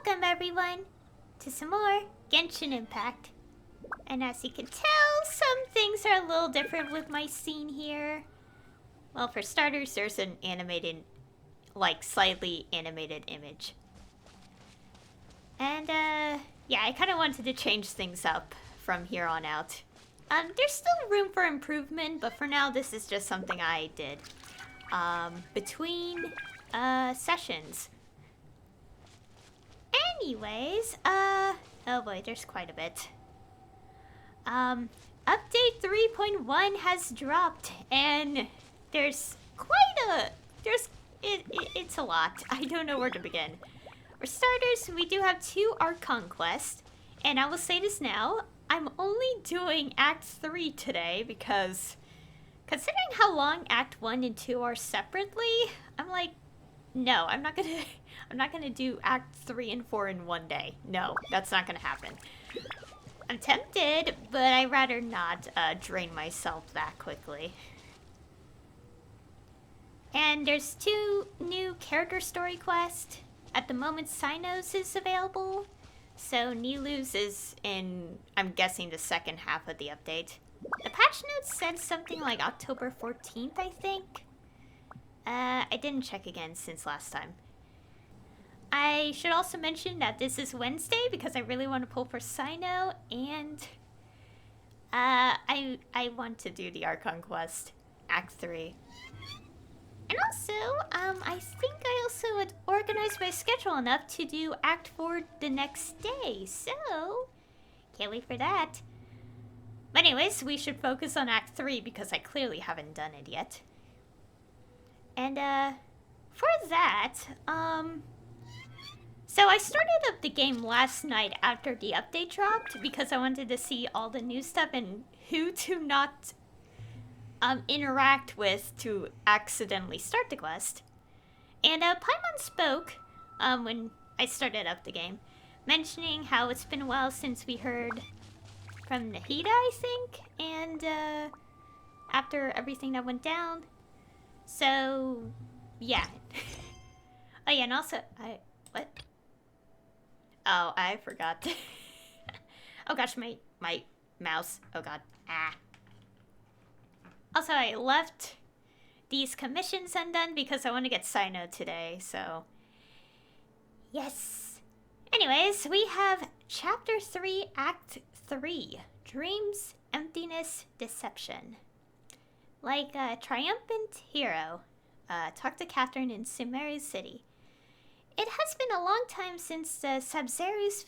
Welcome everyone to some more Genshin Impact. And as you can tell, some things are a little different with my scene here. Well, for starters, there's an animated, slightly animated image. And yeah, I kind of wanted to change things up from here on out. There's still room for improvement, but for now this is just something I did. Between sessions. Anyways, oh boy, there's quite a bit. Update 3.1 has dropped, and there's it's a lot. I don't know where to begin. For starters, we do have 2 archon quests, and I will say this now, I'm only doing Act 3 today because considering how long Act 1 and 2 are separately, I'm like, no, I'm not gonna do Act 3 and 4 in one day. No, that's not gonna happen. I'm tempted, but I'd rather not drain myself that quickly. And there's 2 new character story quests. At the moment, Cyno's is available. So Nilou's is in, I'm guessing, the second half of the update. The patch notes said something like October 14th, I think. I didn't check again since last time. I should also mention that this is Wednesday because I really want to pull for Cyno, and I want to do the Archon quest, Act 3. And also, I think I also had organized my schedule enough to do Act 4 the next day, so can't wait for that. But anyways, we should focus on Act 3 because I clearly haven't done it yet. And for that, so I started up the game last night after the update dropped because I wanted to see all the new stuff and who to not interact with to accidentally start the quest. And Paimon spoke when I started up the game, mentioning how it's been a while since we heard from Nahida, I think, and after everything that went down. So, yeah. Oh yeah, and also, what? Oh, I forgot. Oh gosh, my mouse. Oh god. Ah. Also, I left these commissions undone because I want to get Cyno today, so... Yes! Anyways, we have Chapter 3, Act 3. Dreams, Emptiness, Deception. Like a triumphant hero, talk to Catherine in Sumeru City. It has been a long time since the Sabzeru's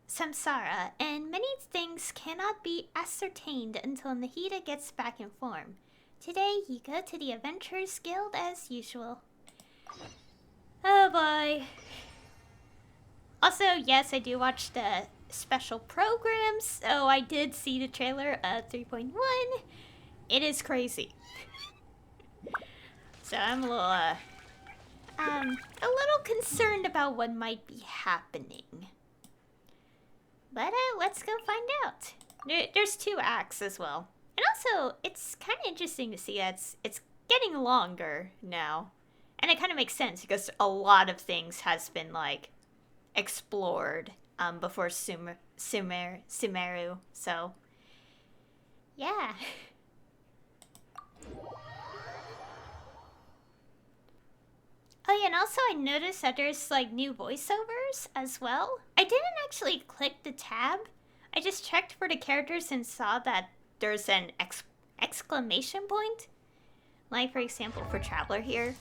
samsara, and many things cannot be ascertained until Nahida gets back in form. Today, you go to the Adventurers Guild as usual. Oh boy. Also, yes, I do watch the special programs, so I did see the trailer of 3.1. It is crazy. So I'm a little concerned about what might be happening. But let's go find out. There's 2 acts as well. And also, it's kind of interesting to see that it's getting longer now. And it kind of makes sense because a lot of things has been like explored before Sumeru. So, yeah. Oh yeah, and also I noticed that there's like new voiceovers as well. I didn't actually click the tab. I just checked for the characters and saw that there's an exclamation point. Like for example for Traveler here.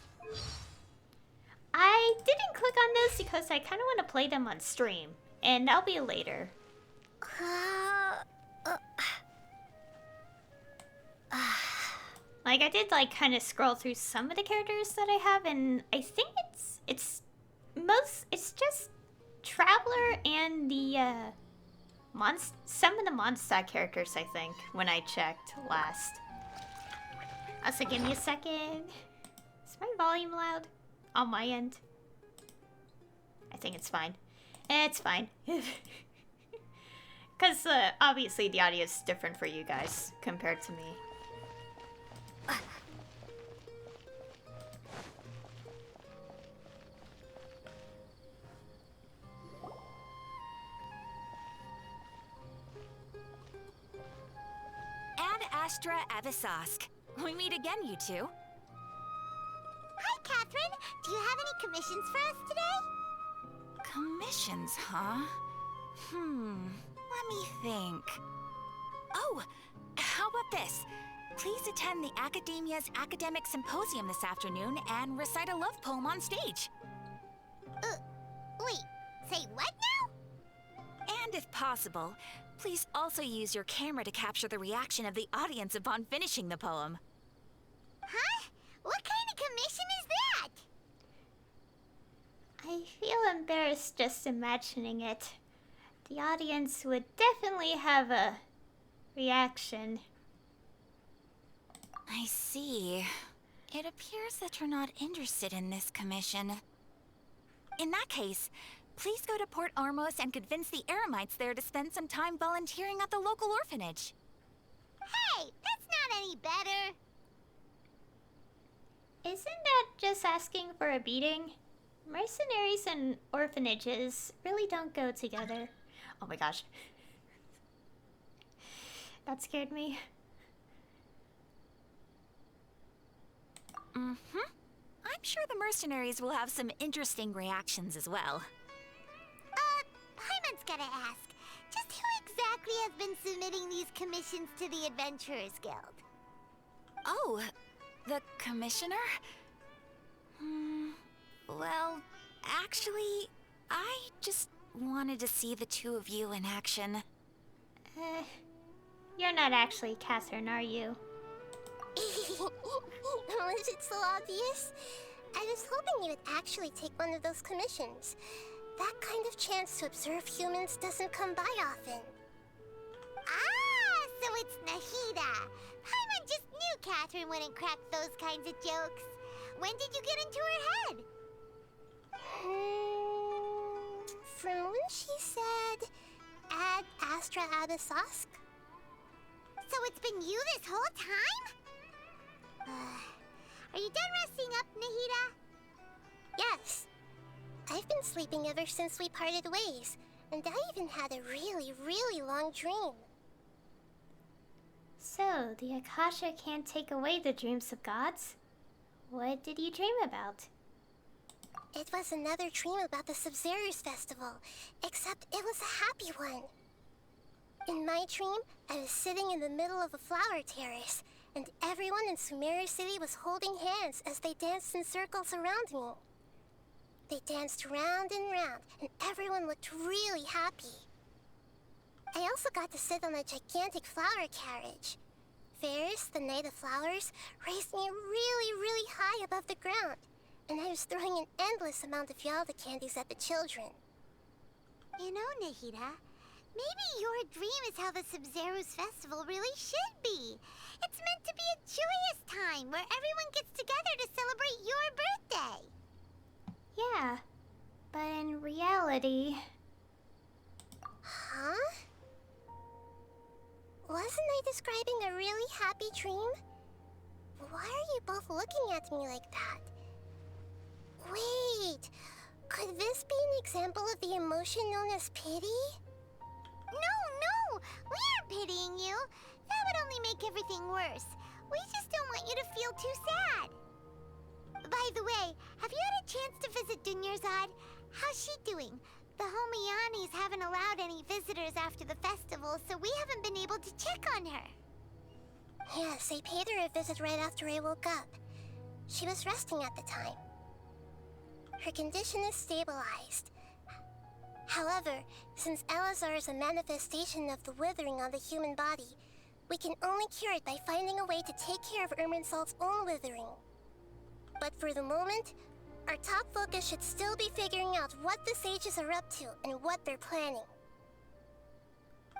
I didn't click on this because I kind of want to play them on stream. And that'll be later. Like I did like kind of scroll through some of the characters that I have, and I think it's just Traveler and the some of the Mondstadt characters, I think, when I checked last. Also, give me a second. Is my volume loud on my end? I think it's fine. It's fine. Because obviously the audio is different for you guys compared to me. Astra Avisask. We meet again, you two. Hi, Catherine. Do you have any commissions for us today? Commissions, huh? Let me think. Oh, how about this? Please attend the Academia's Academic Symposium this afternoon and recite a love poem on stage. Wait, say what now? And if possible, please also use your camera to capture the reaction of the audience upon finishing the poem. Huh? What kind of commission is that? I feel embarrassed just imagining it. The audience would definitely have a reaction. I see. It appears that you're not interested in this commission. In that case, please go to Port Armos and convince the Eremites there to spend some time volunteering at the local orphanage. Hey, that's not any better. Isn't that just asking for a beating? Mercenaries and orphanages really don't go together. Oh my gosh. That scared me. I'm sure the mercenaries will have some interesting reactions as well. Paimon's gotta ask. Just who exactly has been submitting these commissions to the Adventurers Guild? Oh, the commissioner? Well, actually, I just wanted to see the two of you in action. You're not actually Catherine, are you? Was it so obvious? I was hoping you would actually take one of those commissions. That kind of chance to observe humans doesn't come by often. Ah, so it's Nahida. Paimon just knew Catherine wouldn't crack those kinds of jokes. When did you get into her head? From when she said, Ad Astra Abisask? So it's been you this whole time? Are you done resting up, Nahida? Yes. I've been sleeping ever since we parted ways, and I even had a really, really long dream. So, the Akasha can't take away the dreams of gods? What did you dream about? It was another dream about the Sub-Zerus festival, except it was a happy one. In my dream, I was sitting in the middle of a flower terrace, and everyone in Sumeru City was holding hands as they danced in circles around me. They danced round and round, and everyone looked really happy. I also got to sit on a gigantic flower carriage. Ferris, the Knight of Flowers, raised me really, really high above the ground, and I was throwing an endless amount of Yalda candies at the children. You know, Nahida, maybe your dream is how the Sub-Zerus festival really should be. It's meant to be a joyous time where everyone gets together to celebrate your birthday. Yeah, but in reality... Huh? Wasn't I describing a really happy dream? Why are you both looking at me like that? Wait, could this be an example of the emotion known as pity? No, we aren't pitying you. That would only make everything worse. We just don't want you to feel too sad. By the way, have you had a chance to visit Dunyarzad? How's she doing? The Homianis haven't allowed any visitors after the festival, so we haven't been able to check on her. Yes, I paid her a visit right after I woke up. She was resting at the time. Her condition is stabilized. However, since Elazar is a manifestation of the withering on the human body, we can only cure it by finding a way to take care of Irminsul's own withering. But for the moment, our top focus should still be figuring out what the sages are up to and what they're planning.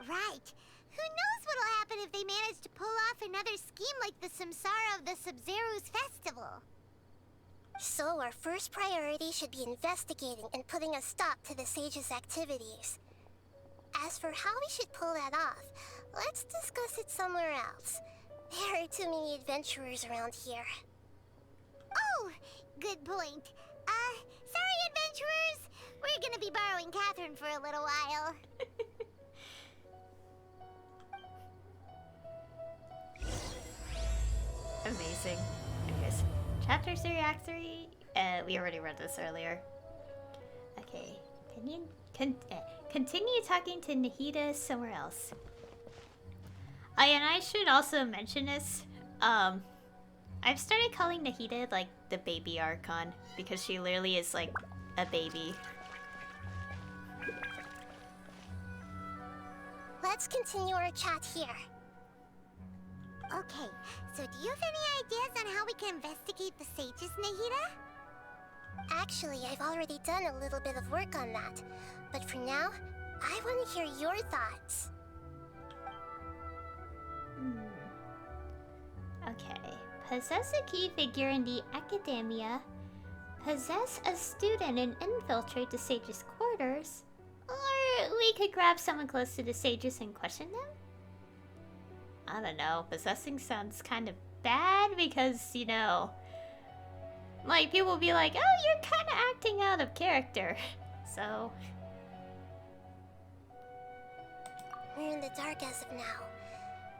Right. Who knows what'll happen if they manage to pull off another scheme like the Samsara of the Sub-Zerus festival. So our first priority should be investigating and putting a stop to the sages' activities. As for how we should pull that off, let's discuss it somewhere else. There are too many adventurers around here. Oh, good point. Sorry, adventurers. We're gonna be borrowing Catherine for a little while. Amazing. Anyways, chapter 3, act 3. We already read this earlier. Okay, continue talking to Nahida somewhere else. Oh, yeah, and I should also mention this. I've started calling Nahida like the baby archon because she literally is like a baby. Let's continue our chat here. Okay, so do you have any ideas on how we can investigate the sages, Nahida? Actually, I've already done a little bit of work on that. But for now, I want to hear your thoughts. Okay. Possess a key figure in the academia. Possess a student and infiltrate the sage's quarters. Or we could grab someone close to the sages and question them? I don't know. Possessing sounds kind of bad because, you know, like people will be like, oh, you're kind of acting out of character. So we're in the dark as of now.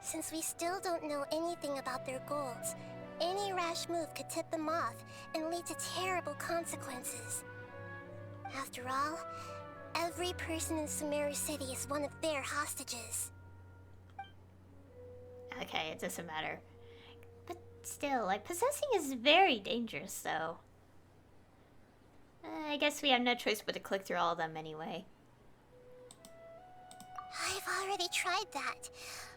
Since we still don't know anything about their goals, any rash move could tip them off and lead to terrible consequences. After all, every person in Sumeru City is one of their hostages. Okay, it doesn't matter. But still, like, possessing is very dangerous, though. I guess we have no choice but to click through all of them anyway. I've already tried that,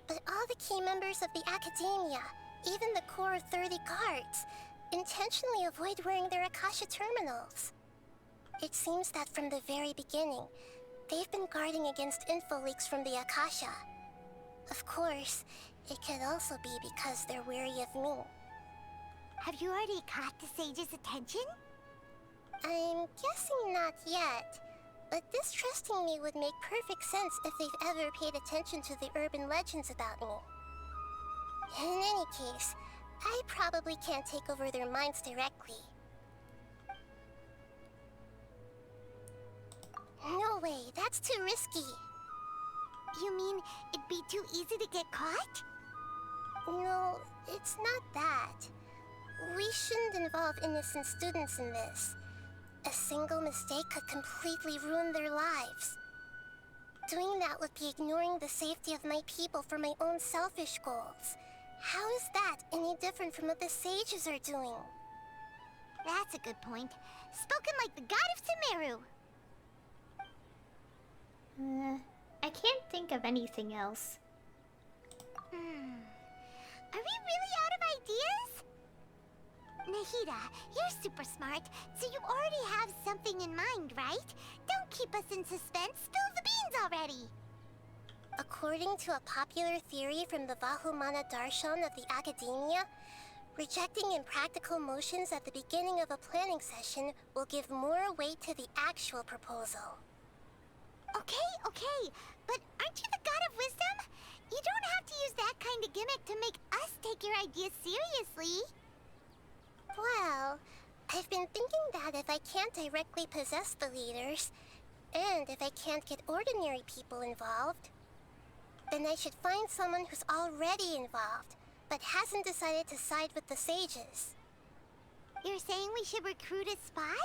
but all the key members of the Academia, even the core of 30 guards, intentionally avoid wearing their Akasha terminals. It seems that from the very beginning, they've been guarding against info leaks from the Akasha. Of course, it could also be because they're wary of me. Have you already caught the sage's attention? I'm guessing not yet. But distrusting me would make perfect sense if they've ever paid attention to the urban legends about me. In any case, I probably can't take over their minds directly. No way, that's too risky. You mean it'd be too easy to get caught? No, it's not that. We shouldn't involve innocent students in this. A single mistake could completely ruin their lives. Doing that would be ignoring the safety of my people for my own selfish goals. How is that any different from what the sages are doing? That's a good point. Spoken like the god of Sumeru. I can't think of anything else. Are we really out of ideas? Nahida, you're super smart, so you already have something in mind, right? Don't keep us in suspense. Spill the beans already! According to a popular theory from the Vahumana Darshan of the Academia, rejecting impractical motions at the beginning of a planning session will give more weight to the actual proposal. Okay, but aren't you the god of wisdom? You don't have to use that kind of gimmick to make us take your ideas seriously. Well, I've been thinking that if I can't directly possess the leaders, and if I can't get ordinary people involved, then I should find someone who's already involved, but hasn't decided to side with the sages. You're saying we should recruit a spy?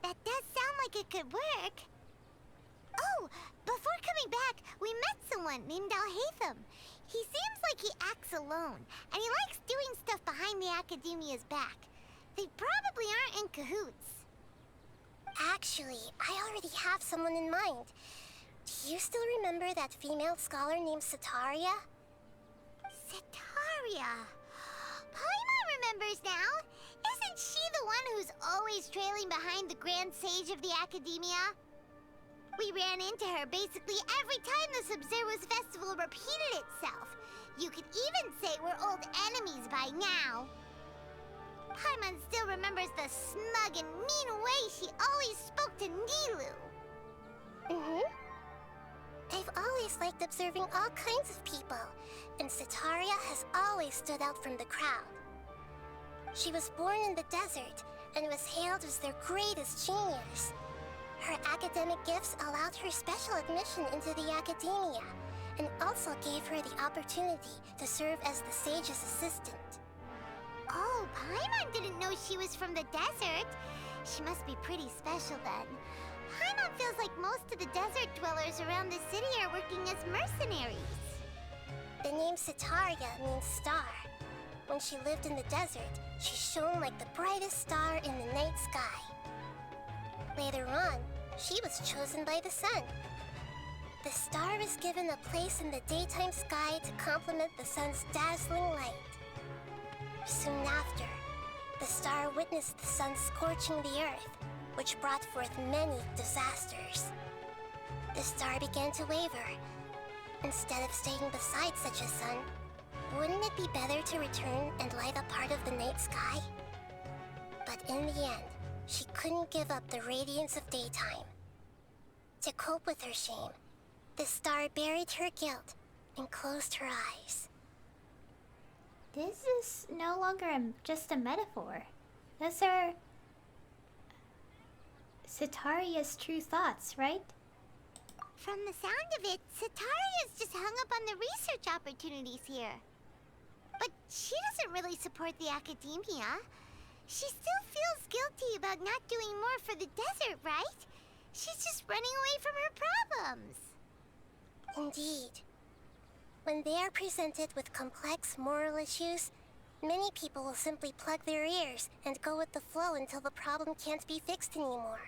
That does sound like it could work. Oh, before coming back, we met someone named Alhaitham. He seems like he acts alone, and he likes doing stuff behind the Academia's back. They probably aren't in cahoots. Actually, I already have someone in mind. Do you still remember that female scholar named Setaria? Setaria? Paimon remembers now. Isn't she the one who's always trailing behind the Grand Sage of the Academia? We ran into her basically every time the Sub-Zero's festival repeated itself. You could even say we're old enemies by now. Paimon still remembers the smug and mean way she always spoke to Nilu. I've always liked observing all kinds of people, and Setaria has always stood out from the crowd. She was born in the desert and was hailed as their greatest genius. Her academic gifts allowed her special admission into the Academia, and also gave her the opportunity to serve as the sage's assistant. Oh, Paimon didn't know she was from the desert. She must be pretty special then. Paimon feels like most of the desert dwellers around the city are working as mercenaries. The name Setaria means star. When she lived in the desert, she shone like the brightest star in the night sky. Later on, she was chosen by the sun. The star was given a place in the daytime sky to complement the sun's dazzling light. Soon after, the star witnessed the sun scorching the earth, which brought forth many disasters. The star began to waver. Instead of staying beside such a sun, wouldn't it be better to return and light up part of the night sky? But in the end, she couldn't give up the radiance of daytime. To cope with her shame, the star buried her guilt and closed her eyes. This is no longer just a metaphor. Those are Setaria's true thoughts, right? From the sound of it, Setaria's just hung up on the research opportunities here. But she doesn't really support the academia. She still feels guilty about not doing more for the desert, right? She's just running away from her problems. Indeed. When they are presented with complex moral issues, many people will simply plug their ears and go with the flow until the problem can't be fixed anymore.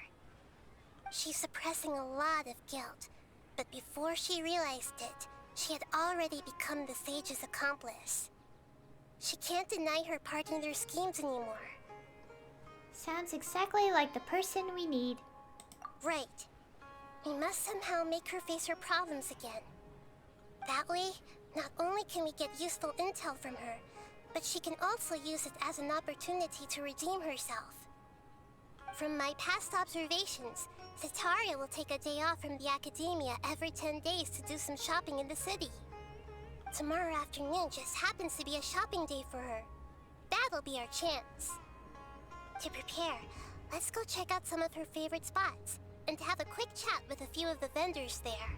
She's suppressing a lot of guilt, but before she realized it, she had already become the sage's accomplice. She can't deny her part in their schemes anymore. Sounds exactly like the person we need. Right. We must somehow make her face her problems again. That way, not only can we get useful intel from her, but she can also use it as an opportunity to redeem herself. From my past observations, Setaria will take a day off from the academia every 10 days to do some shopping in the city. Tomorrow afternoon just happens to be a shopping day for her. That'll be our chance. To prepare, let's go check out some of her favorite spots and have a quick chat with a few of the vendors there.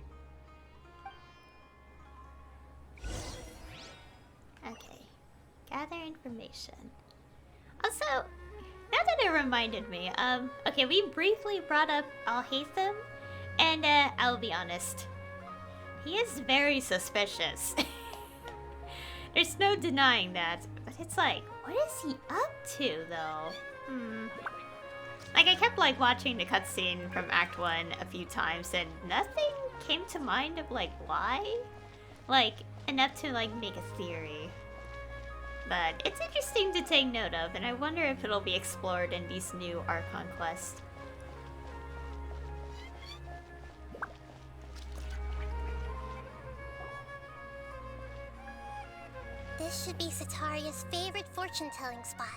Okay. Gather information. Also, now that it reminded me, okay, we briefly brought up Alhaitham, and I'll be honest, he is very suspicious. There's no denying that, but it's like, what is he up to, though? Like, I kept, like, watching the cutscene from Act 1 a few times, and nothing came to mind of, like, why? Like, enough to, like, make a theory. But it's interesting to take note of, and I wonder if it'll be explored in these new Archon quests. This should be Setaria's favorite fortune-telling spot.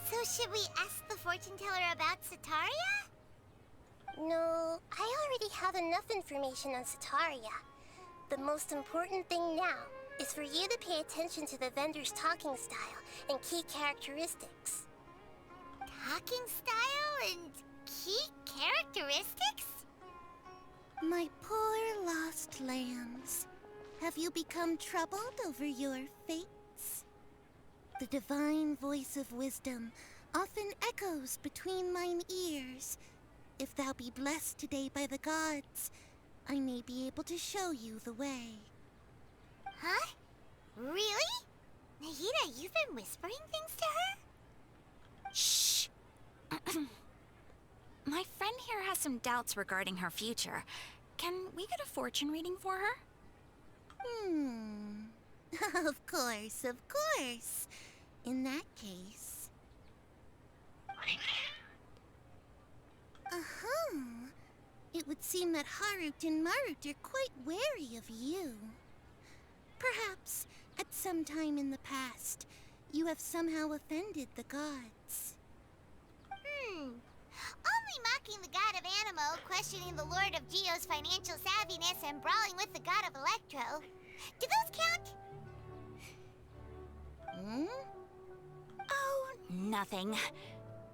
So should we ask the fortune teller about Setaria? No, I already have enough information on Setaria. The most important thing now is for you to pay attention to the vendor's talking style and key characteristics. Talking style and key characteristics? My poor lost lambs. Have you become troubled over your fates? The divine voice of wisdom often echoes between mine ears. If thou be blessed today by the gods, I may be able to show you the way. Huh? Really? Nahida, you've been whispering things to her? Shh! My friend here has some doubts regarding her future. Can we get a fortune reading for her? Of course, of course. In that case... It would seem that Harut and Marut are quite wary of you. Perhaps, at some time in the past, you have somehow offended the gods. Only mocking the god of Animo, questioning the lord of Geo's financial savviness, and brawling with the god of Electro. Do those count? Oh, nothing.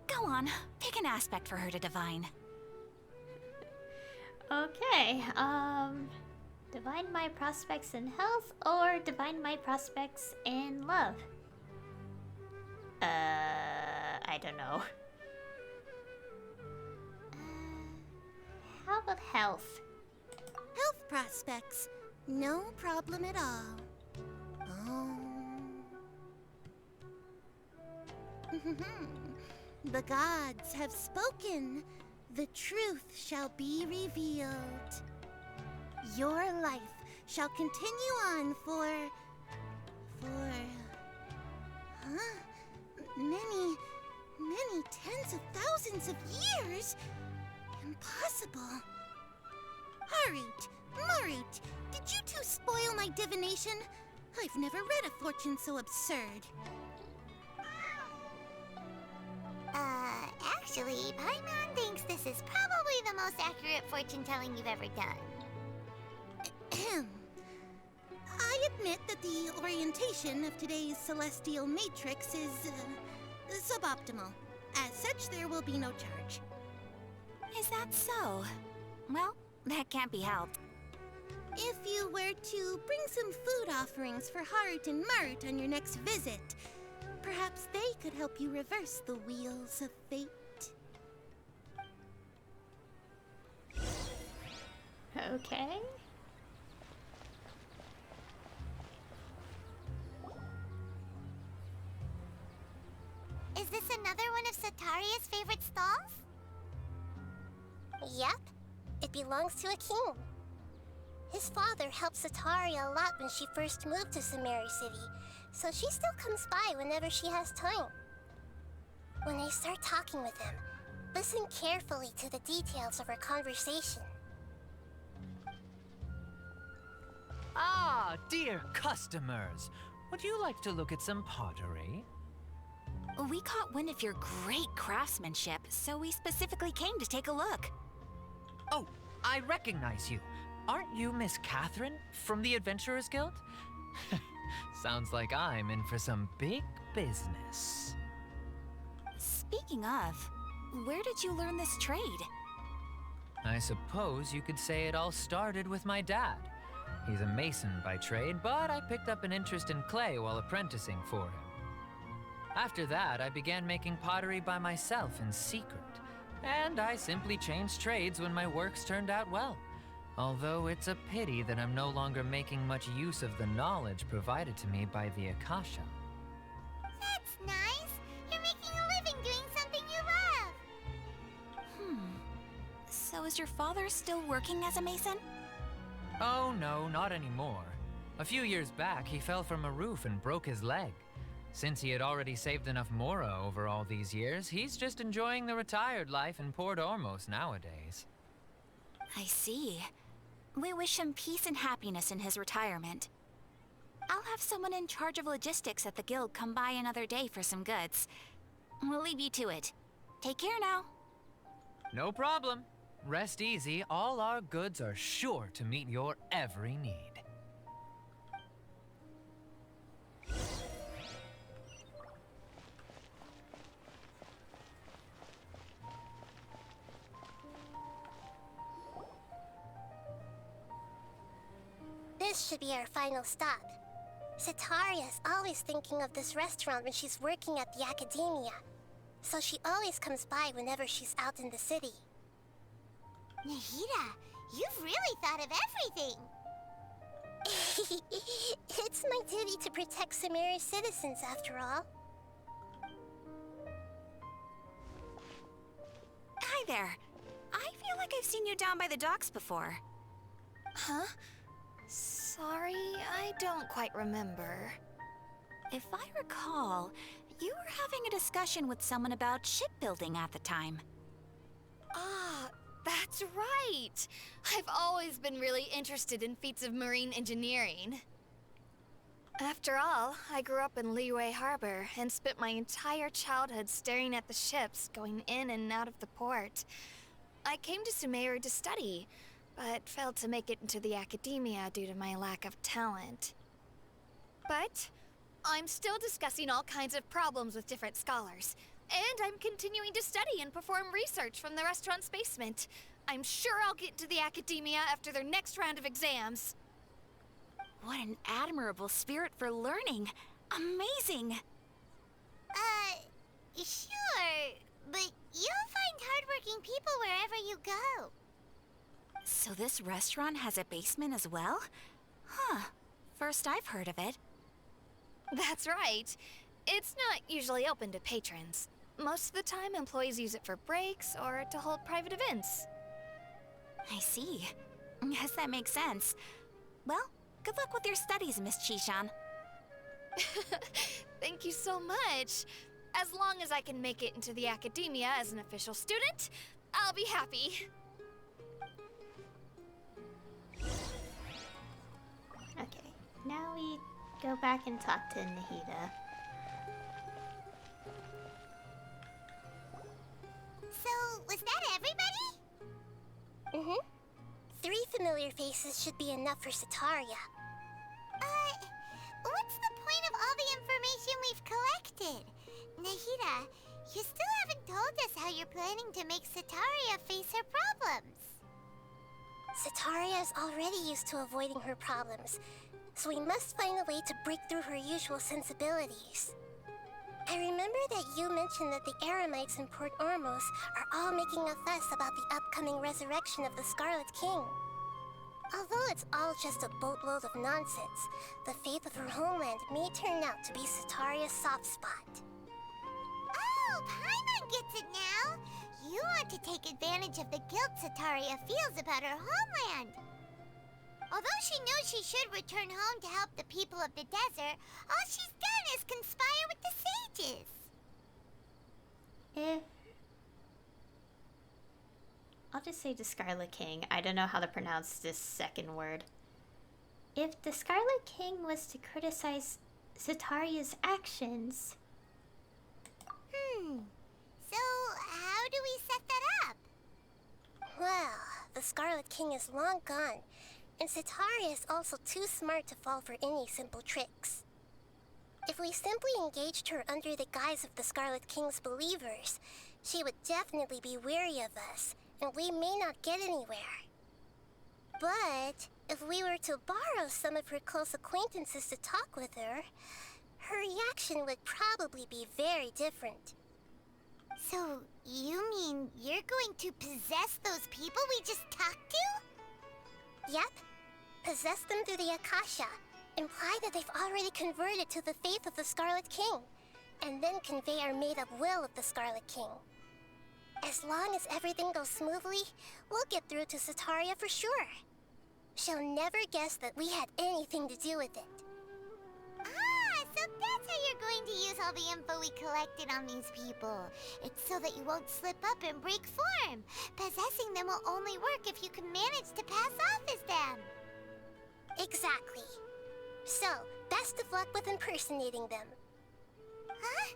Go on, pick an aspect for her to divine. Okay, divine my prospects in health or divine my prospects in love? I don't know. How about health? Health prospects. No problem at all. Oh. The gods have spoken. The truth shall be revealed. Your life shall continue on for... many tens of thousands of years? Impossible. Marit, did you two spoil my divination? I've never read a fortune so absurd. Actually, Paimon thinks this is probably the most accurate fortune-telling you've ever done. I admit that the orientation of today's celestial matrix is suboptimal. As such, there will be no charge. Is that so? Well, that can't be helped. If you were to bring some food offerings for Harit and Marit on your next visit, perhaps they could help you reverse the wheels of fate. Okay. Is this another one of Sataria's favorite stalls? Yep. It belongs to a king. His father helped Sataria a lot when she first moved to Samari City, so she still comes by whenever she has time. When I start talking with him, listen carefully to the details of our conversation. Ah, dear customers. Would you like to look at some pottery? We caught wind of your great craftsmanship, so we specifically came to take a look. Oh, I recognize you. Aren't you Miss Catherine from the Adventurers Guild? Sounds like I'm in for some big business. Speaking of, where did you learn this trade? I suppose you could say it all started with my dad. He's a mason by trade, but I picked up an interest in clay while apprenticing for him. After that, I began making pottery by myself in secret, and I simply changed trades when my works turned out well. Although it's a pity that I'm no longer making much use of the knowledge provided to me by the Akasha. That's nice! You're making a living doing something you love! So is your father still working as a mason? Oh no, not anymore. A few years back, he fell from a roof and broke his leg. Since he had already saved enough mora over all these years, he's just enjoying the retired life in Port Ormos nowadays. I see. We wish him peace and happiness in his retirement. I'll have someone in charge of logistics at the guild come by another day for some goods. We'll leave you to it. Take care now. No problem. Rest easy, all our goods are sure to meet your every need. This should be our final stop. Sataria's always thinking of this restaurant when she's working at the academia, so she always comes by whenever she's out in the city. Nahida, you've really thought of everything! It's my duty to protect Samari's citizens, after all. Hi there. I feel like I've seen you down by the docks before. Huh? Sorry, I don't quite remember. If I recall, you were having a discussion with someone about shipbuilding at the time. Ah, that's right! I've always been really interested in feats of marine engineering. After all, I grew up in Liyue Harbor and spent my entire childhood staring at the ships going in and out of the port. I came to Sumeru to study, but failed to make it into the academia due to my lack of talent. But I'm still discussing all kinds of problems with different scholars. And I'm continuing to study and perform research from the restaurant's basement. I'm sure I'll get to the academia after their next round of exams. What an admirable spirit for learning. Amazing. Sure, but you'll find hardworking people wherever you go. So this restaurant has a basement as well? Huh. First I've heard of it. That's right. It's not usually open to patrons. Most of the time, employees use it for breaks or to hold private events. I see. Guess that makes sense. Well, good luck with your studies, Miss Chishan. Thank you so much. As long as I can make it into the academia as an official student, I'll be happy. Okay, now we go back and talk to Nahida. So, was that everybody? Mm-hmm. 3 familiar faces should be enough for Sataria. What's the point of all the information we've collected? Nahida, you still haven't told us how you're planning to make Sataria face her problems. Sataria is already used to avoiding her problems, so we must find a way to break through her usual sensibilities. I remember that you mentioned that the Eremites in Port Ormos are all making a fuss about the upcoming resurrection of the Scarlet King. Although it's all just a boatload of nonsense, the fate of her homeland may turn out to be Sataria's soft spot. Oh, Paimon gets it now! You want to take advantage of the guilt Sataria feels about her homeland. Although she knows she should return home to help the people of the desert, all she's done is conspire with the sages. I'll just say the Scarlet King. I don't know how to pronounce this second word. If the Scarlet King was to criticize Sataria's actions... So how do we set that up? Well, the Scarlet King is long gone, and Sataria is also too smart to fall for any simple tricks. If we simply engaged her under the guise of the Scarlet King's believers, she would definitely be weary of us, and we may not get anywhere. But if we were to borrow some of her close acquaintances to talk with her, her reaction would probably be very different. So, you mean you're going to possess those people we just talked to? Yep. Possess them through the Akasha. Imply that they've already converted to the faith of the Scarlet King, and then convey our made-up will of the Scarlet King. As long as everything goes smoothly, we'll get through to Sataria for sure. She'll never guess that we had anything to do with it. Ah, so that's how you're going to use all the info we collected on these people. It's so that you won't slip up and break form. Possessing them will only work if you can manage to pass off as them. Exactly. So, best of luck with impersonating them. Huh?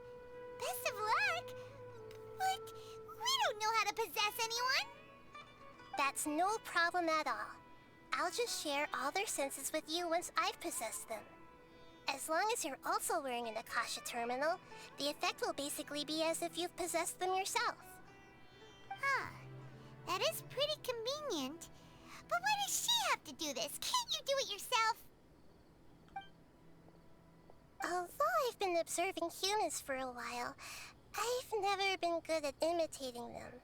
Best of luck? But we don't know how to possess anyone. That's no problem at all. I'll just share all their senses with you once I've possessed them. As long as you're also wearing an Akasha terminal, the effect will basically be as if you've possessed them yourself. Huh. That is pretty convenient. But why does she have to do this? Can't you do it yourself? Although I've been observing humans for a while, I've never been good at imitating them.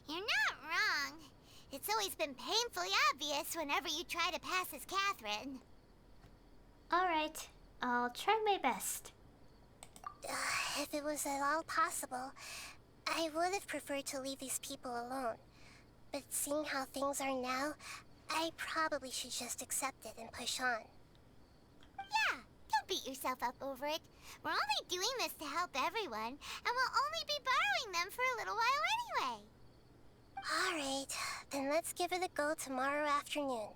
You're not wrong. It's always been painfully obvious whenever you try to pass as Catherine. Alright, I'll try my best. If it was at all possible, I would have preferred to leave these people alone. But seeing how things are now, I probably should just accept it and push on. Yeah, don't beat yourself up over it. We're only doing this to help everyone, and we'll only be borrowing them for a little while anyway. Alright, then let's give it a go tomorrow afternoon.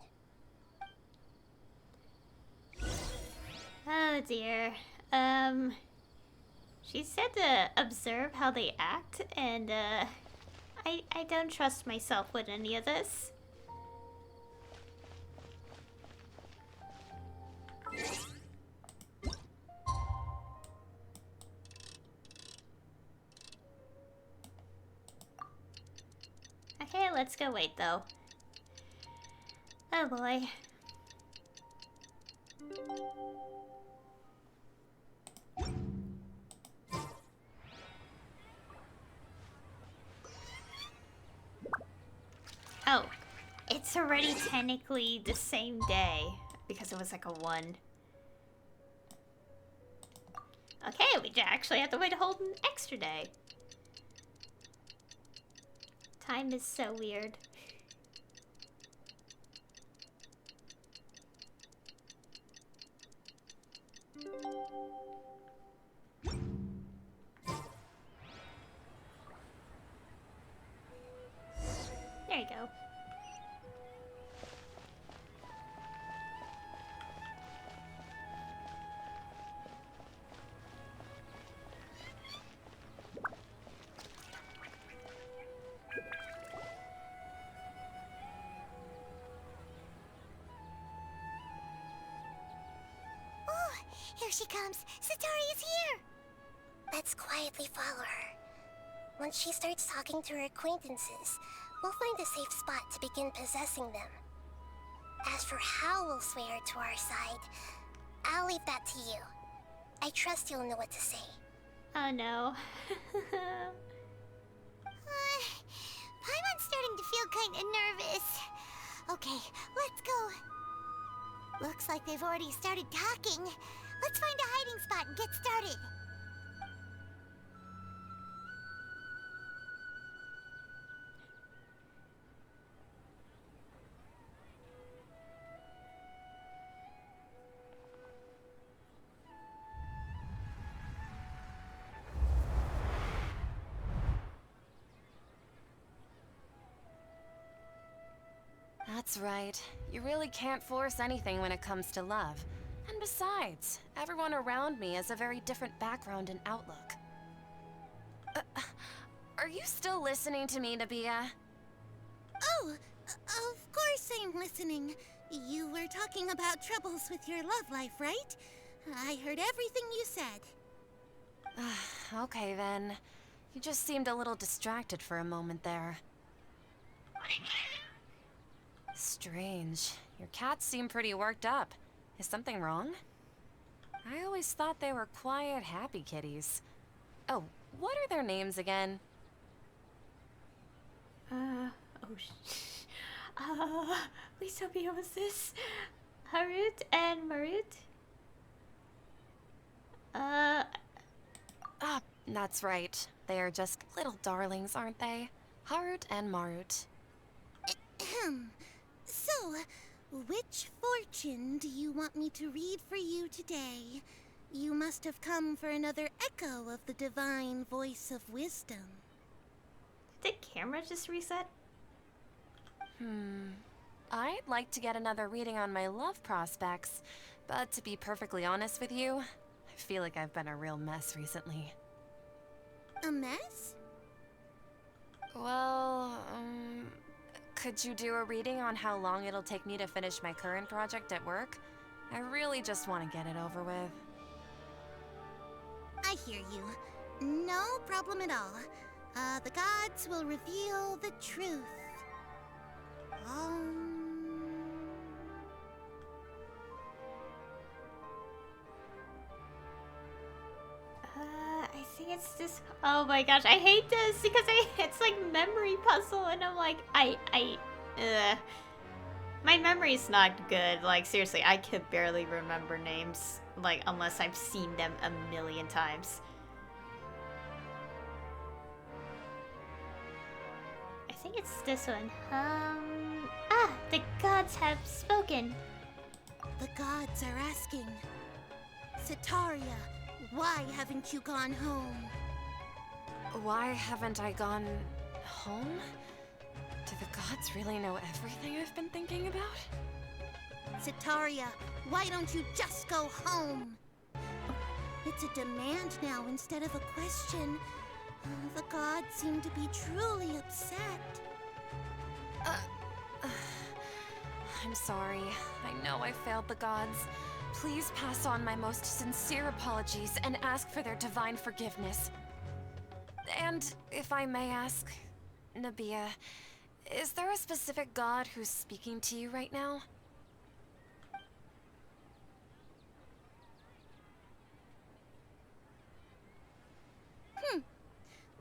Oh dear. She said to observe how they act, and I don't trust myself with any of this. let's go wait though. Oh boy. Oh, it's already technically the same day because it was like a 1. Okay, we actually have to wait a whole extra day. Time is so weird. There you go. Oh, here she comes. Satori is here. Let's quietly follow her. Once she starts talking to her acquaintances, we'll find a safe spot to begin possessing them. As for how we'll sway her to our side, I'll leave that to you. I trust you'll know what to say. Oh no. Paimon's starting to feel kinda nervous. Okay, let's go. Looks like they've already started talking. Let's find a hiding spot and get started. That's right. You really can't force anything when it comes to love. And besides, everyone around me has a very different background and outlook. Are you still listening to me, Nabia? Oh, of course I'm listening. You were talking about troubles with your love life, right? I heard everything you said. Okay then. You just seemed a little distracted for a moment there. Strange. Your cats seem pretty worked up. Is something wrong? I always thought they were quiet, happy kitties. Oh, what are their names again? Please tell me it was this. Harut and Marut? That's right. They are just little darlings, aren't they? Harut and Marut. So, which fortune do you want me to read for you today? You must have come for another echo of the divine voice of wisdom. Did the camera just reset? I'd like to get another reading on my love prospects, but to be perfectly honest with you, I feel like I've been a real mess recently. A mess? Well, could you do a reading on how long it'll take me to finish my current project at work? I really just want to get it over with. I hear you. No problem at all. The gods will reveal the truth. I think it's this. Oh my gosh, I hate this because it's like memory puzzle, and I'm like, my memory's not good. Like seriously, I could barely remember names, like unless I've seen them a million times. I think it's this one. The gods have spoken. The gods are asking. Sitaria, why haven't you gone home? Why haven't I gone home? Do the gods really know everything I've been thinking about? Sitaria, why don't you just go home? It's a demand now instead of a question. The gods seem to be truly upset. I'm sorry. I know I failed the gods. Please pass on my most sincere apologies and ask for their divine forgiveness. And if I may ask, Nabia, Is there a specific god who's speaking to you right now?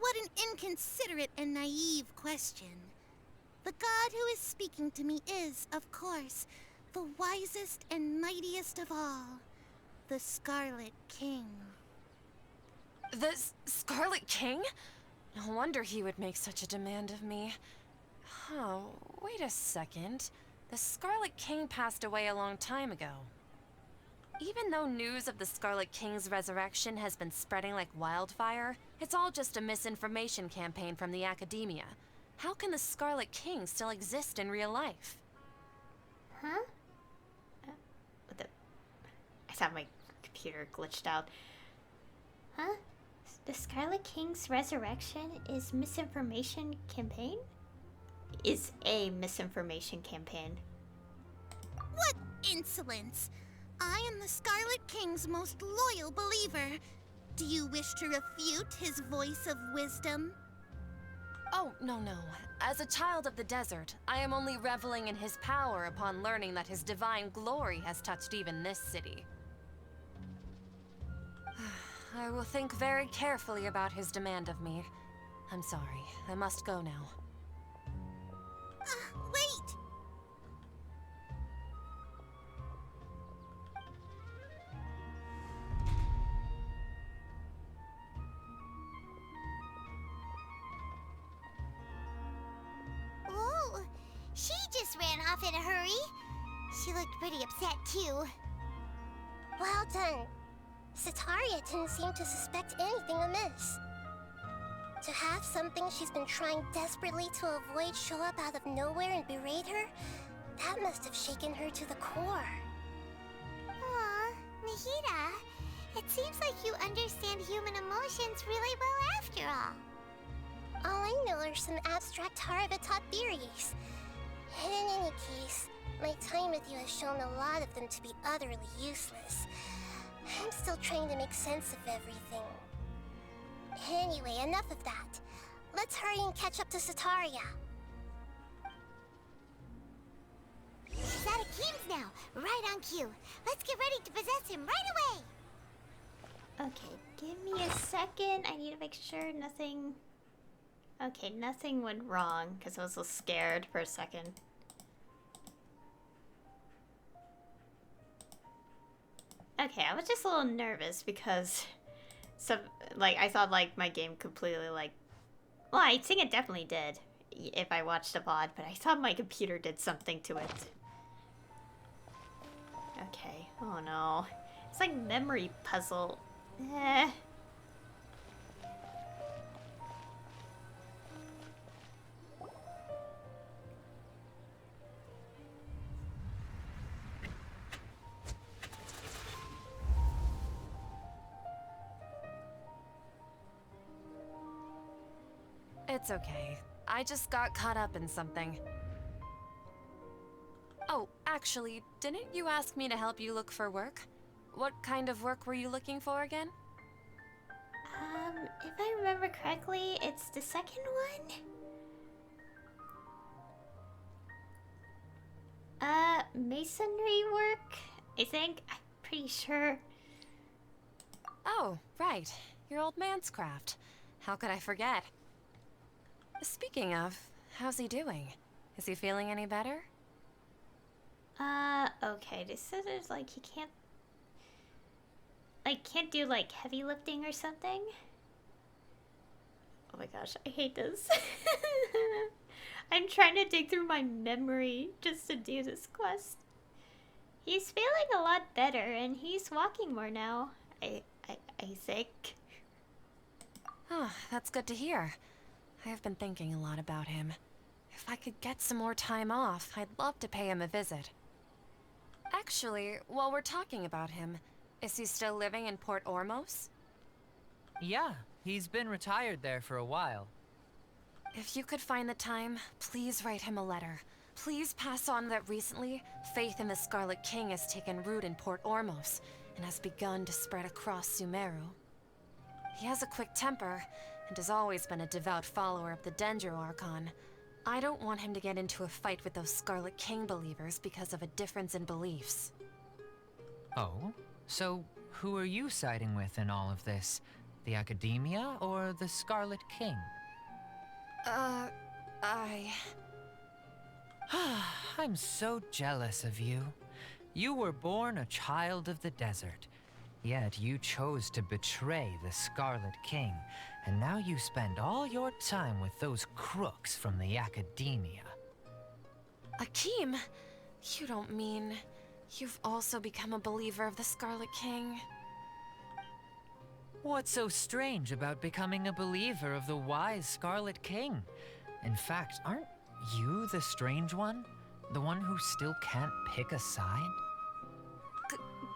What an inconsiderate and naive question. The god who is speaking to me is, of course, the wisest and mightiest of all, the Scarlet King. The Scarlet King? No wonder he would make such a demand of me. Oh, wait a second. The Scarlet King passed away a long time ago. Even though news of the Scarlet King's resurrection has been spreading like wildfire, it's all just a misinformation campaign from the academia. How can the Scarlet King still exist in real life? Huh? What the? I thought my computer glitched out. Huh? The Scarlet King's resurrection is misinformation campaign? Is a misinformation campaign. What insolence! I am the Scarlet King's most loyal believer. Do you wish to refute his voice of wisdom? Oh, no. As a child of the desert, I am only reveling in his power upon learning that his divine glory has touched even this city. I will think very carefully about his demand of me. I'm sorry, I must go now. Wait! Oh, she just ran off in a hurry. She looked pretty upset, too. Well done. Sataria didn't seem to suspect anything amiss. To have something she's been trying desperately to avoid show up out of nowhere and berate her, that must have shaken her to the core. Aw, Nahida, it seems like you understand human emotions really well after all. All I know are some abstract Harabatot theories. And in any case, my time with you has shown a lot of them to be utterly useless. I'm still trying to make sense of everything. Anyway, enough of that. Let's hurry and catch up to Sataria. She's at Akim's now, right on cue. Let's get ready to possess him right away. Okay, give me a second. I need to make sure nothing... Okay, nothing went wrong, because I was so scared for a second. Okay, I was just a little nervous because... I thought, my game completely, Well, I think it definitely did, if I watched a VOD, but I thought my computer did something to it. Okay, oh no. It's like memory puzzle. Eh. It's okay. I just got caught up in something. Oh, actually, didn't you ask me to help you look for work? What kind of work were you looking for again? If I remember correctly, it's the second one? Masonry work, I think. I'm pretty sure. Oh, right. Your old man's craft. How could I forget? Speaking of, how's he doing? Is he feeling any better? Okay, this says it's he can't do, heavy lifting or something? Oh my gosh, I hate this. I'm trying to dig through my memory just to do this quest. He's feeling a lot better, and he's walking more now, I think. Oh, that's good to hear. I have been thinking a lot about him. If I could get some more time off, I'd love to pay him a visit. Actually, while we're talking about him, is he still living in Port Ormos? Yeah, he's been retired there for a while. If you could find the time, please write him a letter. Please pass on that recently, faith in the Scarlet King has taken root in Port Ormos and has begun to spread across Sumeru. He has a quick temper and has always been a devout follower of the Dendro Archon. I don't want him to get into a fight with those Scarlet King believers because of a difference in beliefs. Oh? So, who are you siding with in all of this? The Academia or the Scarlet King? I'm so jealous of you. You were born a child of the desert, yet you chose to betray the Scarlet King, and now you spend all your time with those crooks from the Academia. Akeem, you don't mean you've also become a believer of the Scarlet King? What's so strange about becoming a believer of the wise Scarlet King? In fact, aren't you the strange one? The one who still can't pick a side?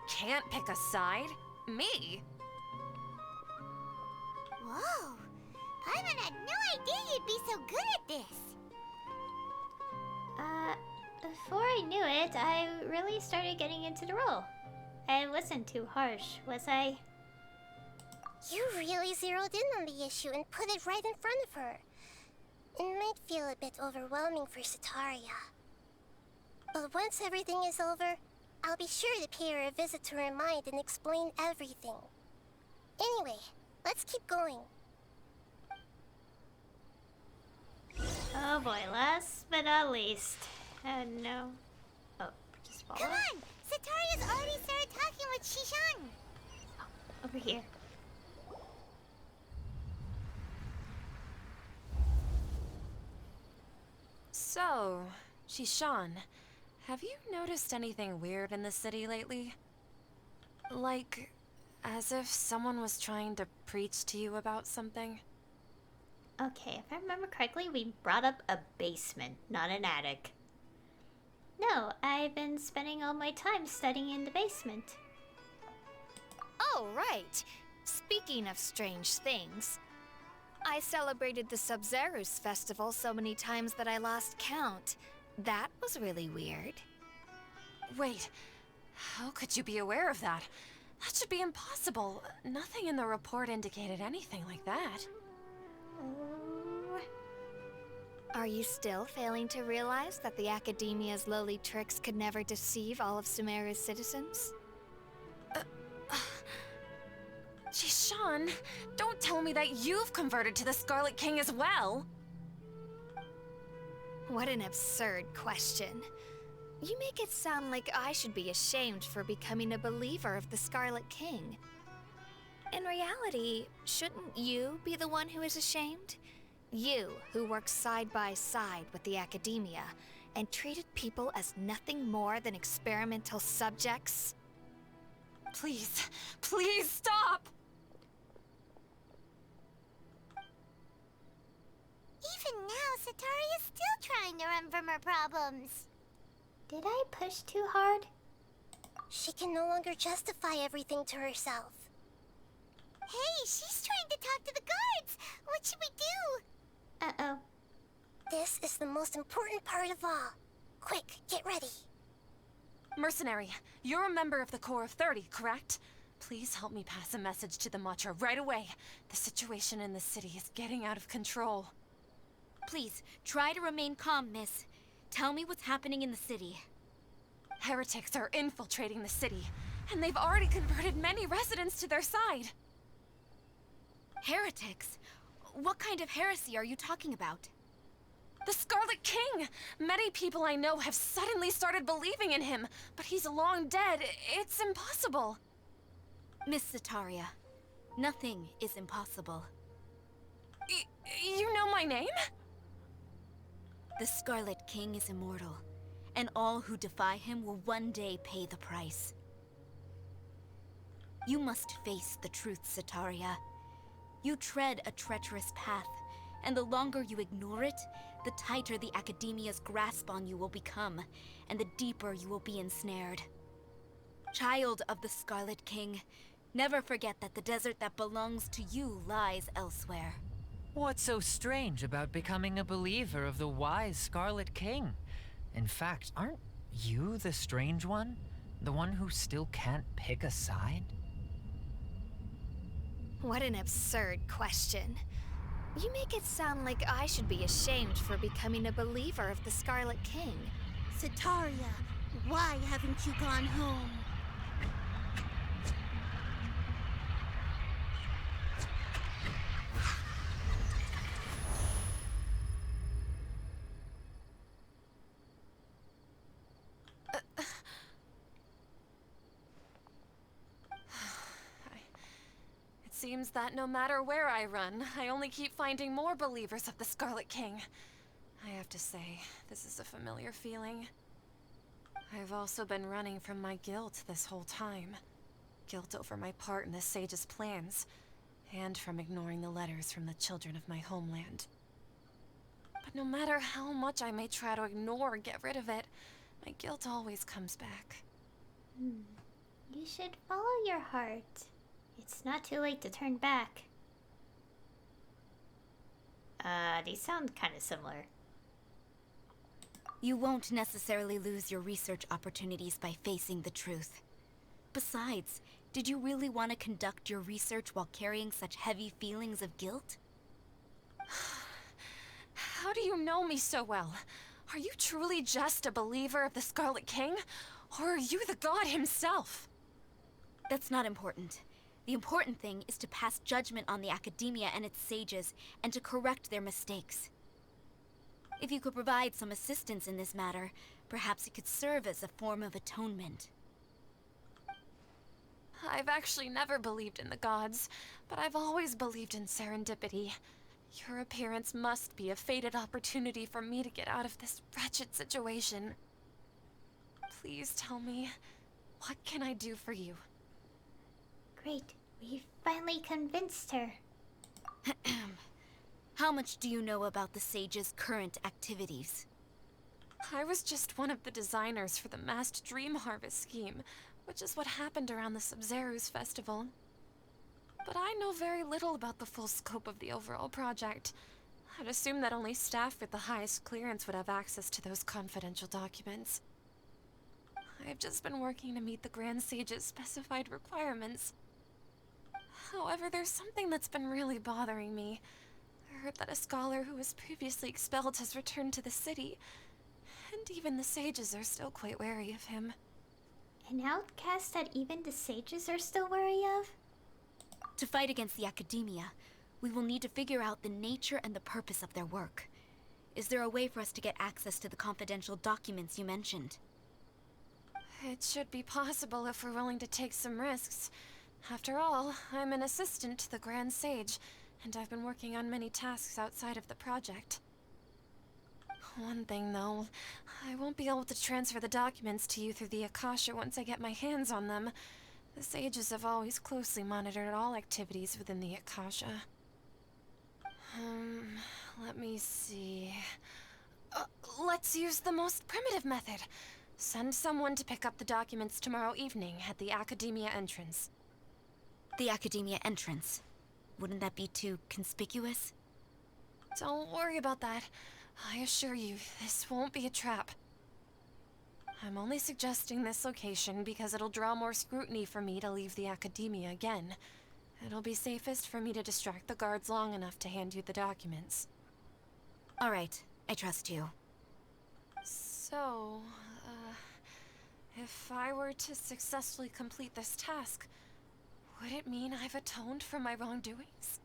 Can't pick a side? Me? Whoa! Paimon had no idea you'd be so good at this! Before I knew it, I really started getting into the role. I wasn't too harsh, was I? You really zeroed in on the issue and put it right in front of her. It might feel a bit overwhelming for Setaria. But once everything is over, I'll be sure to pay her a visit to her mind and explain everything. Anyway, let's keep going. Oh boy, last but not least. No. Oh, just follow. Come on! Setaria's already started talking with Shishan! Over here. So, Shishan, have you noticed anything weird in the city lately? Like, as if someone was trying to preach to you about something? Okay, if I remember correctly, we brought up a basement, not an attic. No, I've been spending all my time studying in the basement. Oh, right. Speaking of strange things, I celebrated the Sub-Zerus festival so many times that I lost count. That was really weird. Wait, how could you be aware of that? That should be impossible. Nothing in the report indicated anything like that. Are you still failing to realize that the Academia's lowly tricks could never deceive all of Sumeru's citizens? Shishan, don't tell me that you've converted to the Scarlet King as well! What an absurd question. You make it sound like I should be ashamed for becoming a believer of the Scarlet King. In reality, shouldn't you be the one who is ashamed? You, who works side by side with the Academia and treated people as nothing more than experimental subjects? Please, please stop! Even now, Setaria's still trying to run from her problems. Did I push too hard? She can no longer justify everything to herself. Hey, she's trying to talk to the guards! What should we do? Uh-oh. This is the most important part of all. Quick, get ready. Mercenary, you're a member of the Corps of 30, correct? Please help me pass a message to the Matcha right away. The situation in the city is getting out of control. Please, try to remain calm, miss. Tell me what's happening in the city. Heretics are infiltrating the city, and they've already converted many residents to their side. Heretics? What kind of heresy are you talking about? The Scarlet King! Many people I know have suddenly started believing in him, but he's long dead. It's impossible. Miss Setaria, nothing is impossible. You know my name? The Scarlet King is immortal, and all who defy him will one day pay the price. You must face the truth, Setaria. You tread a treacherous path, and the longer you ignore it, the tighter the Academia's grasp on you will become, and the deeper you will be ensnared. Child of the Scarlet King, never forget that the desert that belongs to you lies elsewhere. What's so strange about becoming a believer of the wise Scarlet King? In fact, aren't you the strange one? The one who still can't pick a side? What an absurd question. You make it sound like I should be ashamed for becoming a believer of the Scarlet King. Sataria, why haven't you gone home? It seems that no matter where I run, I only keep finding more believers of the Scarlet King. I have to say, this is a familiar feeling. I've also been running from my guilt this whole time. Guilt over my part in the Sage's plans, and from ignoring the letters from the children of my homeland. But no matter how much I may try to ignore or get rid of it, my guilt always comes back. You should follow your heart. It's not too late to turn back. These sound kind of similar. You won't necessarily lose your research opportunities by facing the truth. Besides, did you really want to conduct your research while carrying such heavy feelings of guilt? How do you know me so well? Are you truly just a believer of the Scarlet King? Or are you the god himself? That's not important. The important thing is to pass judgment on the academia and its sages, and to correct their mistakes. If you could provide some assistance in this matter, perhaps it could serve as a form of atonement. I've actually never believed in the gods, but I've always believed in serendipity. Your appearance must be a fated opportunity for me to get out of this wretched situation. Please tell me, what can I do for you? Great. We finally convinced her. How much do you know about the Sage's current activities? I was just one of the designers for the massed dream harvest scheme, which is what happened around the Sub-Zeru's festival. But I know very little about the full scope of the overall project. I'd assume that only staff with the highest clearance would have access to those confidential documents. I've just been working to meet the Grand Sage's specified requirements. However, there's something that's been really bothering me. I heard that a scholar who was previously expelled has returned to the city, and even the sages are still quite wary of him. An outcast that even the sages are still wary of? To fight against the academia, we will need to figure out the nature and the purpose of their work. Is there a way for us to get access to the confidential documents you mentioned? It should be possible if we're willing to take some risks. After all, I'm an assistant to the Grand Sage, and I've been working on many tasks outside of the project. One thing, though, I won't be able to transfer the documents to you through the Akasha once I get my hands on them. The sages have always closely monitored all activities within the Akasha. Let me see... let's use the most primitive method. Send someone to pick up the documents tomorrow evening at the Academia entrance. The Academia entrance. Wouldn't that be too conspicuous? Don't worry about that. I assure you, this won't be a trap. I'm only suggesting this location because it'll draw more scrutiny for me to leave the Academia again. It'll be safest for me to distract the guards long enough to hand you the documents. All right, I trust you. So, if I were to successfully complete this task, would it mean I've atoned for my wrongdoings?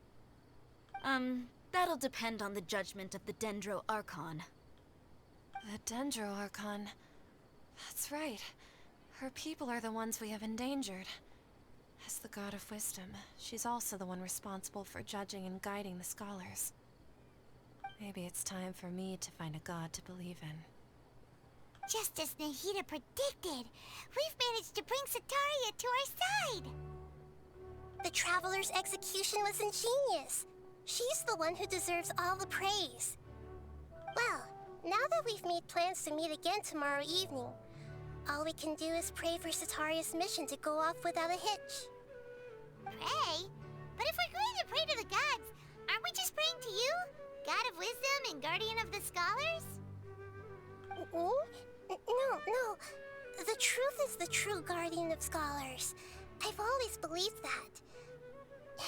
That'll depend on the judgment of the Dendro Archon. The Dendro Archon. That's right. Her people are the ones we have endangered. As the God of Wisdom, she's also the one responsible for judging and guiding the scholars. Maybe it's time for me to find a god to believe in. Just as Nahida predicted, we've managed to bring Sataria to our side! The Traveler's execution was ingenious. She's the one who deserves all the praise. Well, now that we've made plans to meet again tomorrow evening, all we can do is pray for Sataria's mission to go off without a hitch. Pray? But if we're going to pray to the gods, aren't we just praying to you? God of Wisdom and Guardian of the Scholars? No. The truth is the true Guardian of Scholars. I've always believed that.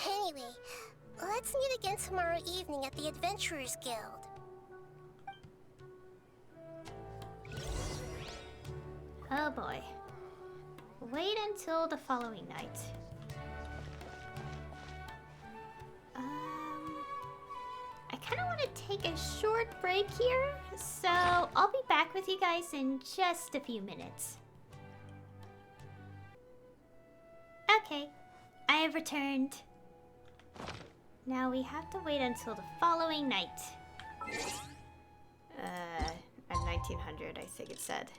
Anyway, Let's meet again tomorrow evening at the Adventurers Guild. Oh boy. Wait until the following night. I kind of want to take a short break here, so I'll be back with you guys in just a few minutes. Okay, I have returned. Now we have to wait until the following night. At 1900, I think it said.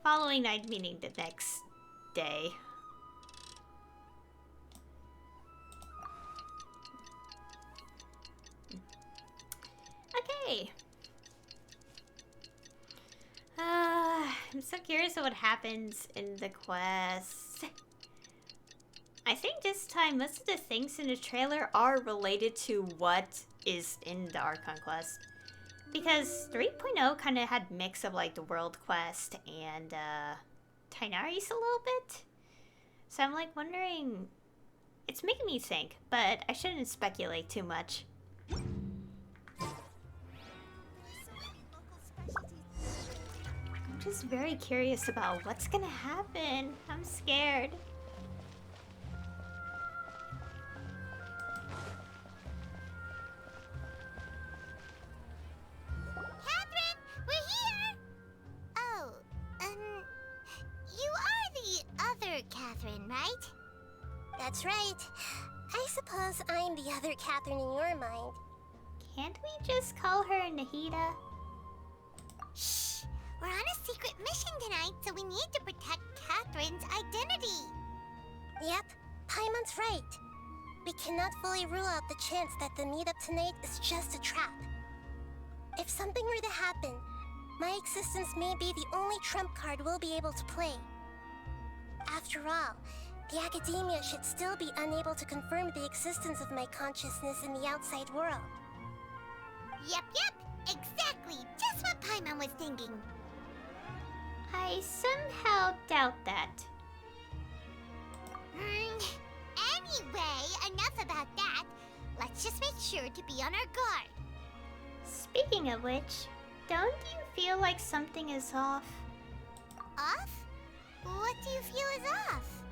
Following night meaning the next day. Okay. I'm so curious of what happens in the quest. I think this time most of the things in the trailer are related to what is in the Archon quest. Because 3.0 kind of had mix of like the world quest and Tighnari's a little bit. So I'm like wondering, it's making me think, but I shouldn't speculate too much. I'm just very curious about what's gonna happen. I'm scared. Catherine, we're here! Oh, you are the other Catherine, right? That's right. I suppose I'm the other Catherine in your mind. Can't we just call her Nahida? Shh! We're on a secret mission tonight, so we need to protect Catherine's identity. Yep, Paimon's right. We cannot fully rule out the chance that the meetup tonight is just a trap. If something were to happen, my existence may be the only trump card we'll be able to play. After all, the Academia should still be unable to confirm the existence of my consciousness in the outside world. Yep, exactly. Just what Paimon was thinking. I somehow doubt that. Anyway, enough about that. Let's just make sure to be on our guard. Speaking of which, don't you feel like something is off? Off? What do you feel is off?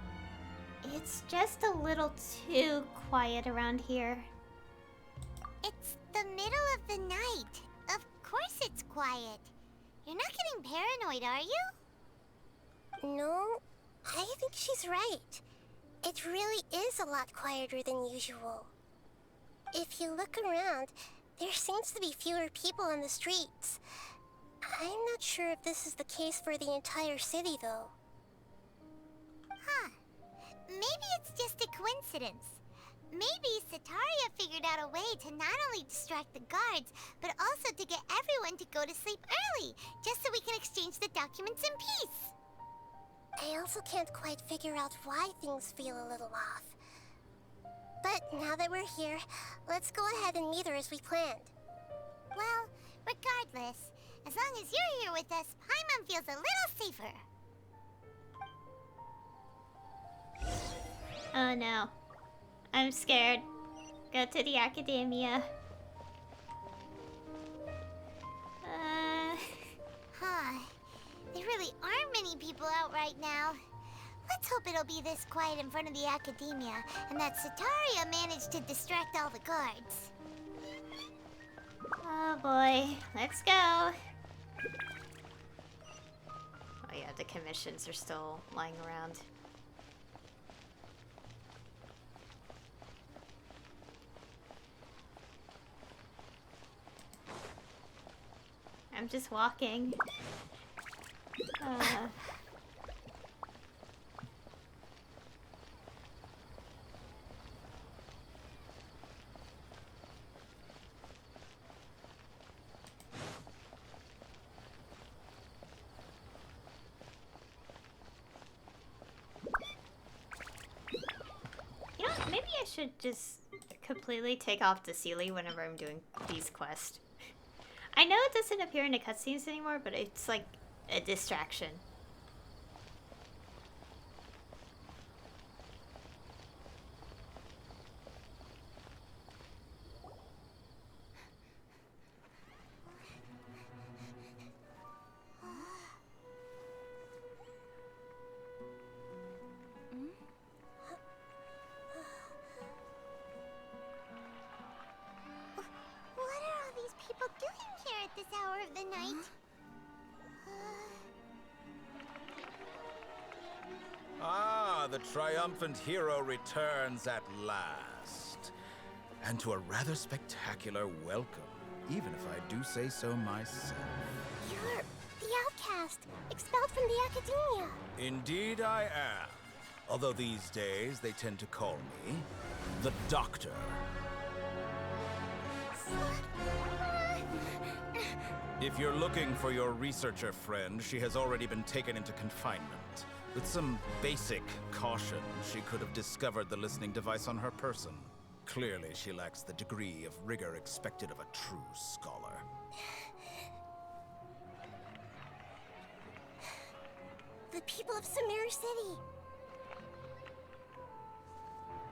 It's just a little too quiet around here. It's the middle of the night. Of course it's quiet. You're not getting paranoid, are you? No, I think she's right. It really is a lot quieter than usual. If you look around, there seems to be fewer people on the streets. I'm not sure if this is the case for the entire city, though. Huh. Maybe it's just a coincidence. Maybe Sataria figured out a way to not only distract the guards, but also to get everyone to go to sleep early, just so we can exchange the documents in peace. I also can't quite figure out why things feel a little off. But now that we're here, let's go ahead and meet her as we planned. Well, regardless, as long as you're here with us, Paimon feels a little safer. Oh no. I'm scared. Go to the Academia. Huh. There really aren't many people out right now. Let's hope it'll be this quiet in front of the Academia, and that Sataria managed to distract all the guards. Oh boy. Let's go. Oh yeah, the commissions are still lying around. I'm just walking. You know, maybe I should just completely take off the Sealy whenever I'm doing these quests. I know it doesn't appear in the cutscenes anymore, but it's like a distraction. of the night. Ah, the triumphant hero returns at last. And to a rather spectacular welcome, even if I do say so myself. You're the outcast, expelled from the academia. Indeed I am. Although these days they tend to call me the Doctor. If you're looking for your researcher friend, she has already been taken into confinement. With some basic caution, she could have discovered the listening device on her person. Clearly, she lacks the degree of rigor expected of a true scholar. The people of Sumeru City.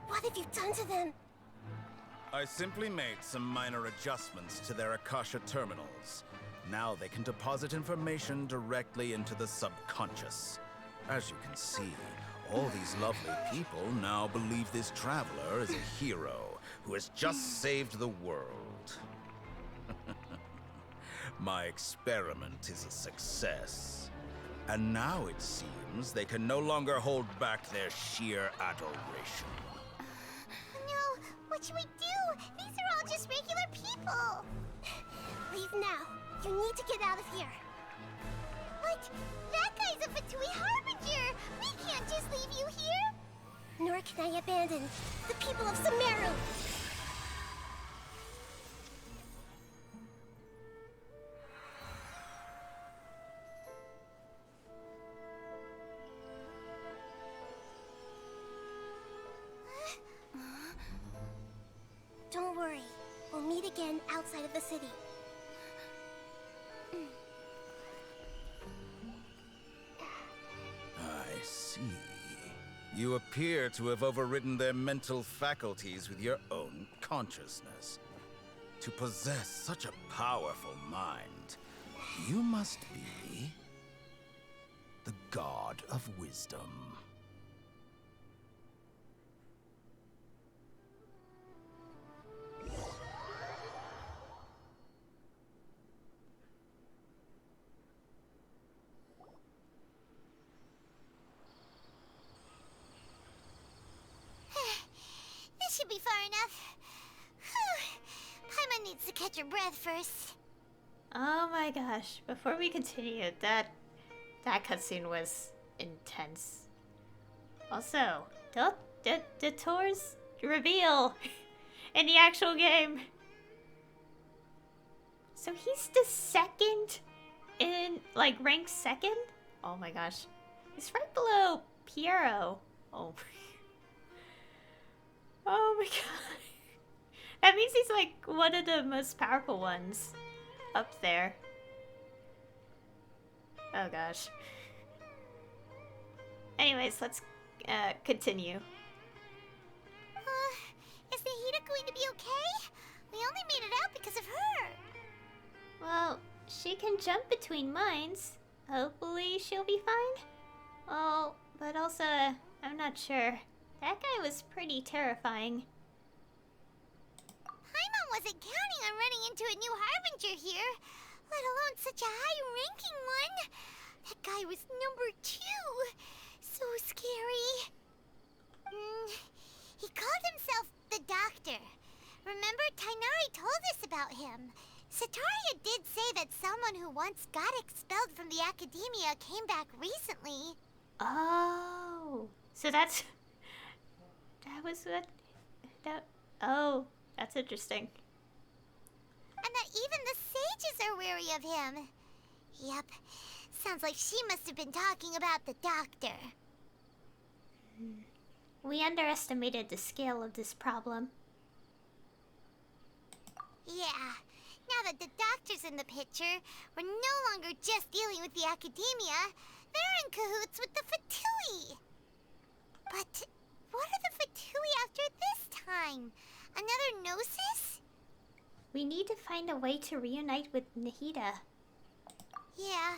What have you done to them? I simply made some minor adjustments to their Akasha terminals. Now they can deposit information directly into the subconscious. As you can see, all these lovely people now believe this traveler is a hero who has just saved the world. My experiment is a success. And now it seems they can no longer hold back their sheer adoration. No, what should we do? These are all just regular people. Leave now. You need to get out of here. What? That guy's a Fatui Harbinger! We can't just leave you here! Nor can I abandon the people of Sumeru! Don't worry. We'll meet again outside of the city. I see. You appear to have overridden their mental faculties with your own consciousness. To possess such a powerful mind, you must be the god of wisdom. This should be far enough. Paimon needs to catch her breath first. Oh my gosh. Before we continue, that cutscene was intense. Also, the Tor's reveal in the actual game. So he's the second in, like, rank second? Oh my gosh. He's right below Piero. Oh. Oh my god. That means he's like one of the most powerful ones up there. Oh gosh. Anyways, let's continue. Is Nahida going to be okay? We only made it out because of her. Well, she can jump between mines. Hopefully she'll be fine. Oh, but also, I'm not sure. That guy was pretty terrifying. Paimon wasn't counting on running into a new Harbinger here, let alone such a high-ranking one. That guy was number 2. So scary. He called himself the Doctor. Remember, Tainari told us about him. Sataria did say that someone who once got expelled from the academia came back recently. Oh, so that was what oh, that's interesting. And that even the sages are wary of him. Yep, sounds like she must have been talking about the Doctor. We underestimated the scale of this problem. Yeah, now that the Doctor's in the picture, we're no longer just dealing with the academia. They're in cahoots with the Fatui. But what are the Fatui after this time? Another Gnosis? We need to find a way to reunite with Nahida. Yeah,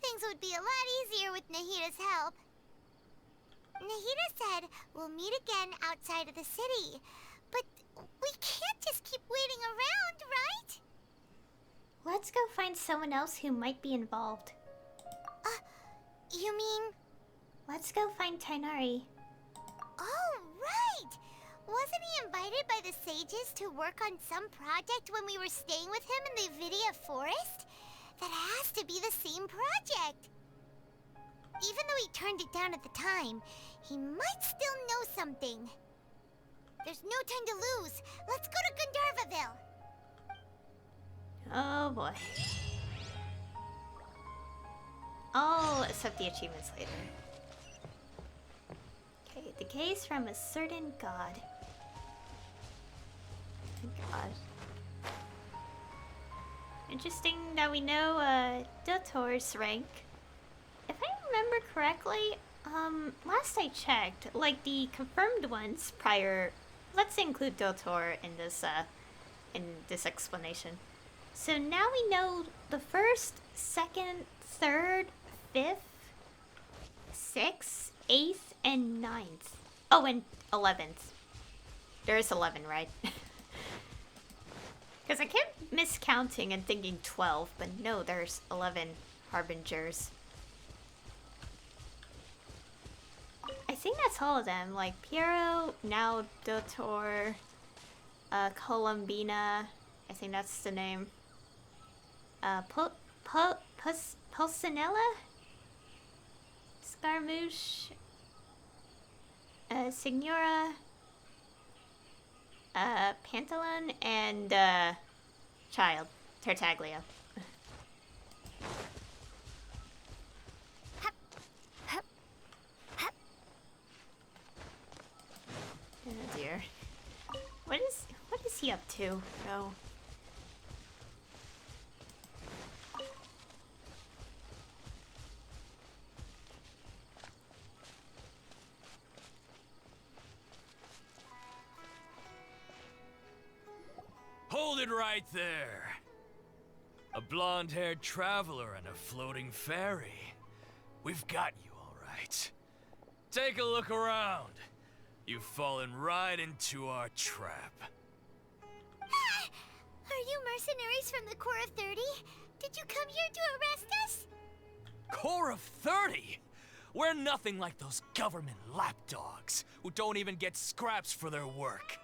things would be a lot easier with Nahida's help. Nahida said we'll meet again outside of the city. But we can't just keep waiting around, right? Let's go find someone else who might be involved. You mean... Let's go find Tainari. Oh, right! Wasn't he invited by the sages to work on some project when we were staying with him in the Vidia forest? That has to be the same project. Even though he turned it down at the time, he might still know something. There's no time to lose. Let's go to Gandharvaville. Oh boy. I'll accept the achievements later. Okay, the case from a certain god. God. Interesting that we know Dotor's rank. If I remember correctly, last I checked, like the confirmed ones prior, let's include Dotor in this explanation. So now we know the first, second, third, fifth, sixth, eighth, and ninth. Oh, and 11th. There is 11, right? Because I kept miscounting and thinking 12, but no, there's 11 Harbingers. I think that's all of them, like Piero, now Dotor, Columbina, I think that's the name. Pulcinella? Scaramouche, Signora, Pantalon, and Child, Tartaglia. Oh dear. What is he up to? Oh. Hold it right there. A blonde-haired traveler and a floating fairy. We've got you all right. Take a look around. You've fallen right into our trap. Are you mercenaries from the Corps of 30? Did you come here to arrest us? Corps of 30? We're nothing like those government lapdogs who don't even get scraps for their work.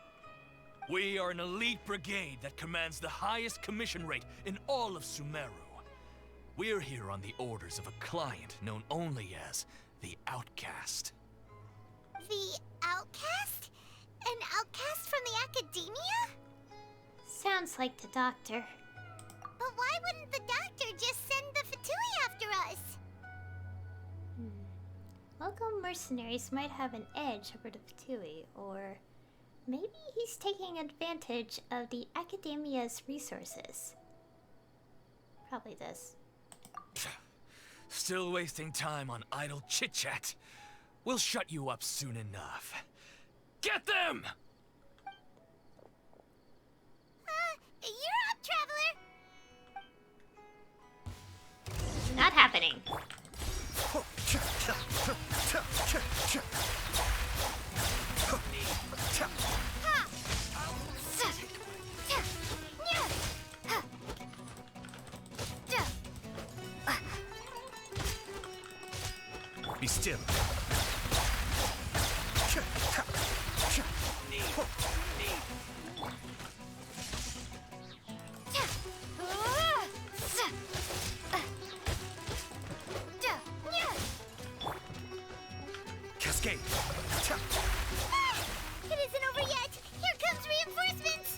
We are an elite brigade that commands the highest commission rate in all of Sumeru. We're here on the orders of a client known only as the Outcast. The Outcast? An outcast from the academia? Sounds like the doctor. But why wouldn't the doctor just send the Fatui after us? Local mercenaries might have an edge over the Fatui, or maybe he's taking advantage of the academia's resources. Probably this. Still wasting time on idle chit-chat. We'll shut you up soon enough. Get them! You're up, traveler! Not happening. Be still. Cascade. It isn't over yet! Here comes reinforcements!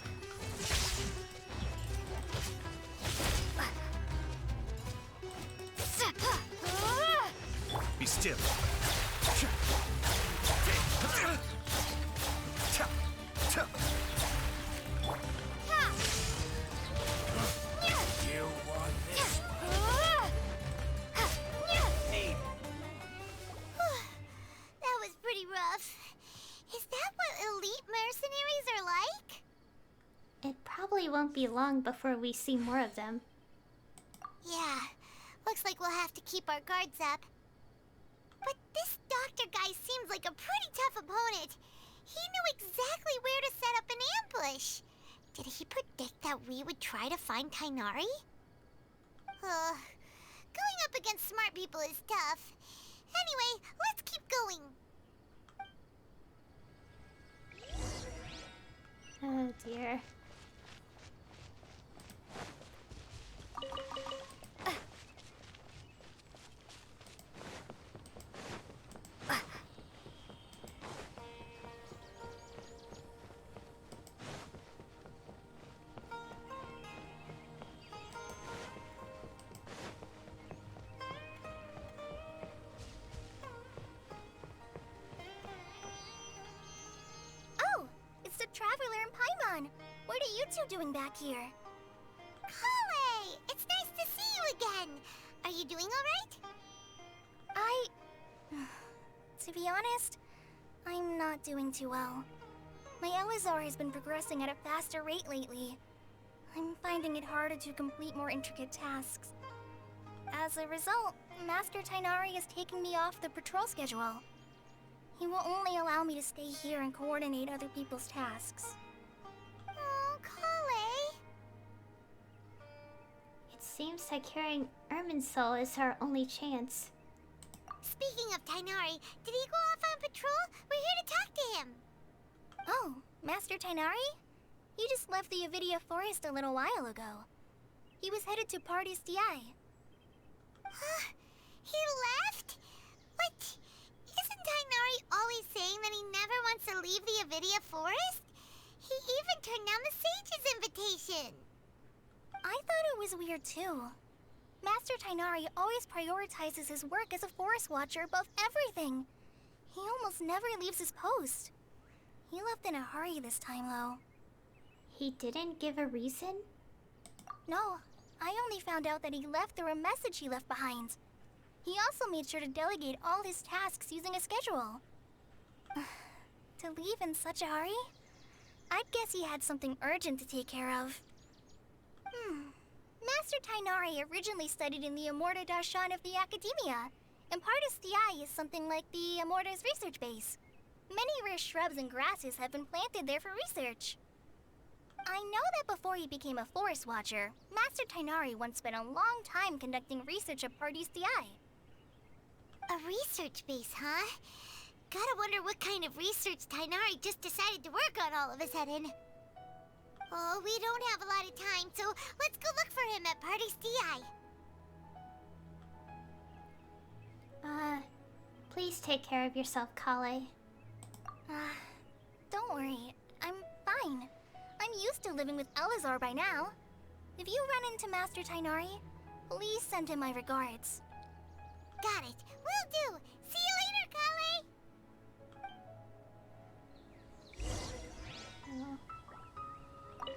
Be still. You want this? That was pretty rough. Is that what elite mercenaries are like? It probably won't be long before we see more of them. Yeah, looks like we'll have to keep our guards up. But this doctor guy seems like a pretty tough opponent. He knew exactly where to set up an ambush. Did he predict that we would try to find Tainari? Going up against smart people is tough. Anyway, let's keep going. Oh dear. Oh, it's the Traveler and Paimon. What are you two doing back here? Kale, it's nice to see you again. Are you doing all right? To be honest, I'm not doing too well. My Elazar has been progressing at a faster rate lately. I'm finding it harder to complete more intricate tasks. As a result, Master Tighnari is taking me off the patrol schedule. He will only allow me to stay here and coordinate other people's tasks. Oh, Kale. It seems like carrying Irminsul is our only chance. Speaking of Tighnari, did he go off on patrol? We're here to talk to him. Oh, Master Tighnari? He just left the Avidia Forest a little while ago. He was headed to Party's DI. He left? What? Isn't Tighnari always saying that he never wants to leave the Avidia Forest? He even turned down the Sage's invitation. I thought it was weird too. Master Tighnari always prioritizes his work as a forest watcher above everything. He almost never leaves his post. He left in a hurry this time, though. He didn't give a reason? No, I only found out that he left through a message he left behind. He also made sure to delegate all his tasks using a schedule. To leave in such a hurry? I'd guess he had something urgent to take care of. Master Tighnari originally studied in the Amorta Darshan of the Academia, and Partis DI is something like the Amorta's research base. Many rare shrubs and grasses have been planted there for research. I know that before he became a forest watcher, Master Tighnari once spent a long time conducting research at Partis DI. A research base, huh? Gotta wonder what kind of research Tighnari just decided to work on all of a sudden. Oh, we don't have a lot of time, so let's go look for him at Party's DI. Please take care of yourself, Kale. Don't worry. I'm fine. I'm used to living with Elazar by now. If you run into Master Tighnari, please send him my regards. Got it. Will do. See you later, Kale.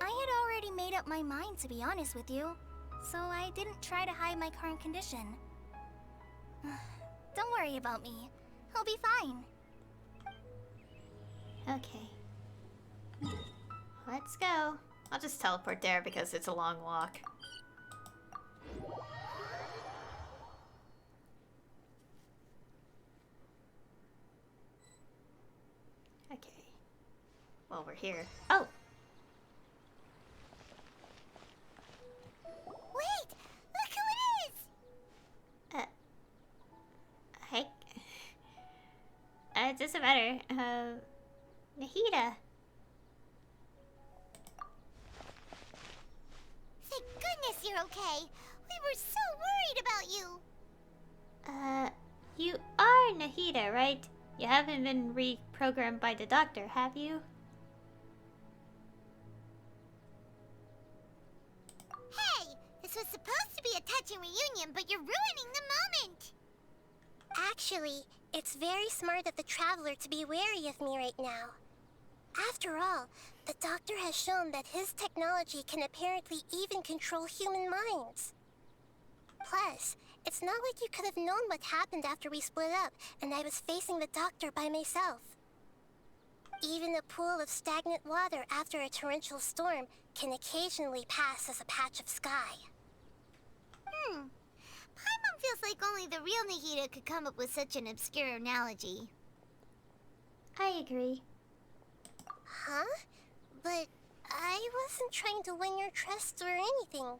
I had already made up my mind, to be honest with you, so I didn't try to hide my current condition. Don't worry about me. I'll be fine. Okay. Let's go. I'll just teleport there because it's a long walk. Okay. Well, we're here. Oh! Wait! Look who it is! Hey. It doesn't matter. Nahida. Thank goodness you're okay. We were so worried about you. You are Nahida, right? You haven't been reprogrammed by the doctor, have you? Hey! This was supposed to be a touching reunion, but you're ruining the moment! Actually, it's very smart of the Traveler to be wary of me right now. After all, the Doctor has shown that his technology can apparently even control human minds. Plus, it's not like you could have known what happened after we split up and I was facing the Doctor by myself. Even a pool of stagnant water after a torrential storm can occasionally pass as a patch of sky. Paimon feels like only the real Nahida could come up with such an obscure analogy. I agree. Huh? But I wasn't trying to win your trust or anything.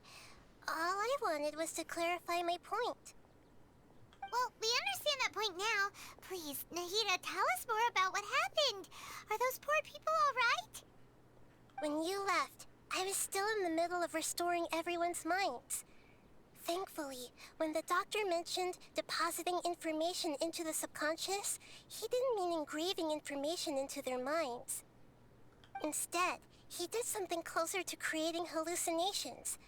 All I wanted was to clarify my point. Well, we understand that point now. Please, Nahida, tell us more about what happened. Are those poor people all right? When you left, I was still in the middle of restoring everyone's minds. Thankfully, when the doctor mentioned depositing information into the subconscious, he didn't mean engraving information into their minds. Instead, he did something closer to creating hallucinations.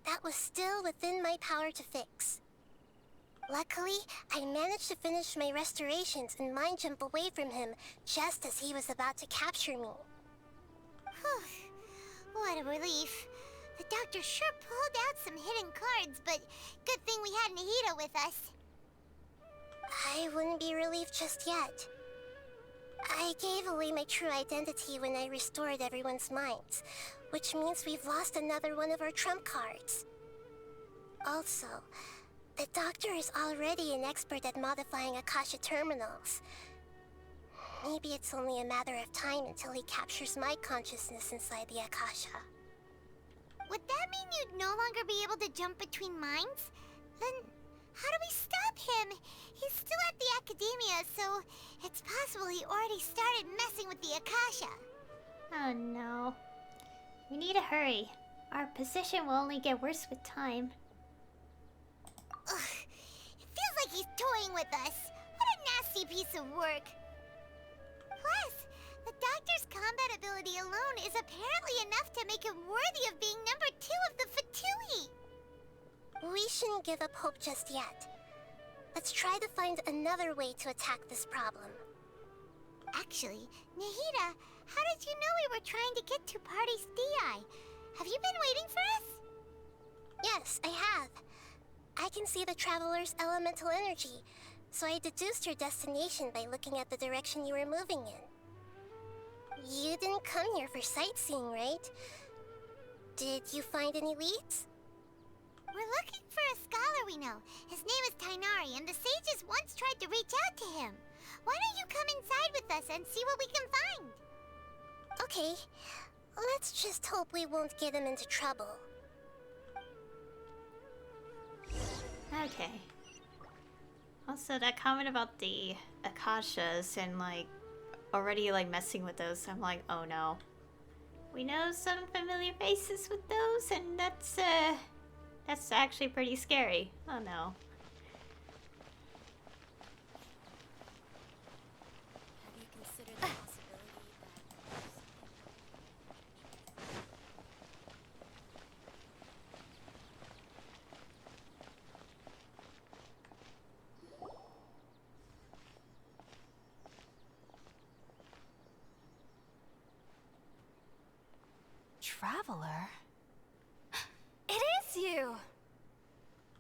That was still within my power to fix. Luckily, I managed to finish my restorations and mind jump away from him just as he was about to capture me. What a relief. The doctor sure pulled out some hidden cards, but good thing we had Nahida with us. I wouldn't be relieved just yet. I gave away my true identity when I restored everyone's minds, which means we've lost another one of our trump cards. Also, the doctor is already an expert at modifying Akasha terminals. Maybe it's only a matter of time until he captures my consciousness inside the Akasha. Would that mean you'd no longer be able to jump between minds? Then how do we stop him? He's still at the Academia, so it's possible he already started messing with the Akasha. Oh no. We need to hurry. Our position will only get worse with time. Ugh, it feels like he's toying with us. What a nasty piece of work. Plus, the doctor's combat ability alone is apparently enough to make him worthy of being number 2 of the Fatui. We shouldn't give up hope just yet. Let's try to find another way to attack this problem. Actually, Nahida, how did you know we were trying to get to Party's DI? Have you been waiting for us? Yes, I have. I can see the Traveler's elemental energy, so I deduced your destination by looking at the direction you were moving in. You didn't come here for sightseeing, right? Did you find any leads? We're looking for a scholar we know. His name is Tainari, and the sages once tried to reach out to him. Why don't you come inside with us and see what we can find? Okay, let's just hope we won't get him into trouble. Okay. Also, that comment about the Akashas and already messing with those, I'm like, oh no. We know some familiar faces with those, and that's actually pretty scary. Oh no. Have you considered the possibility Traveler? It is you!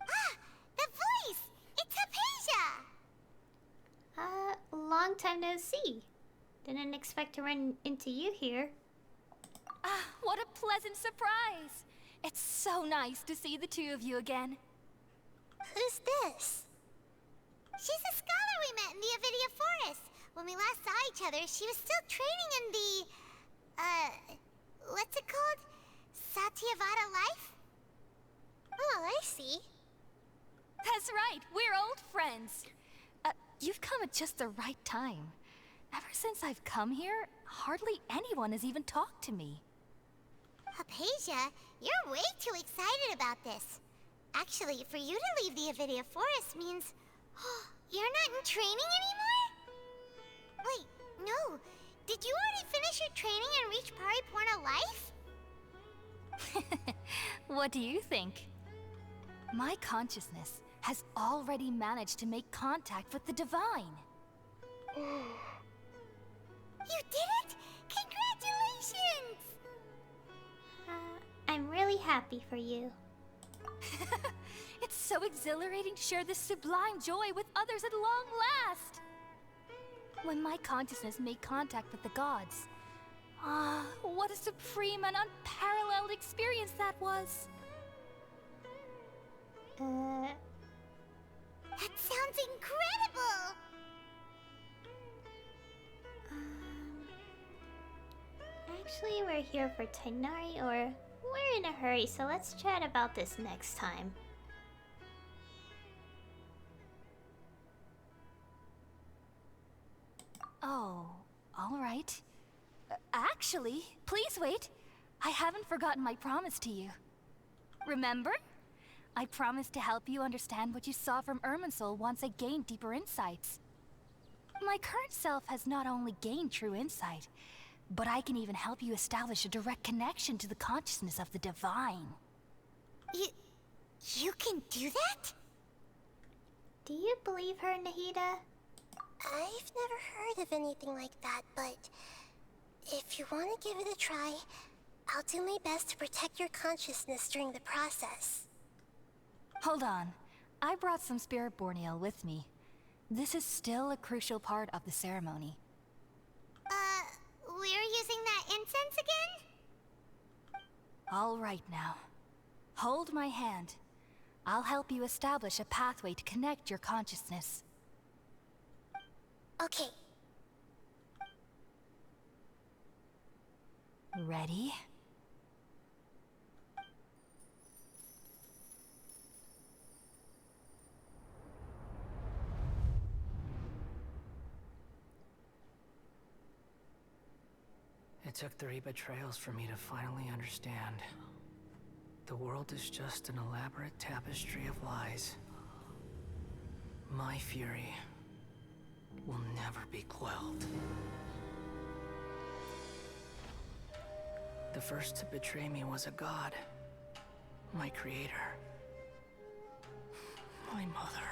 Ah! The voice! It's Hypatia! Long time no see. Didn't expect to run into you here. Ah, what a pleasant surprise! It's so nice to see the two of you again. Who's this? She's a scholar we met in the Avidia Forest. When we last saw each other, she was still training in the... what's it called? Satyavada life? Oh, I see. That's right, we're old friends. You've come at just the right time. Ever since I've come here, hardly anyone has even talked to me. Hypatia, you're way too excited about this. Actually, for you to leave the Avidia Forest means... you're not in training anymore? Wait, no. Did you already finish your training and reach Pariporna life? What do you think? My consciousness has already managed to make contact with the divine. You did it! Congratulations! I'm really happy for you. It's so exhilarating to share this sublime joy with others at long last! When my consciousness made contact with the gods, what a supreme and unparalleled experience that was! That sounds incredible! Actually, we're here for Tainari, or we're in a hurry, so let's chat about this next time. Oh, all right. Actually, please wait. I haven't forgotten my promise to you. Remember? I promised to help you understand what you saw from Irminsul once I gained deeper insights. My current self has not only gained true insight, but I can even help you establish a direct connection to the consciousness of the divine. You can do that? Do you believe her, Nahida? I've never heard of anything like that, but if you want to give it a try, I'll do my best to protect your consciousness during the process. Hold on. I brought some spirit borneal with me. This is still a crucial part of the ceremony. We're using that incense again? All right now. Hold my hand. I'll help you establish a pathway to connect your consciousness. Okay. Ready? It took 3 betrayals for me to finally understand. The world is just an elaborate tapestry of lies. My fury will never be quelled. The first to betray me was a god. My creator. My mother.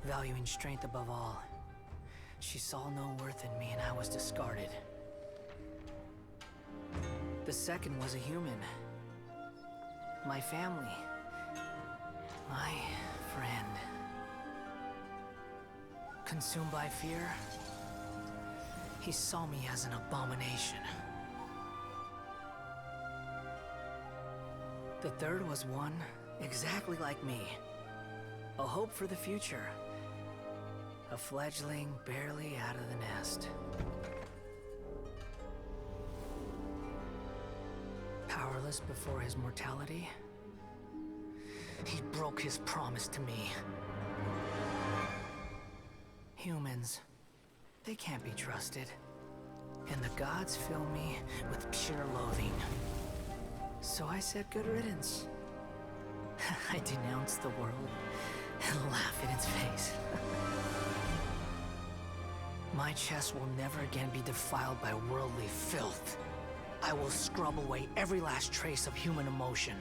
Valuing strength above all, she saw no worth in me and I was discarded. The second was a human. My family. My friend. Consumed by fear, he saw me as an abomination. The third was one exactly like me. A hope for the future. A fledgling barely out of the nest. Powerless before his mortality, he broke his promise to me. Humans, they can't be trusted. And the gods fill me with pure loathing. So I said good riddance. I denounced the world and laugh in its face. My chest will never again be defiled by worldly filth. I will scrub away every last trace of human emotion.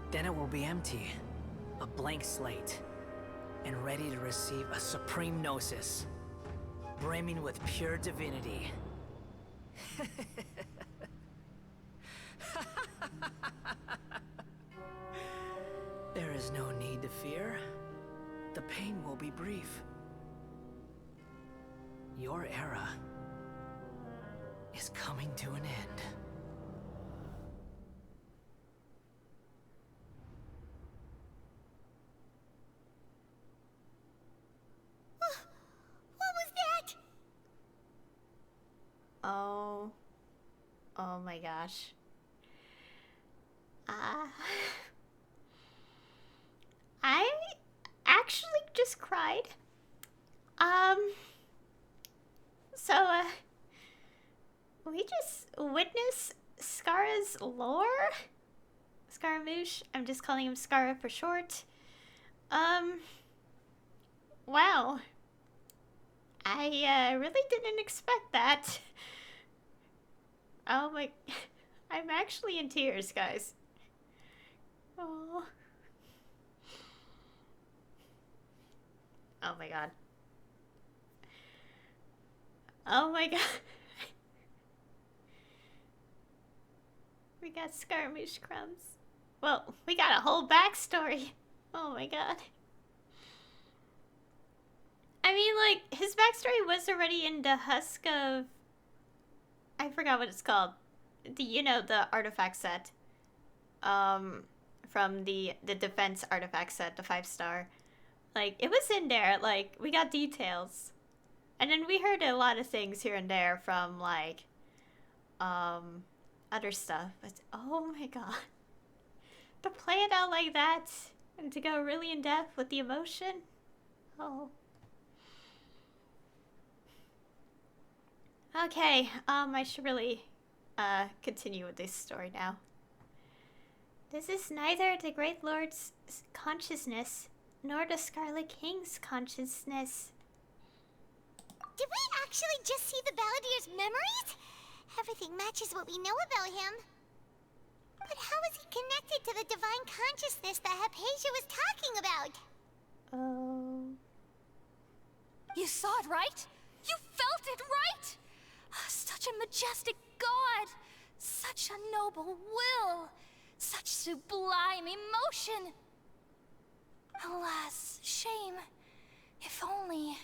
Then it will be empty, a blank slate, and ready to receive a supreme gnosis, brimming with pure divinity. There is no need to fear. The pain will be brief. Your era is coming to an end. What was that? Oh my gosh. I actually just cried. So, we just witnessed Scarra's lore? Scaramouche. I'm just calling him Scarra for short. Wow. I really didn't expect that. Oh my... I'm actually in tears, guys. Oh. Oh my god. Oh my god. We got Scaramouche crumbs. Well, we got a whole backstory. Oh my god. I mean, like, his backstory was already in the husk of... I forgot what it's called. The artifact set. From the defense artifact set, the 5-star. Like, it was in there. Like, we got details. And then we heard a lot of things here and there from, like, other stuff. But oh my god. To play it out like that and to go really in depth with the emotion. Oh. Okay, I should really continue with this story now. This is neither the Great Lord's consciousness nor the Scarlet King's consciousness. Did we actually just see the Balladier's memories? Everything matches what we know about him. But how is he connected to the divine consciousness that Hypatia was talking about? Oh. You saw it, right? You felt it, right? Such a majestic god! Such a noble will! Such sublime emotion! Alas, shame. If only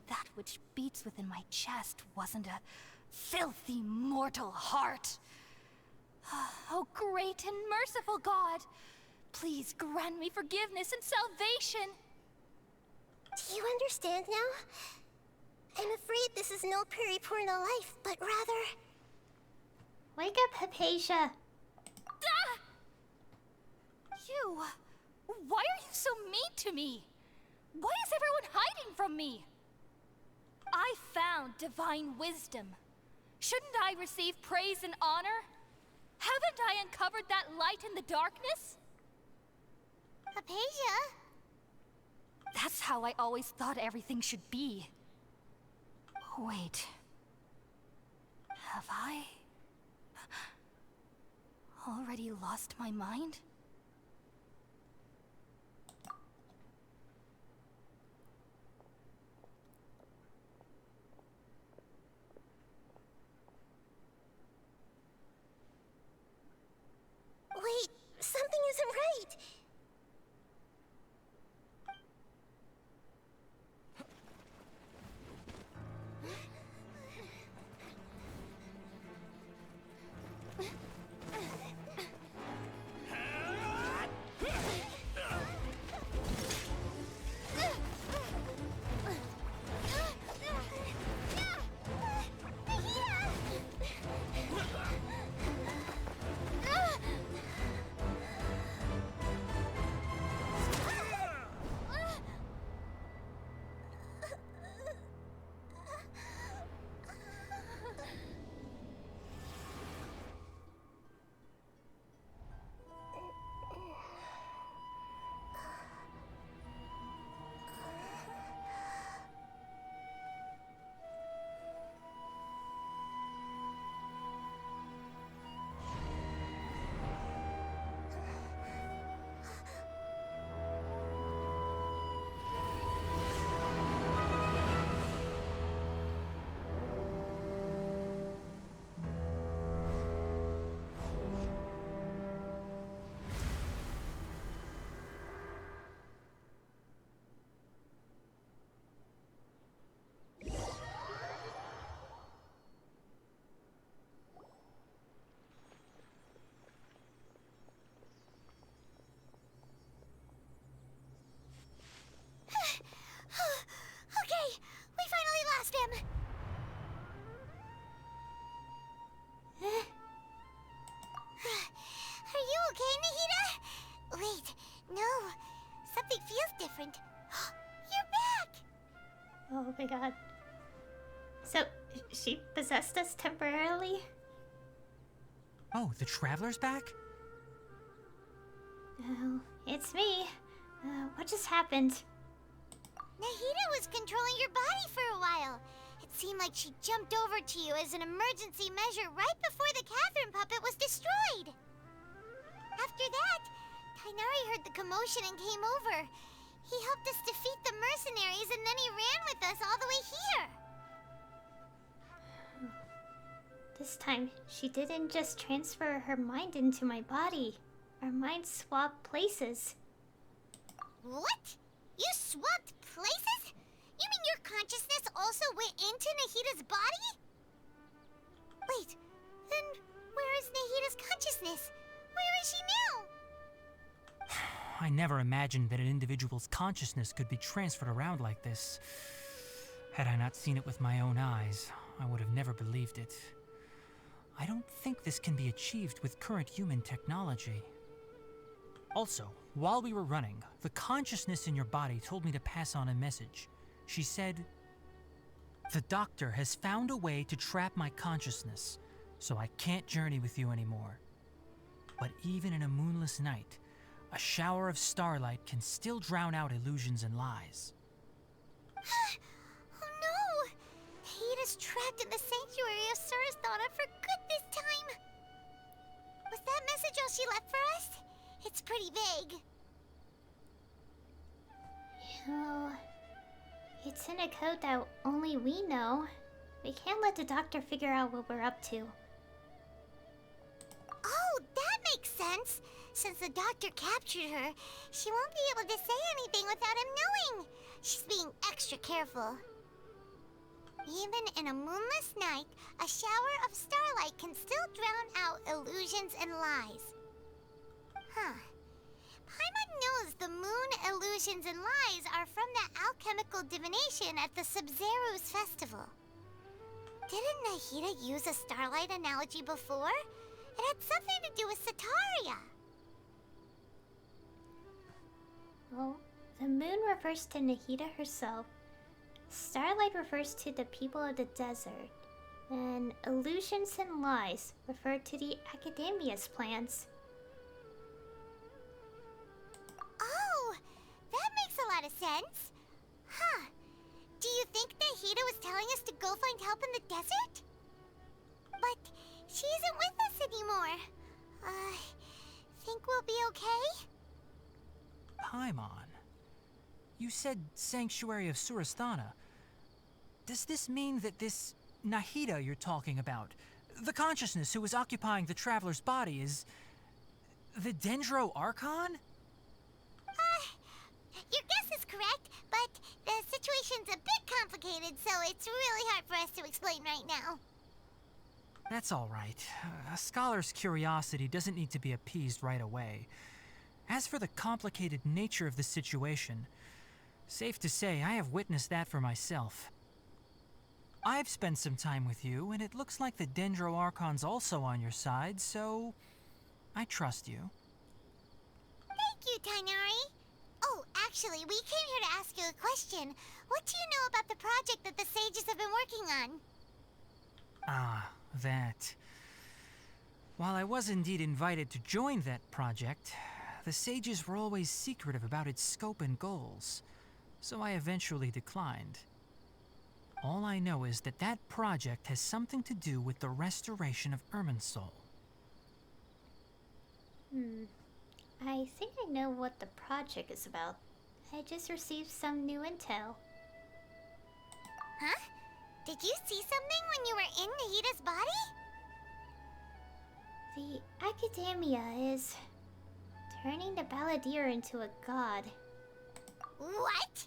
that which beats within my chest wasn't a filthy mortal heart. Oh, great and merciful God! Please grant me forgiveness and salvation! Do you understand now? I'm afraid this is no Purina life, but rather... Wake up, Hypatia! Ah! You... Why are you so mean to me? Why is everyone hiding from me? I found divine wisdom. Shouldn't I receive praise and honor? Haven't I uncovered that light in the darkness? Hypatia? That's how I always thought everything should be. Wait. Have I... already lost my mind? Wait, something isn't right. Okay, we finally lost him. Are you okay, Nahida? Wait, no. Something feels different. You're back! Oh my god. So, she possessed us temporarily? Oh, the Traveler's back? Oh, it's me. What just happened? Nahida was controlling your body for a while. It seemed like she jumped over to you as an emergency measure right before the Catherine puppet was destroyed. After that, Tainari heard the commotion and came over. He helped us defeat the mercenaries and then he ran with us all the way here. This time, she didn't just transfer her mind into my body. Our minds swapped places. What? You swapped places? You mean your consciousness also went into Nahida's body? Wait, then where is Nahida's consciousness? Where is she now? I never imagined that an individual's consciousness could be transferred around like this. Had I not seen it with my own eyes, I would have never believed it. I don't think this can be achieved with current human technology. Also, while we were running, the consciousness in your body told me to pass on a message. She said, "The doctor has found a way to trap my consciousness, so I can't journey with you anymore. But even in a moonless night, a shower of starlight can still drown out illusions and lies." Oh no! Nahita's trapped in the sanctuary of Surasthana for good this time! Was that message all she left for us? It's pretty vague. It's in a code that only we know. We can't let the doctor figure out what we're up to. Oh, that makes sense! Since the doctor captured her, she won't be able to say anything without him knowing. She's being extra careful. Even in a moonless night, a shower of starlight can still drown out illusions and lies. Huh. Paimon knows the moon illusions and lies are from the alchemical divination at the Sub-Zero's festival. Didn't Nahita use a starlight analogy before? It had something to do with Sataria. Well, the moon refers to Nahita herself, starlight refers to the people of the desert, and illusions and lies refer to the Academia's plans. Oh, that makes a lot of sense. Huh. Do you think Nahita was telling us to go find help in the desert? But she isn't with us anymore. Think we'll be okay? Paimon, you said Sanctuary of Surasthana. Does this mean that this Nahita you're talking about, the consciousness who is occupying the traveler's body, is the Dendro Archon? Your guess is correct, but the situation's a bit complicated, so it's really hard for us to explain right now. That's all right. A scholar's curiosity doesn't need to be appeased right away. As for the complicated nature of the situation, safe to say I have witnessed that for myself. I've spent some time with you, and it looks like the Dendro Archon's also on your side, so I trust you. Thank you, Tainari. Oh, actually, we came here to ask you a question. What do you know about the project that the sages have been working on? Ah, that. While I was indeed invited to join that project, the sages were always secretive about its scope and goals, so I eventually declined. All I know is that that project has something to do with the restoration of Irminsul. I think I know what the project is about. I just received some new intel. Huh? Did you see something when you were in Nahita's body? The Academia is turning the Balladeer into a god. What?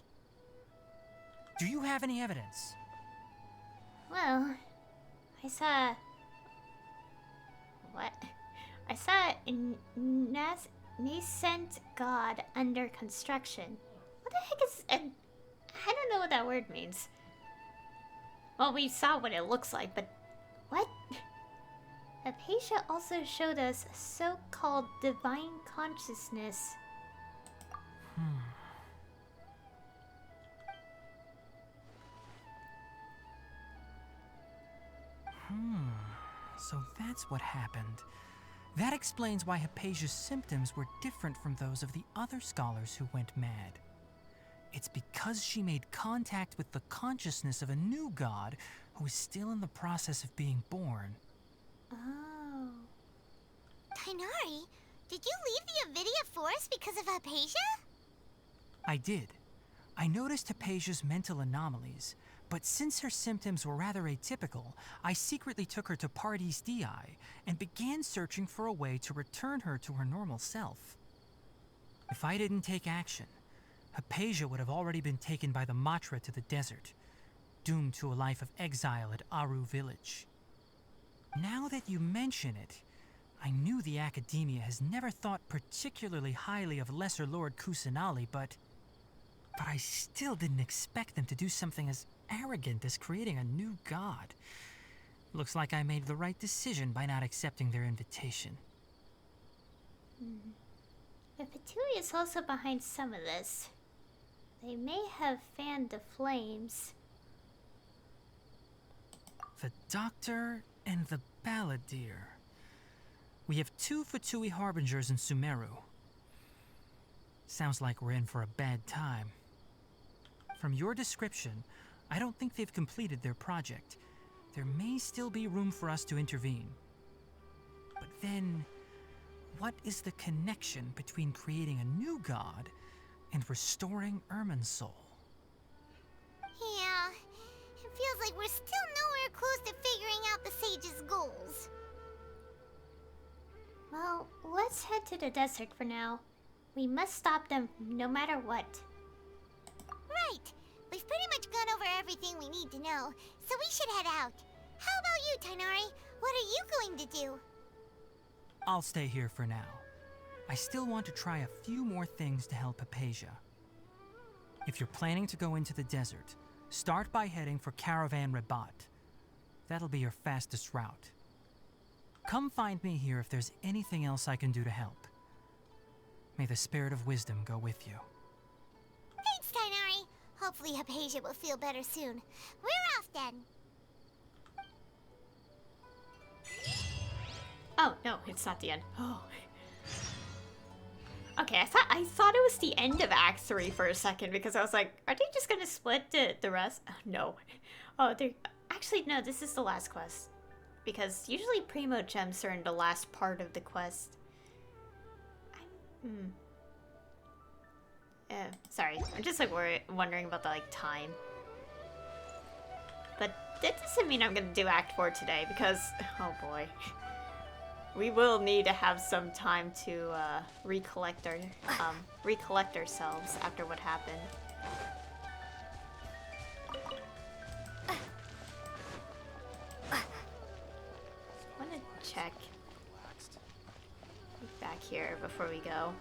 Do you have any evidence? Well, I saw... What? I saw a nascent god under construction. What the heck is... I don't know what that word means. Well, we saw what it looks like, but... What? Hypatia also showed us so-called divine consciousness. So that's what happened. That explains why Hypatia's symptoms were different from those of the other scholars who went mad. It's because she made contact with the consciousness of a new god who is still in the process of being born. Oh. Tainari, did you leave the Avidia Forest because of Hypatia? I did. I noticed Hypatia's mental anomalies, but since her symptoms were rather atypical, I secretly took her to Pardis Dii and began searching for a way to return her to her normal self. If I didn't take action, Hypatia would have already been taken by the Matra to the desert, doomed to a life of exile at Aru village. Now that you mention it, I knew the Academia has never thought particularly highly of Lesser Lord Kusanali, but I still didn't expect them to do something as arrogant as creating a new god. Looks like I made the right decision by not accepting their invitation. If Patui is also behind some of this, they may have fanned the flames. The Doctor and the Balladeer. We have 2 Fatui Harbingers in Sumeru. Sounds like we're in for a bad time. From your description, I don't think they've completed their project. There may still be room for us to intervene. But then, what is the connection between creating a new god and restoring Irminsul? Yeah, it feels like we're still nowhere close to figuring out the sage's goals. Well, let's head to the desert for now. We must stop them no matter what. Right. We've pretty much gone over everything we need to know, so we should head out. How about you, Tighnari? What are you going to do? I'll stay here for now. I still want to try a few more things to help Hypatia. If you're planning to go into the desert, start by heading for Caravan Rabat. That'll be your fastest route. Come find me here if there's anything else I can do to help. May the spirit of wisdom go with you. Thanks, Tighnari. Hopefully Hypatia will feel better soon. We're off then. Oh, no, it's not the end. Oh. Okay, I thought it was the end of Act 3 for a second because I was like, are they just gonna split the rest? Oh, no. Oh, they're... Actually, no, this is the last quest. Because usually Primo Gems are in the last part of the quest. Sorry. I'm just like wondering about the time. But that doesn't mean I'm gonna do Act 4 today because, oh boy. We will need to have some time to recollect ourselves after what happened. I want to check back here before we go.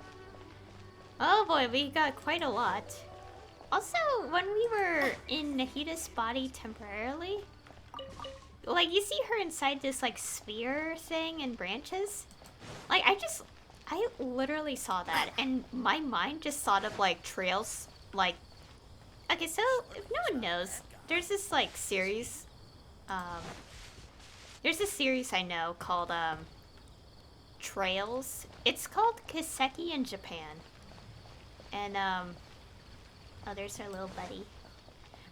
Oh boy, we got quite a lot. Also, when we were in Nahida's body temporarily, like, you see her inside this, sphere thing and branches? Like, I literally saw that, and my mind just thought of, trails, Okay, so, if no one knows, there's this, series, there's this series I know called, Trails. It's called Kiseki in Japan. And, oh, there's her little buddy.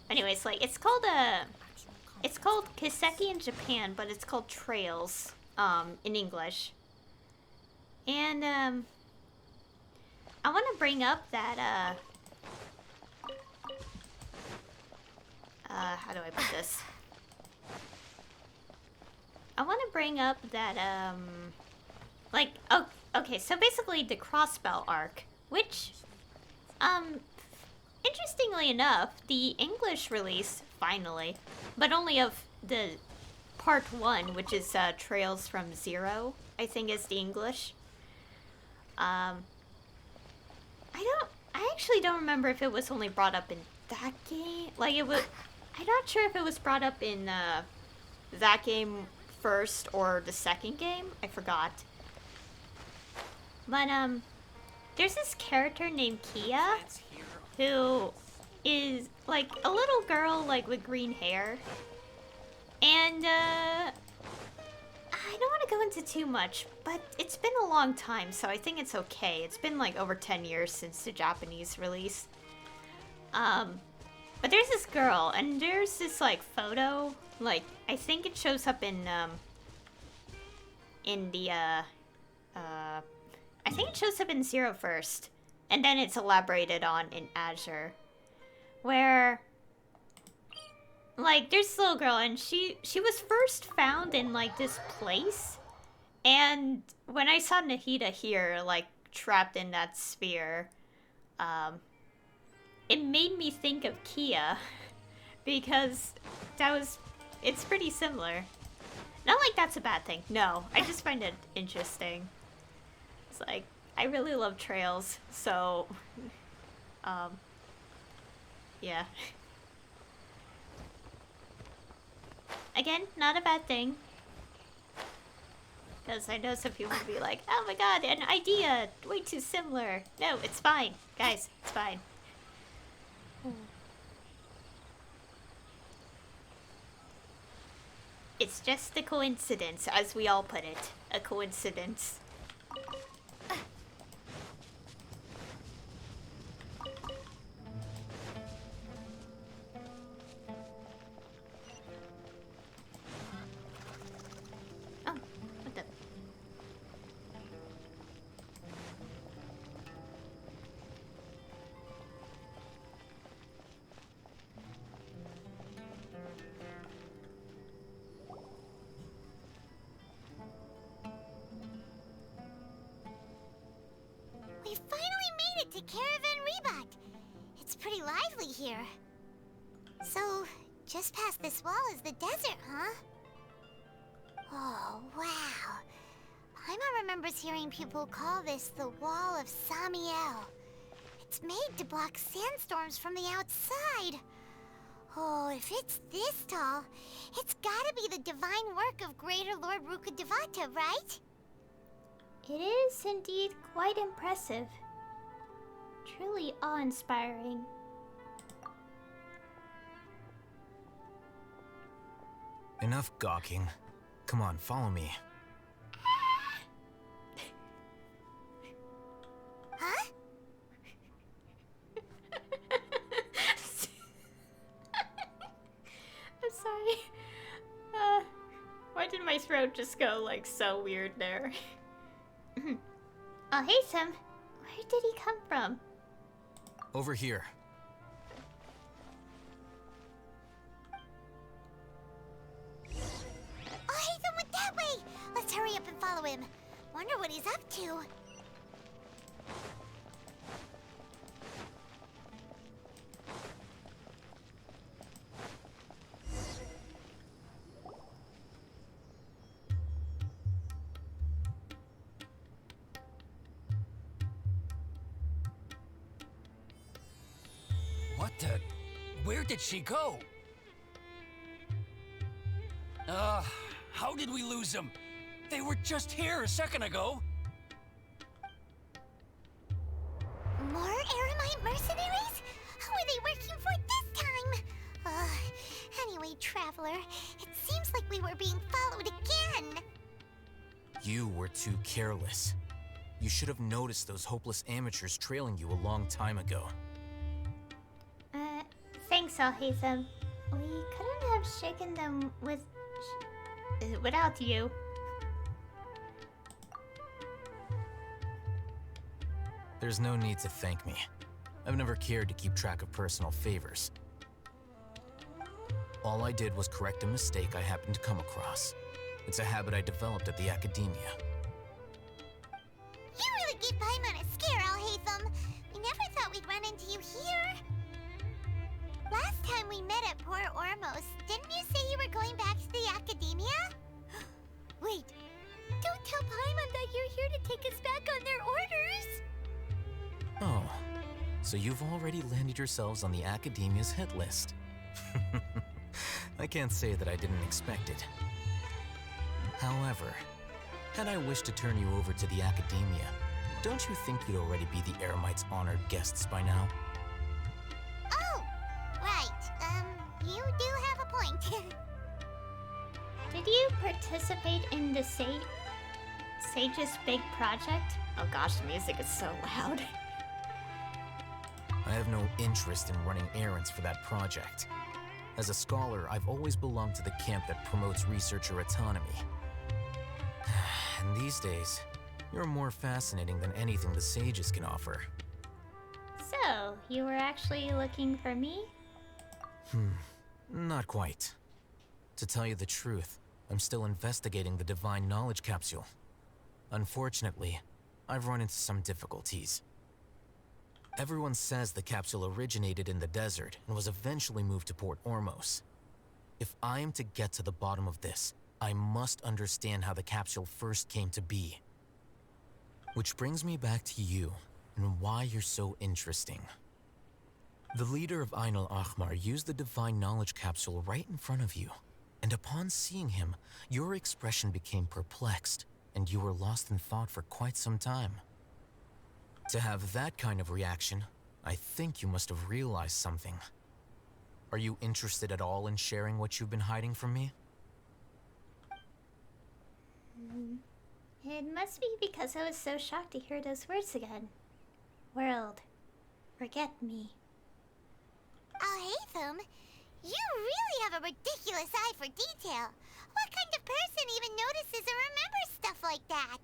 Anyways, it's called Kiseki in Japan, but it's called Trails, in English. And, I want to bring up that, how do I put this? I want to bring up that, oh, okay, so basically the Crossbell arc, which, interestingly enough, the English release, finally, but only of the part 1, which is Trails from Zero, I think is the English. I actually don't remember if it was only brought up in that game. I'm not sure if it was brought up in that game first or the second game. I forgot. But there's this character named Kia who is a little girl with green hair, and I don't want to go into too much, but it's been a long time, so I think it's okay. It's been over 10 years since the Japanese release. But there's this girl, and there's this photo, I think it shows up in the I think it shows up in Zero first, and then it's elaborated on in Azure, where there's this little girl, and she was first found in this place, and when I saw Nahida here trapped in that sphere, it made me think of Kia because it's pretty similar. Not that's a bad thing. No, I just find it interesting. It's I really love Trails, so yeah. Again, not a bad thing. Because I know some people will be like, oh my god, an idea! Way too similar. No, it's fine. Guys, it's fine. It's just a coincidence, as we all put it. A coincidence. Oh, what the? We finally made it to Caravan Rebot. It's pretty lively here. So, just past this wall is the desert, huh? Oh, wow. Paimon remembers hearing people call this the Wall of Samiel. It's made to block sandstorms from the outside. Oh, if it's this tall, it's gotta be the divine work of Greater Lord Rukkhadevata, right? It is indeed quite impressive. Truly awe-inspiring. Enough gawking. Come on, follow me. Huh? I'm sorry. Why did my throat just go like so weird there? Oh, hey, Sam. Where did he come from? Over here. Oh, Haytham went that way! Let's hurry up and follow him. Wonder what he's up to. What the? Where did she go? How did we lose them? They were just here a second ago. More Aramite mercenaries? Who are they working for this time? Anyway, Traveler, it seems like we were being followed again. You were too careless. You should have noticed those hopeless amateurs trailing you a long time ago. Thanks, Alhaitham. We couldn't have shaken them without you. There's no need to thank me. I've never cared to keep track of personal favors. All I did was correct a mistake I happened to come across. It's a habit I developed at the academia. You really gave Paimon a scare, Alhaitham. We never thought we'd run into you here. Last time we met at Port Ormos, didn't you say you were going back to the academia? Wait, don't tell Paimon that you're here to take us back on their orders. Oh, so you've already landed yourselves on the academia's hit list. I can't say that I didn't expect it. However, had I wished to turn you over to the academia, don't you think you'd already be the Eremites' honored guests by now? Oh, right. You do have a point. Did you participate in the Sage's big project? Oh gosh, the music is so loud. I have no interest in running errands for that project. As a scholar, I've always belonged to the camp that promotes researcher autonomy. And these days, you're more fascinating than anything the sages can offer. So, you were actually looking for me? Not quite. To tell you the truth, I'm still investigating the Divine Knowledge Capsule. Unfortunately, I've run into some difficulties. Everyone says the capsule originated in the desert and was eventually moved to Port Ormos. If I am to get to the bottom of this, I must understand how the capsule first came to be. Which brings me back to you, and why you're so interesting. The leader of Ain al-Ahmar used the Divine Knowledge Capsule right in front of you, and upon seeing him, your expression became perplexed, and you were lost in thought for quite some time. To have that kind of reaction, I think you must have realized something. Are you interested at all in sharing what you've been hiding from me? It must be because I was so shocked to hear those words again. World, forget me. Alhaitham, you really have a ridiculous eye for detail. What kind of person even notices or remembers stuff like that?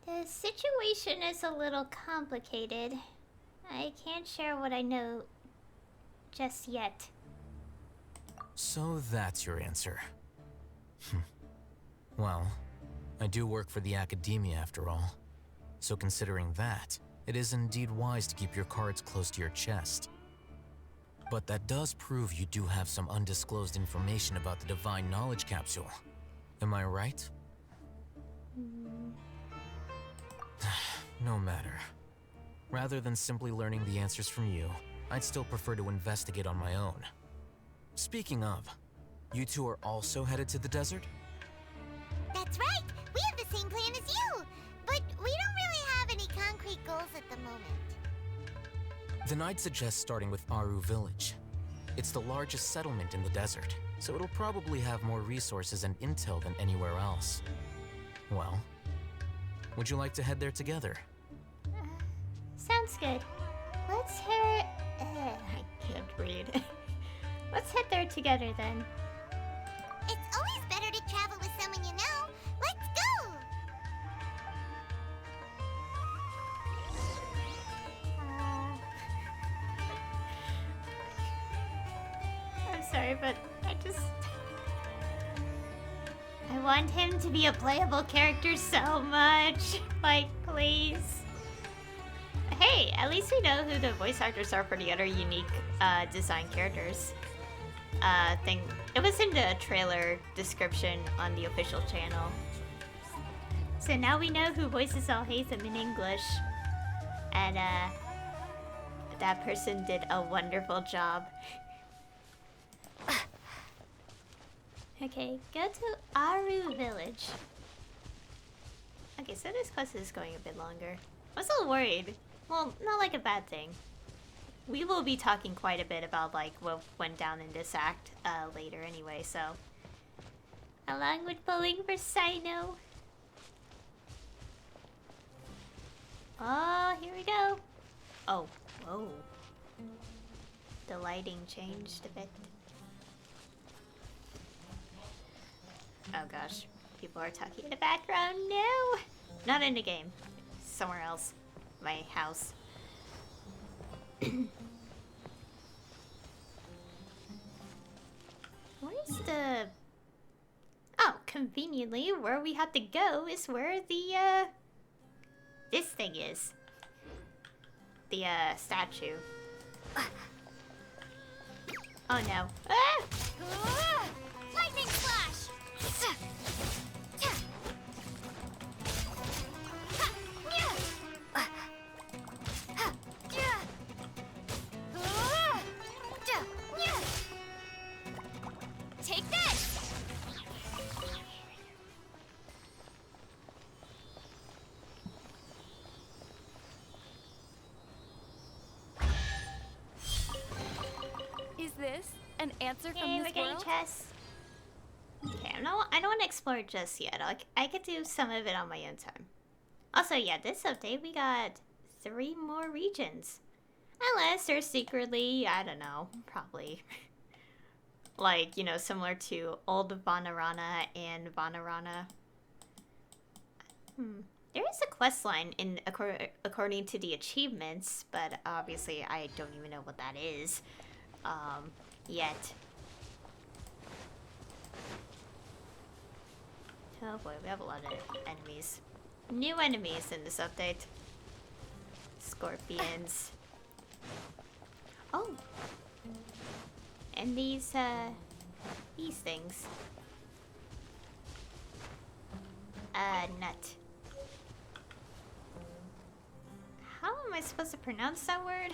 The situation is a little complicated. I can't share what I know just yet. So that's your answer. Well, I do work for the academia after all. So considering that, it is indeed wise to keep your cards close to your chest. But that does prove you do have some undisclosed information about the Divine Knowledge Capsule. Am I right? No matter. Rather than simply learning the answers from you, I'd still prefer to investigate on my own. Speaking of, you two are also headed to the desert? That's right! We have the same plan as you! But we don't really have any concrete goals at the moment. Then I'd suggest starting with Aru Village. It's the largest settlement in the desert, so it'll probably have more resources and intel than anywhere else. Well, would you like to head there together? Sounds good. Let's head... I can't read. Let's head there together then. It's always better to travel with someone you know. Let's go! I'm sorry, but I want him to be a playable character so much. Like, please. Hey, at least we know who the voice actors are for the other unique design characters. It was in the trailer description on the official channel. So now we know who voices Alhaitham in English. And that person did a wonderful job. Okay, go to Aru Village. Okay, so this quest is going a bit longer. I was a little worried. Well, not like a bad thing. We will be talking quite a bit about like what went down in this act later anyway, so. Along with pulling for Cyno. Oh, here we go. Oh, whoa. The lighting changed a bit. Oh gosh, people are talking in the background. No! Not in the game. Somewhere else. My house. Where's the... Oh, conveniently, where we have to go is where the, this thing is. The, statue. Oh no. Ah! Lightning flash! Take this! Is this an answer from Hey, this we're getting world? chess. Okay, I don't want to explore just yet. Like, I could do some of it on my own time. Also, yeah, this update we got 3 more regions. Unless they're secretly, I don't know, probably. Like, you know, similar to Old Vanarana and Vanarana. There is a quest line in according to the achievements, but obviously I don't even know what that is yet. Oh boy, we have a lot of enemies. New enemies in this update. Scorpions. Oh! And these things. Nut. How am I supposed to pronounce that word?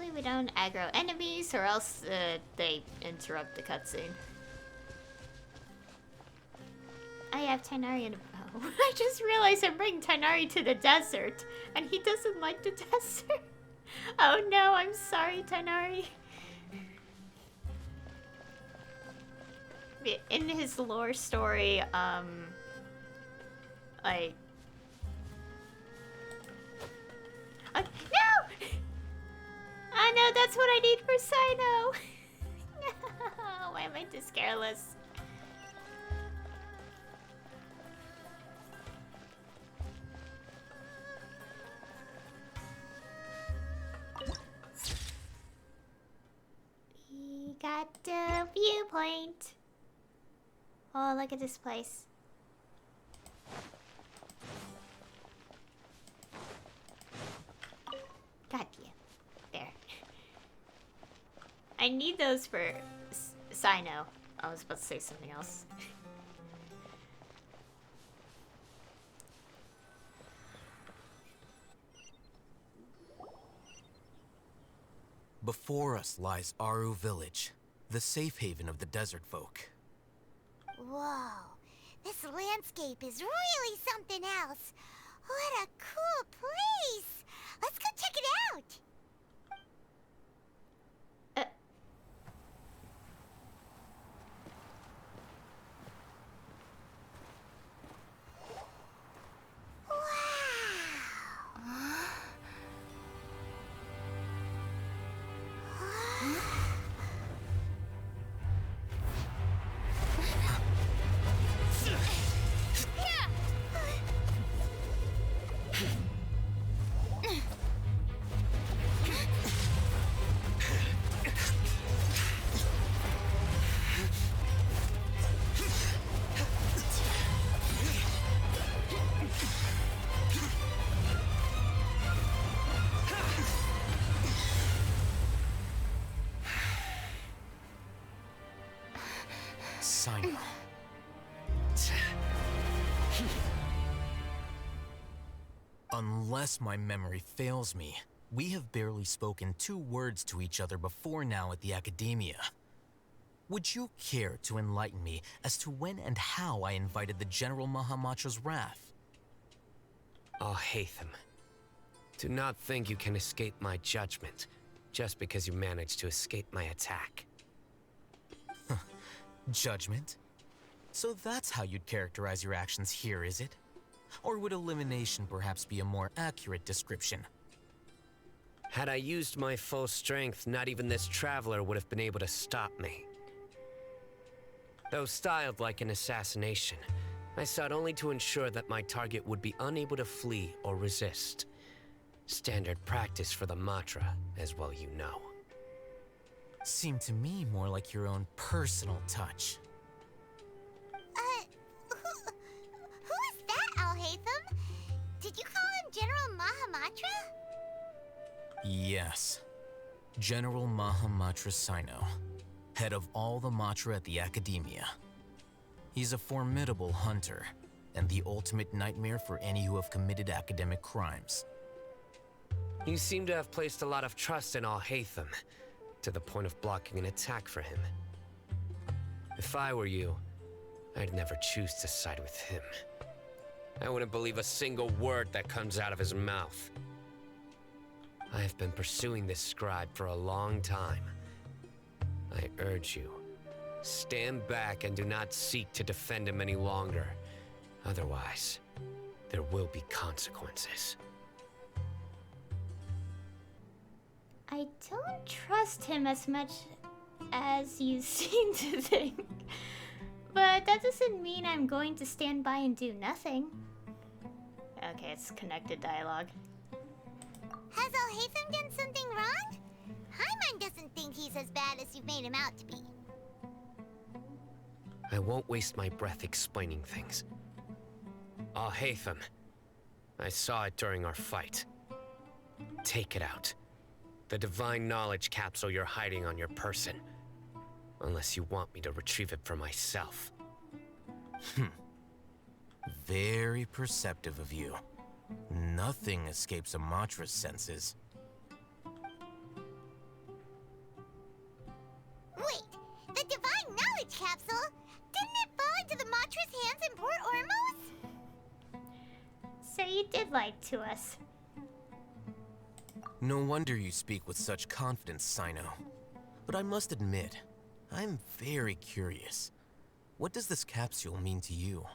Hopefully we don't aggro enemies or else they interrupt the cutscene. I have Tighnari in a bow. I just realized I'm bringing Tighnari to the desert and he doesn't like the desert. Oh no, I'm sorry, Tighnari. In his lore story, like... no! Oh no, that's what I need for Cyno! No, why am I this careless? We got the viewpoint. Oh, look at this place. Got you. There. I need those for Cyno. I was about to say something else. Before us lies Aru Village, the safe haven of the desert folk. Whoa, this landscape is really something else. What a cool place! Let's go check it out! Cyno. Unless my memory fails me, we have barely spoken 2 words to each other before now at the Academia. Would you care to enlighten me as to when and how I invited the General Mahamatra's wrath? Oh, Haytham. Do not think you can escape my judgment just because you managed to escape my attack. Judgment? So that's how you'd characterize your actions here, is it? Or would elimination perhaps be a more accurate description? Had I used my full strength, not even this traveler would have been able to stop me. Though styled like an assassination, I sought only to ensure that my target would be unable to flee or resist. Standard practice for the Matra, as well you know. Seemed to me more like your own personal touch. Who is that, Alhaitham? Did you call him General Mahamatra? Yes. General Mahamatra Cyno, head of all the Matra at the Academia. He's a formidable hunter, and the ultimate nightmare for any who have committed academic crimes. You seem to have placed a lot of trust in Alhaitham, to the point of blocking an attack for him. If I were you, I'd never choose to side with him. I wouldn't believe a single word that comes out of his mouth. I have been pursuing this scribe for a long time. I urge you, stand back and do not seek to defend him any longer. Otherwise, there will be consequences. I don't trust him as much as you seem to think. But that doesn't mean I'm going to stand by and do nothing. Okay, it's connected dialogue. Has Alhaitham done something wrong? Hyman doesn't think he's as bad as you've made him out to be. I won't waste my breath explaining things. Alhaitham, I saw it during our fight. Take it out. The divine knowledge capsule you're hiding on your person. Unless you want me to retrieve it for myself. Very perceptive of you. Nothing escapes a Matra's senses. Poor Ormos? So you did lie to us. No wonder you speak with such confidence, Cyno. But I must admit, I'm very curious. What does this capsule mean to you?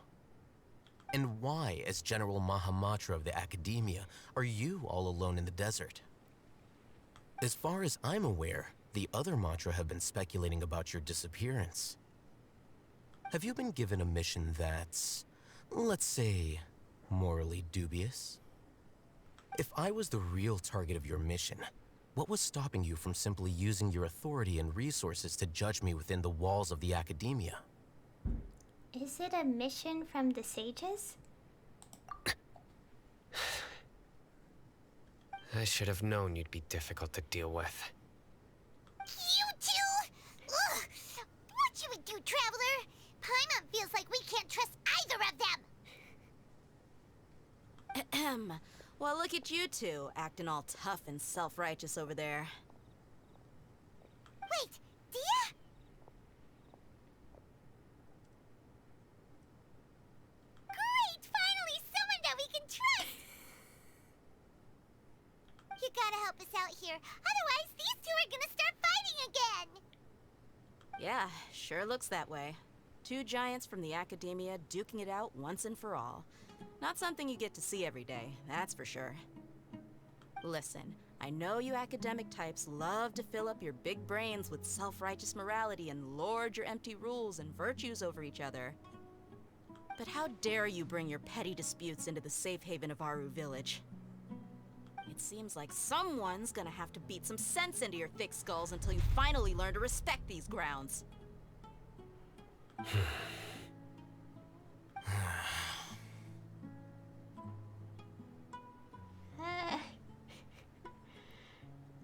And why, as General Mahamatra of the Academia, are you all alone in the desert? As far as I'm aware, the other Matra have been speculating about your disappearance. Have you been given a mission that's, let's say, morally dubious? If I was the real target of your mission, what was stopping you from simply using your authority and resources to judge me within the walls of the Academia? Is it a mission from the sages? I should have known you'd be difficult to deal with. You two? Ugh! What should we do, Traveler? Paimon feels like we can't trust either of them. Ahem. Well, look at you two, acting all tough and self-righteous over there. Wait, Dia? Great! Finally, someone that we can trust! You gotta help us out here. Otherwise, these two are gonna start fighting again! Yeah, sure looks that way. Two giants from the Academia duking it out once and for all. Not something you get to see every day, that's for sure. Listen, I know you academic types love to fill up your big brains with self-righteous morality and lord your empty rules and virtues over each other. But how dare you bring your petty disputes into the safe haven of Aru Village? It seems like someone's gonna have to beat some sense into your thick skulls until you finally learn to respect these grounds.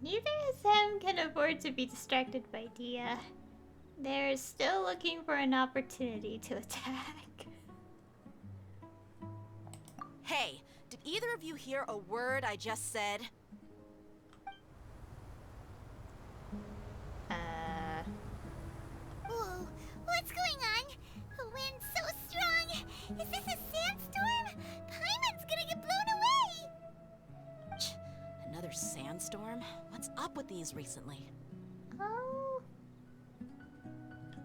Neither of them can afford to be distracted by Dia. They're still looking for an opportunity to attack. Hey, did either of you hear a word I just said? Whoa, what's going on? The wind's so strong! Is this a sandstorm? Paimon's gonna get blown away! Another sandstorm? What's up with these recently? Oh.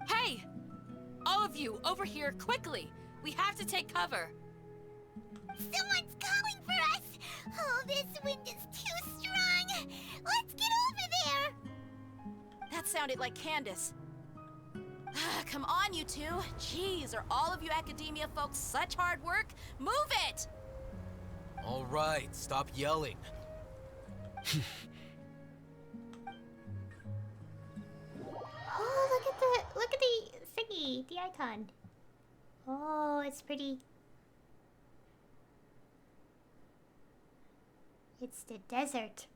Hey! All of you, over here, quickly! We have to take cover! Someone's calling for us! Oh, this wind is too strong! Let's get over there! That sounded like Candace. Come on, you two. Jeez, are all of you Academia folks such hard work? Move it! All right, stop yelling. Oh, look at the thingy, the icon. Oh, it's pretty. It's the desert.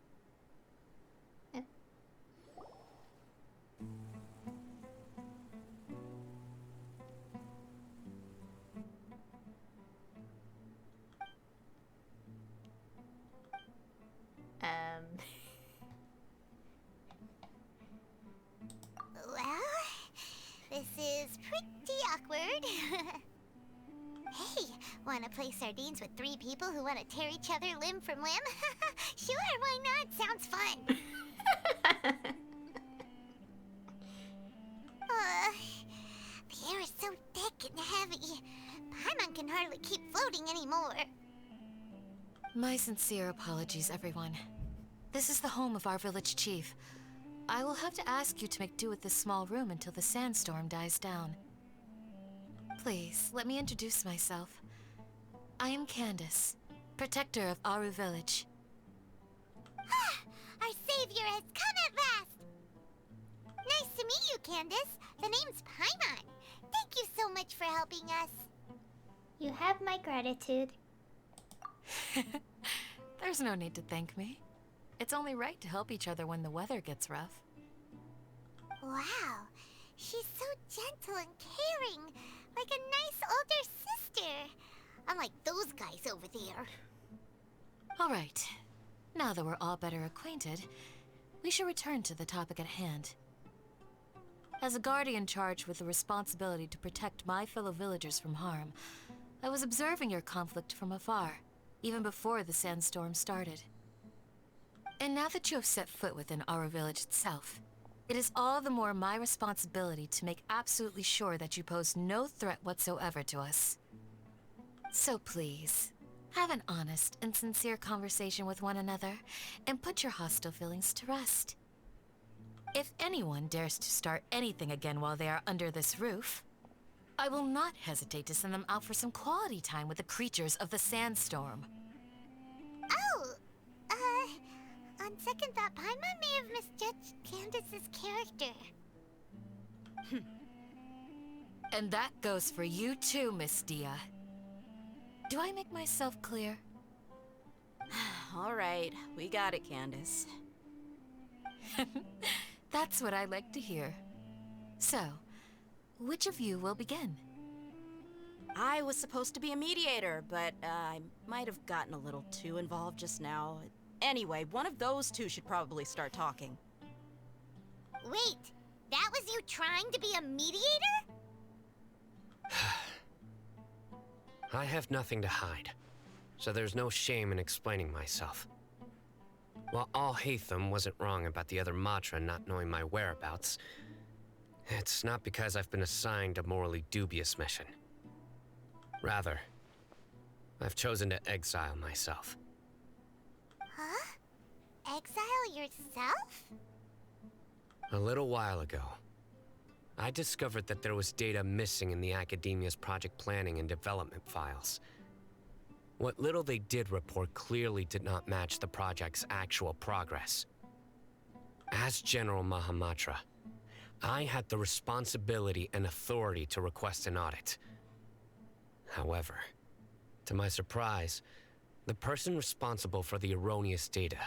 Well, this is pretty awkward. Hey, wanna play sardines with 3 people who wanna tear each other limb from limb? Sure, why not? Sounds fun. The air is so thick and heavy. Paimon can hardly keep floating anymore. My sincere apologies, everyone. This is the home of our village chief. I will have to ask you to make do with this small room until the sandstorm dies down. Please, let me introduce myself. I am Candace, protector of Aru Village. Our savior has come at last! Nice to meet you, Candace. The name's Paimon. Thank you so much for helping us. You have my gratitude. There's no need to thank me. It's only right to help each other when the weather gets rough. Wow, she's so gentle and caring, like a nice older sister. Unlike those guys over there. All right. Now that we're all better acquainted, we should return to the topic at hand. As a guardian charged with the responsibility to protect my fellow villagers from harm, I was observing your conflict from afar, even before the sandstorm started. And now that you have set foot within our village itself, it is all the more my responsibility to make absolutely sure that you pose no threat whatsoever to us. So please, have an honest and sincere conversation with one another, and put your hostile feelings to rest. If anyone dares to start anything again while they are under this roof, I will not hesitate to send them out for some quality time with the creatures of the sandstorm. Oh, on second thought, Paimon may have misjudged Candace's character. And that goes for you too, Miss Dia. Do I make myself clear? All right, we got it, Candace. That's what I like to hear. So, which of you will begin? I was supposed to be a mediator, but I might have gotten a little too involved just now. Anyway, one of those two should probably start talking. Wait, that was you trying to be a mediator? I have nothing to hide, so there's no shame in explaining myself. While Alhaitham wasn't wrong about the other Matra not knowing my whereabouts, it's not because I've been assigned a morally dubious mission. Rather, I've chosen to exile myself. Huh? Exile yourself? A little while ago, I discovered that there was data missing in the Academia's project planning and development files. What little they did report clearly did not match the project's actual progress. As General Mahamatra, I had the responsibility and authority to request an audit. However, to my surprise, the person responsible for the erroneous data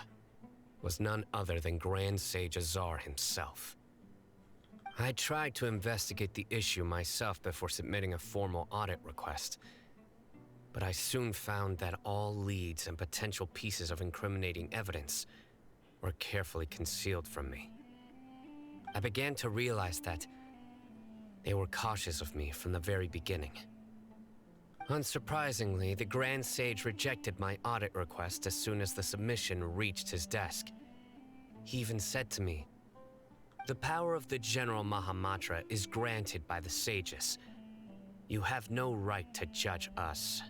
was none other than Grand Sage Azar himself. I tried to investigate the issue myself before submitting a formal audit request, but I soon found that all leads and potential pieces of incriminating evidence were carefully concealed from me. I began to realize that they were cautious of me from the very beginning. Unsurprisingly, the Grand Sage rejected my audit request as soon as the submission reached his desk. He even said to me, "The power of the General Mahamatra is granted by the sages. You have no right to judge us."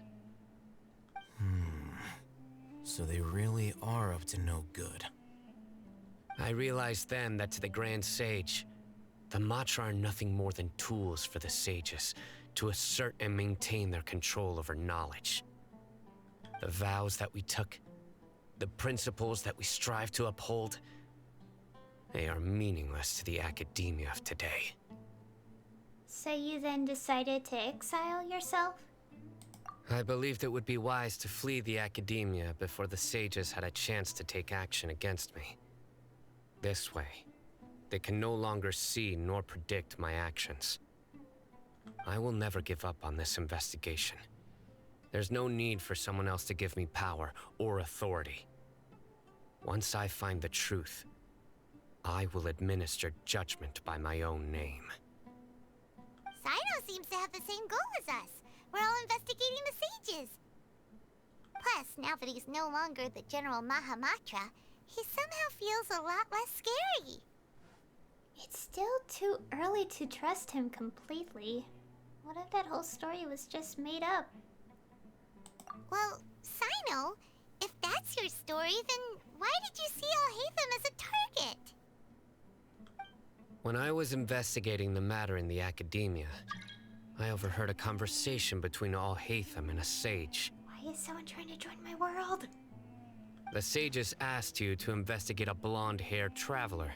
So they really are up to no good. I realized then that to the Grand Sage, the Matra are nothing more than tools for the sages to assert and maintain their control over knowledge. The vows that we took, the principles that we strive to uphold, they are meaningless to the academia of today. So you then decided to exile yourself? I believed it would be wise to flee the academia before the sages had a chance to take action against me. This way, they can no longer see nor predict my actions. I will never give up on this investigation. There's no need for someone else to give me power or authority. Once I find the truth, I will administer judgment by my own name. Cyno seems to have the same goal as us. We're all investigating the sages. Plus, now that he's no longer the General Mahamatra, he somehow feels a lot less scary. It's still too early to trust him completely. What if that whole story was just made up? Well, Cyno, if that's your story, then why did you see Alhaitham as a target? When I was investigating the matter in the academia, I overheard a conversation between Alhaitham and a sage. Why is someone trying to join my world? The sages asked you to investigate a blonde-haired traveler.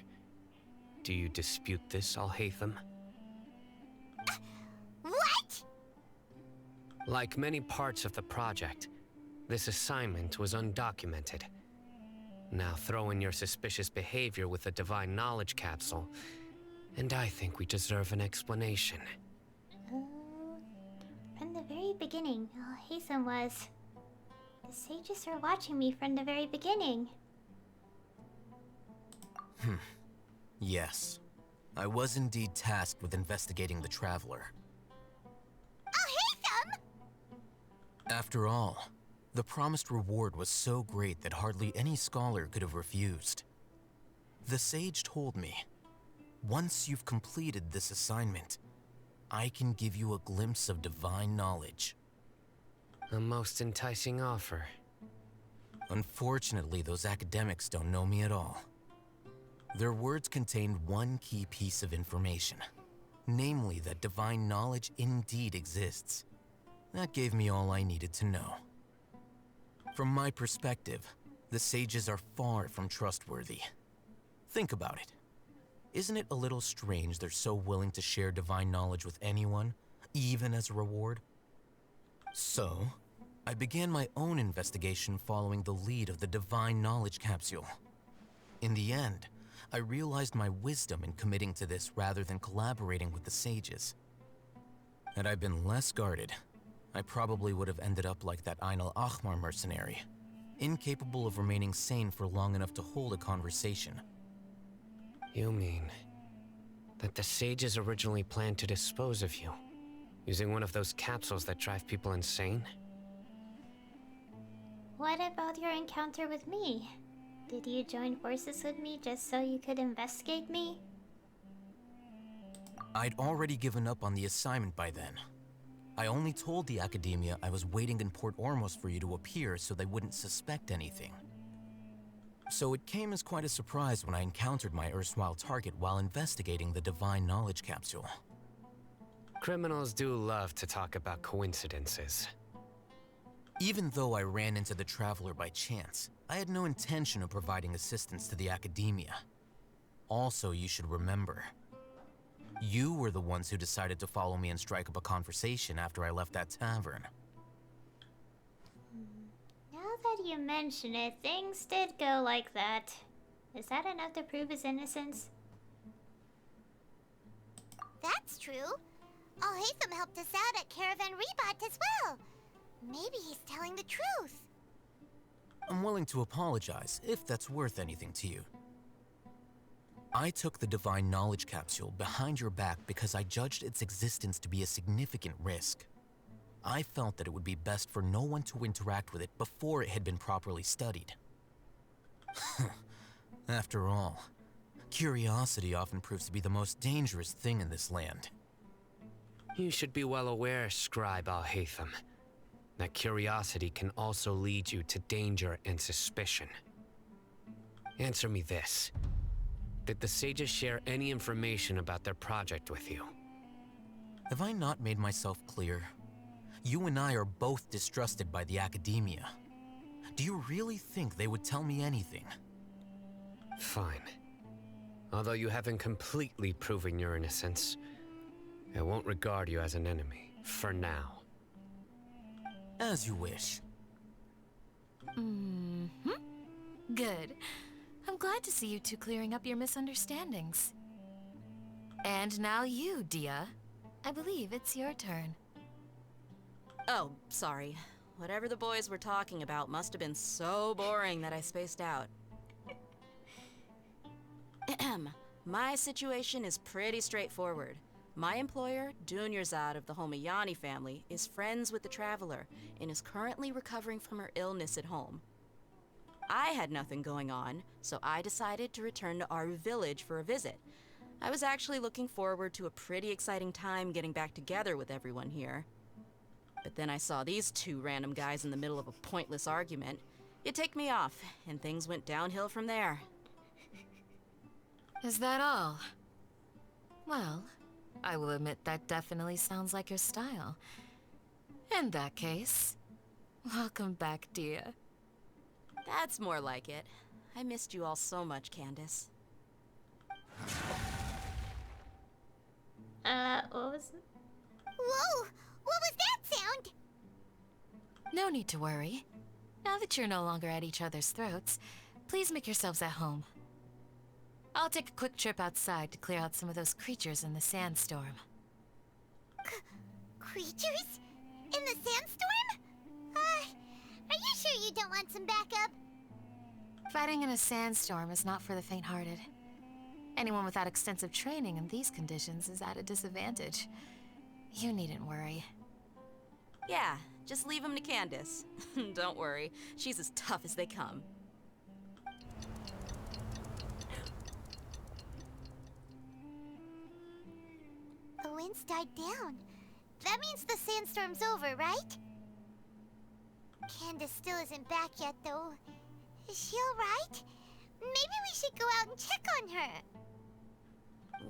Do you dispute this, Alhaitham? What? Like many parts of the project, this assignment was undocumented. Now throw in your suspicious behavior with the Divine Knowledge Capsule, and I think we deserve an explanation. From the very beginning, Alhaitham was... The sages were watching me from the very beginning. Yes. I was indeed tasked with investigating the Traveler. I'll hate them! After all, the promised reward was so great that hardly any scholar could have refused. The sage told me, once you've completed this assignment, I can give you a glimpse of divine knowledge. A most enticing offer. Unfortunately, those academics don't know me at all. Their words contained one key piece of information, namely that divine knowledge indeed exists. That gave me all I needed to know. From my perspective, the sages are far from trustworthy. Think about it. Isn't it a little strange they're so willing to share divine knowledge with anyone, even as a reward? So, I began my own investigation following the lead of the divine knowledge capsule. In the end, I realized my wisdom in committing to this rather than collaborating with the sages. Had I been less guarded, I probably would have ended up like that Ain al-Ahmar mercenary, incapable of remaining sane for long enough to hold a conversation. You mean that the sages originally planned to dispose of you, using one of those capsules that drive people insane? What about your encounter with me? Did you join forces with me just so you could investigate me? I'd already given up on the assignment by then. I only told the Academia I was waiting in Port Ormos for you to appear so they wouldn't suspect anything. So it came as quite a surprise when I encountered my erstwhile target while investigating the Divine Knowledge Capsule. Criminals do love to talk about coincidences. Even though I ran into the Traveler by chance, I had no intention of providing assistance to the Academia. Also, you should remember, you were the ones who decided to follow me and strike up a conversation after I left that tavern. Now that you mention it, things did go like that. Is that enough to prove his innocence? That's true. Al-Haytham helped us out at Caravan Rebat as well. Maybe he's telling the truth. I'm willing to apologize, if that's worth anything to you. I took the Divine Knowledge Capsule behind your back because I judged its existence to be a significant risk. I felt that it would be best for no one to interact with it before it had been properly studied. After all, curiosity often proves to be the most dangerous thing in this land. You should be well aware, Scribe Al-Haytham, that curiosity can also lead you to danger and suspicion. Answer me this. Did the sages share any information about their project with you? Have I not made myself clear? You and I are both distrusted by the Academia. Do you really think they would tell me anything? Fine. Although you haven't completely proven your innocence, I won't regard you as an enemy, for now. As you wish. Good. I'm glad to see you two clearing up your misunderstandings. And now you, Dia. I believe it's your turn. Oh, sorry. Whatever the boys were talking about must have been so boring that I spaced out. My situation is pretty straightforward. My employer, Dunyarzad of the Homayani family, is friends with the Traveler and is currently recovering from her illness at home. I had nothing going on, so I decided to return to Aru village for a visit. I was actually looking forward to a pretty exciting time getting back together with everyone here. But then I saw these two random guys in the middle of a pointless argument. It ticked me off, and things went downhill from there. Is that all? Well, I will admit that definitely sounds like your style. In that case, welcome back, Dia. That's more like it. I missed you all so much, Candace. What was it? Whoa! What was that sound? No need to worry. Now that you're no longer at each other's throats, please make yourselves at home. I'll take a quick trip outside to clear out some of those creatures in the sandstorm. Creatures? In the sandstorm? Are you sure you don't want some backup? Fighting in a sandstorm is not for the faint-hearted. Anyone without extensive training in these conditions is at a disadvantage. You needn't worry. Yeah, just leave him to Candace. Don't worry, she's as tough as they come. The winds died down. That means the sandstorm's over, right? Candace still isn't back yet, though. Is she alright? Maybe we should go out and check on her.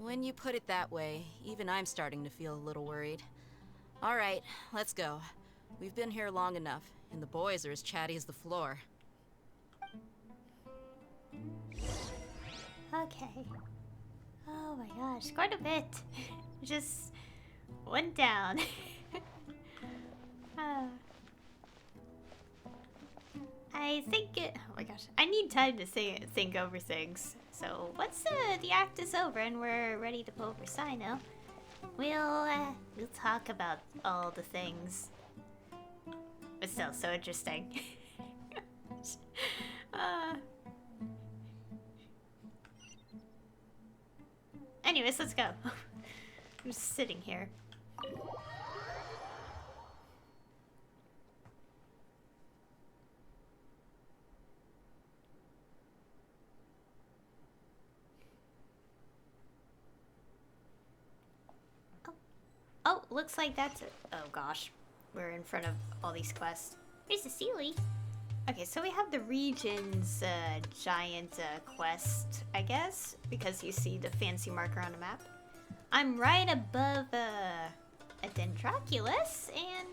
When you put it that way, even I'm starting to feel a little worried. All right, let's go. We've been here long enough, and the boys are as chatty as the floor. Okay. Oh my gosh, quite a bit. Just went down. I think it. Oh my gosh, I need time to think over things. So once the act is over and we're ready to pull over Cyno, we'll talk about all the things. But still, so interesting. Anyways, let's go. I'm just sitting here. Oh, looks like that's it. Oh gosh, we're in front of all these quests. Here's the Sealy. Okay, so we have the region's giant quest, I guess, because you see the fancy marker on the map. I'm right above a Dendroculus, and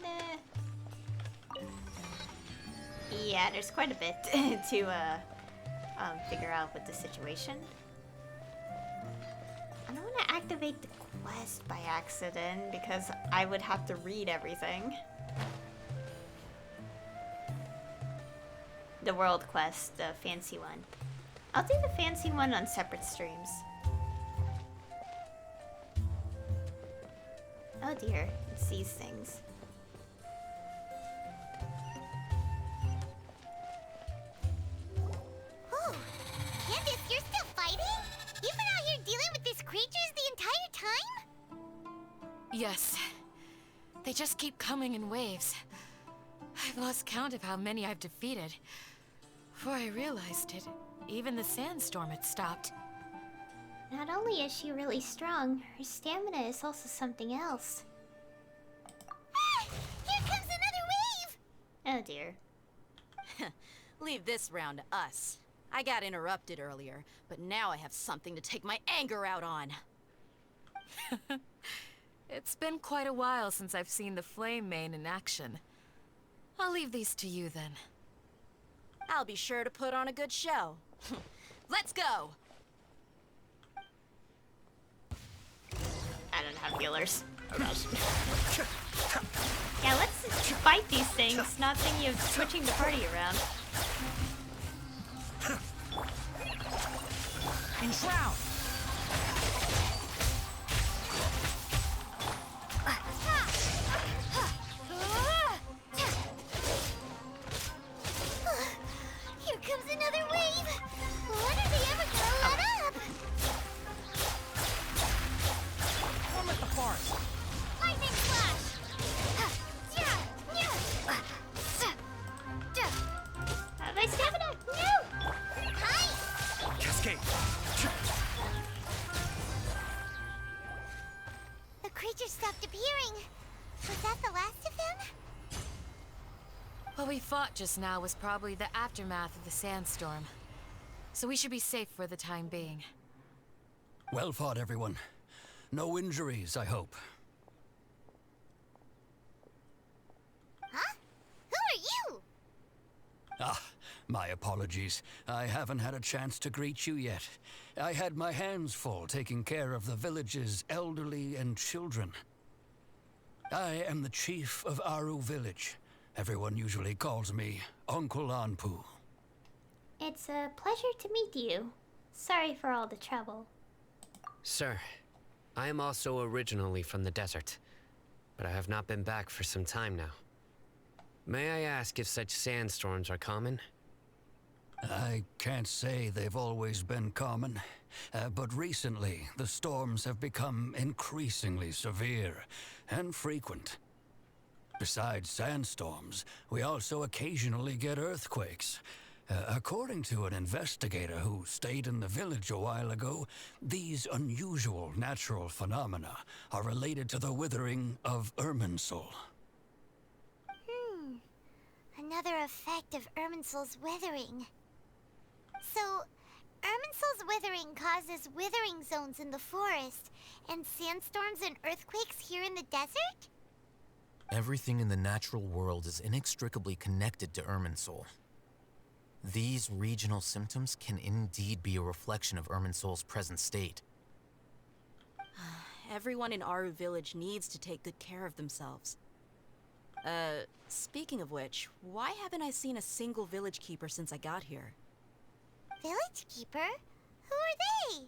yeah, there's quite a bit to figure out with the situation. I don't want to activate the quest by accident because I would have to read everything. The world quest, the fancy one. I'll do the fancy one on separate streams. Oh dear, it sees things. Oh, Candace, you're still fighting? You've been out here dealing with these creatures the entire time? Yes. They just keep coming in waves. I've lost count of how many I've defeated. Before I realized it, even the sandstorm had stopped. Not only is she really strong, her stamina is also something else. Ah! Here comes another wave! Oh dear. Leave this round to us. I got interrupted earlier, but now I have something to take my anger out on. It's been quite a while since I've seen the Flame Mane in action. I'll leave these to you then. I'll be sure to put on a good show. Let's go! I don't have healers. Oh gosh. Yeah, let's fight these things, not thinking of switching the party around. Enshroud! Here comes another wave! When are they ever gonna let up? Form at the forest. Lightning flash! My stamina! No! Hi! Cascade! The creatures stopped appearing. Was that the last of them? What we fought just now was probably the aftermath of the sandstorm. So we should be safe for the time being. Well fought, everyone. No injuries, I hope. Huh? Who are you? Ah, my apologies. I haven't had a chance to greet you yet. I had my hands full taking care of the village's elderly and children. I am the chief of Aru village. Everyone usually calls me Uncle Anpu. It's a pleasure to meet you. Sorry for all the trouble. Sir, I am also originally from the desert, but I have not been back for some time now. May I ask if such sandstorms are common? I can't say they've always been common, but recently the storms have become increasingly severe and frequent. Besides sandstorms, we also occasionally get earthquakes. According to an investigator who stayed in the village a while ago, these unusual natural phenomena are related to the withering of Irminsul. Another effect of Irminsul's withering. So, Irminsul's withering causes withering zones in the forest, and sandstorms and earthquakes here in the desert? Everything in the natural world is inextricably connected to Irminsul. These regional symptoms can indeed be a reflection of Irminsul's present state. Everyone in Aru Village needs to take good care of themselves. Speaking of which, why haven't I seen a single village keeper since I got here? Village keeper? Who are they?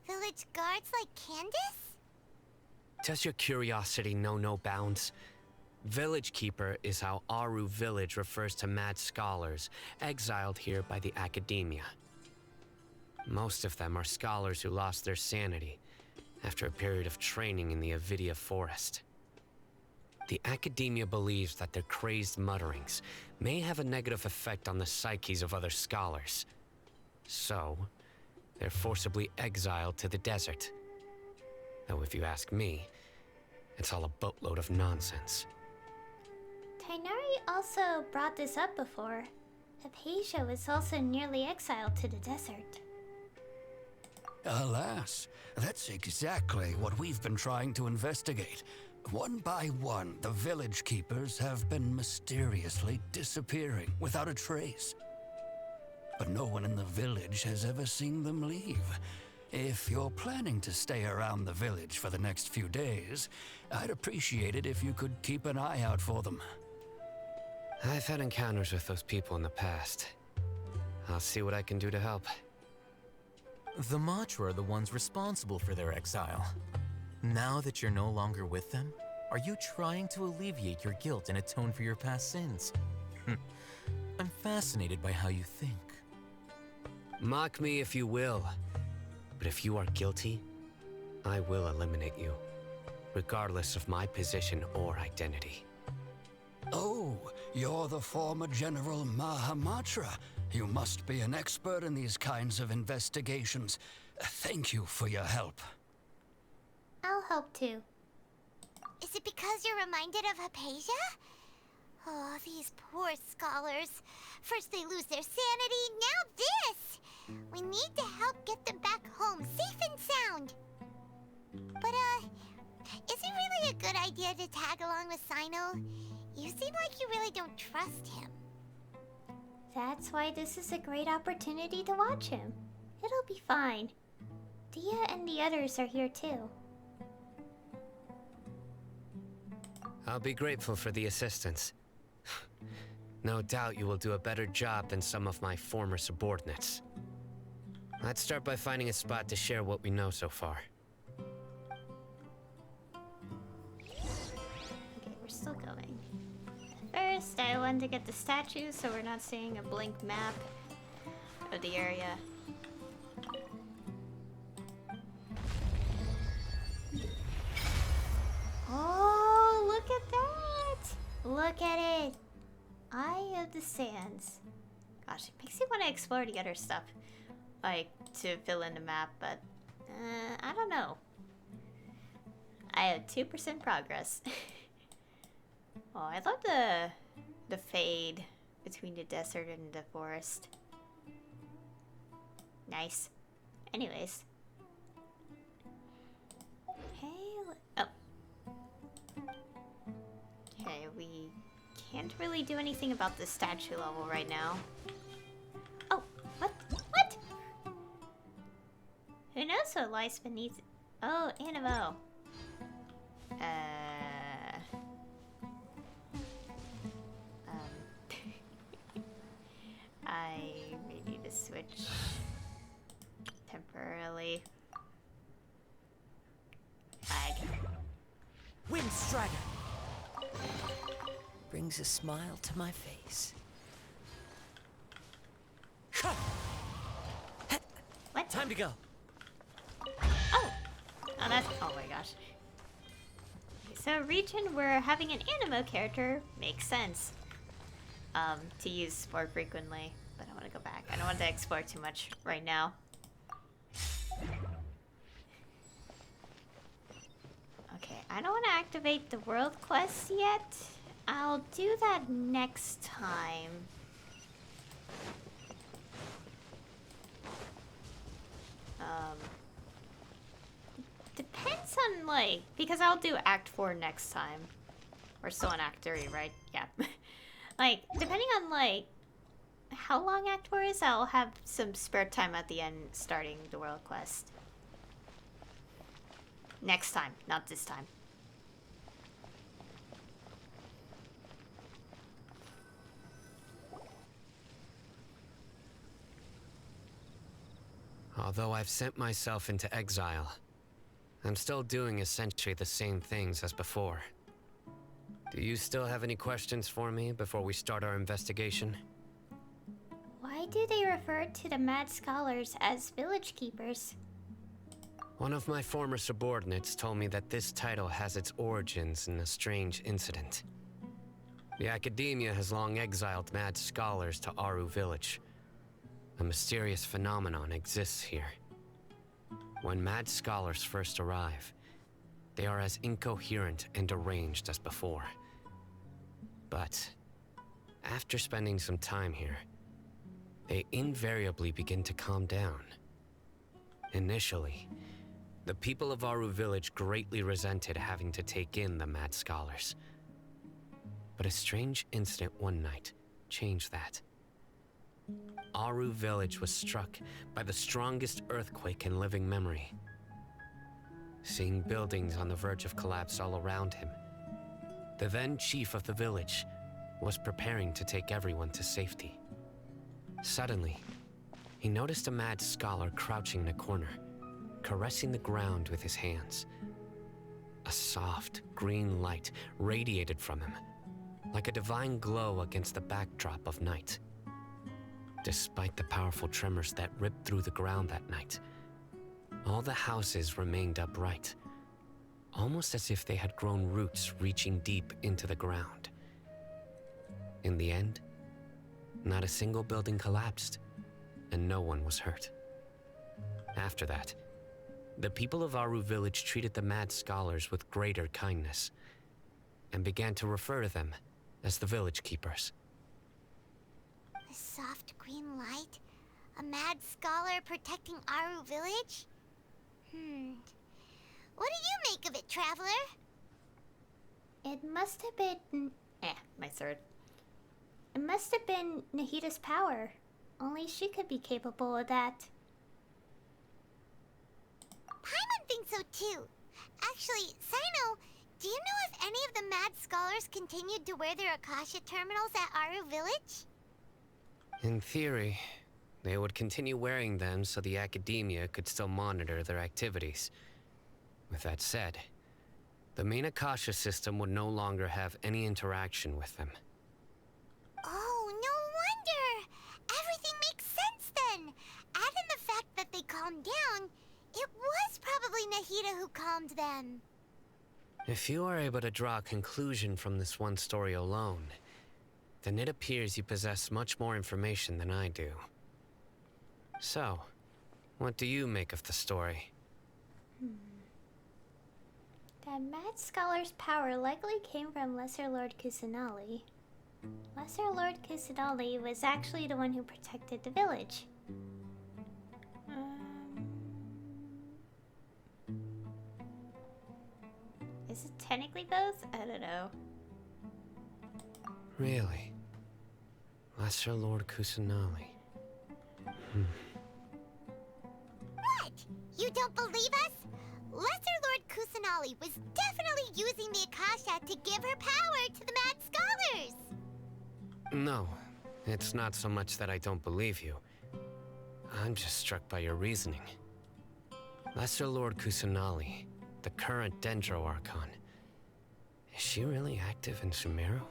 Village guards like Candace? Does your curiosity know no bounds? Village Keeper is how Aru Village refers to mad scholars exiled here by the Academia. Most of them are scholars who lost their sanity after a period of training in the Avidia Forest. The Academia believes that their crazed mutterings may have a negative effect on the psyches of other scholars. So, they're forcibly exiled to the desert. Though if you ask me, it's all a boatload of nonsense. Tainari also brought this up before. Hypatia was also nearly exiled to the desert. Alas, that's exactly what we've been trying to investigate. One by one, the village keepers have been mysteriously disappearing without a trace. But no one in the village has ever seen them leave. If you're planning to stay around the village for the next few days, I'd appreciate it if you could keep an eye out for them. I've had encounters with those people in the past. I'll see what I can do to help. The Matra are the ones responsible for their exile. Now that you're no longer with them, are you trying to alleviate your guilt and atone for your past sins? I'm fascinated by how you think. Mock me if you will, but if you are guilty, I will eliminate you, regardless of my position or identity. Oh, you're the former General Mahamatra. You must be an expert in these kinds of investigations. Thank you for your help. I'll help too. Is it because you're reminded of Hypatia? Oh, these poor scholars. First they lose their sanity, now this! We need to help get them back home, safe and sound. But, is it really a good idea to tag along with Cyno? You seem like you really don't trust him. That's why this is a great opportunity to watch him. It'll be fine. Dia and the others are here too. I'll be grateful for the assistance. No doubt you will do a better job than some of my former subordinates. Let's start by finding a spot to share what we know so far. Okay, we're still going. First, I wanted to get the statue so we're not seeing a blank map of the area. Oh, look at that! Look at it! Eye of the Sands. Gosh, it makes me want to explore the other stuff. Like, to fill in the map, but I don't know. I have 2% progress. Oh, I love the fade between the desert and the forest. Nice. Anyways. Hey, oh. Okay, we can't really do anything about the statue level right now. Oh, what? What? Who knows what lies beneath? Oh, Animo. I may need to switch temporarily. Lag. Wind Strider brings a smile to my face. Ha! Time to go. Oh, that's, oh my gosh. So region where having an anime character makes sense. To use more frequently, but I want to go back. I don't want to explore too much right now. Okay, I don't want to activate the world quest yet. I'll do that next time. Depends on, like, because I'll do Act 4 next time. We're still in Act 3, right? Yeah. Like, depending on, like, how long Act 4 is, I'll have some spare time at the end starting the world quest. Next time, not this time. Although I've sent myself into exile, I'm still doing essentially the same things as before. Do you still have any questions for me before we start our investigation? Why do they refer to the mad scholars as village keepers? One of my former subordinates told me that this title has its origins in a strange incident. The academia has long exiled mad scholars to Aru village. A mysterious phenomenon exists here. When mad scholars first arrive, they are as incoherent and deranged as before. But after spending some time here, they invariably begin to calm down. Initially, the people of Aru village greatly resented having to take in the mad scholars. But a strange incident one night changed that. Aru village was struck by the strongest earthquake in living memory. Seeing buildings on the verge of collapse all around him, the then chief of the village was preparing to take everyone to safety. Suddenly, he noticed a mad scholar crouching in a corner, caressing the ground with his hands. A soft, green light radiated from him, like a divine glow against the backdrop of night. Despite the powerful tremors that ripped through the ground that night, all the houses remained upright, almost as if they had grown roots reaching deep into the ground. In the end, not a single building collapsed, and no one was hurt. After that, the people of Aru village treated the mad scholars with greater kindness, and began to refer to them as the village keepers. A soft green light? A mad scholar protecting Aru village? What do you make of it, Traveler? It must have been... my sword. It must have been Nahida's power. Only she could be capable of that. Paimon thinks so too. Actually, Cyno, do you know if any of the mad scholars continued to wear their Akasha terminals at Aru village? In theory, they would continue wearing them so the academia could still monitor their activities. With that said, the main Akasha system would no longer have any interaction with them. Oh, no wonder! Everything makes sense then! Add in the fact that they calmed down, it was probably Nahida who calmed them. If you are able to draw a conclusion from this one story alone, then it appears you possess much more information than I do. So, what do you make of the story? That mad scholar's power likely came from Lesser Lord Kusanali. Lesser Lord Kusanali was actually the one who protected the village. Is it technically both? I don't know. Really? Lesser Lord Kusanali. What? You don't believe us? Lesser Lord Kusanali was definitely using the Akasha to give her power to the mad scholars! No, it's not so much that I don't believe you. I'm just struck by your reasoning. Lesser Lord Kusanali, the current Dendro Archon, is she really active in Sumeru?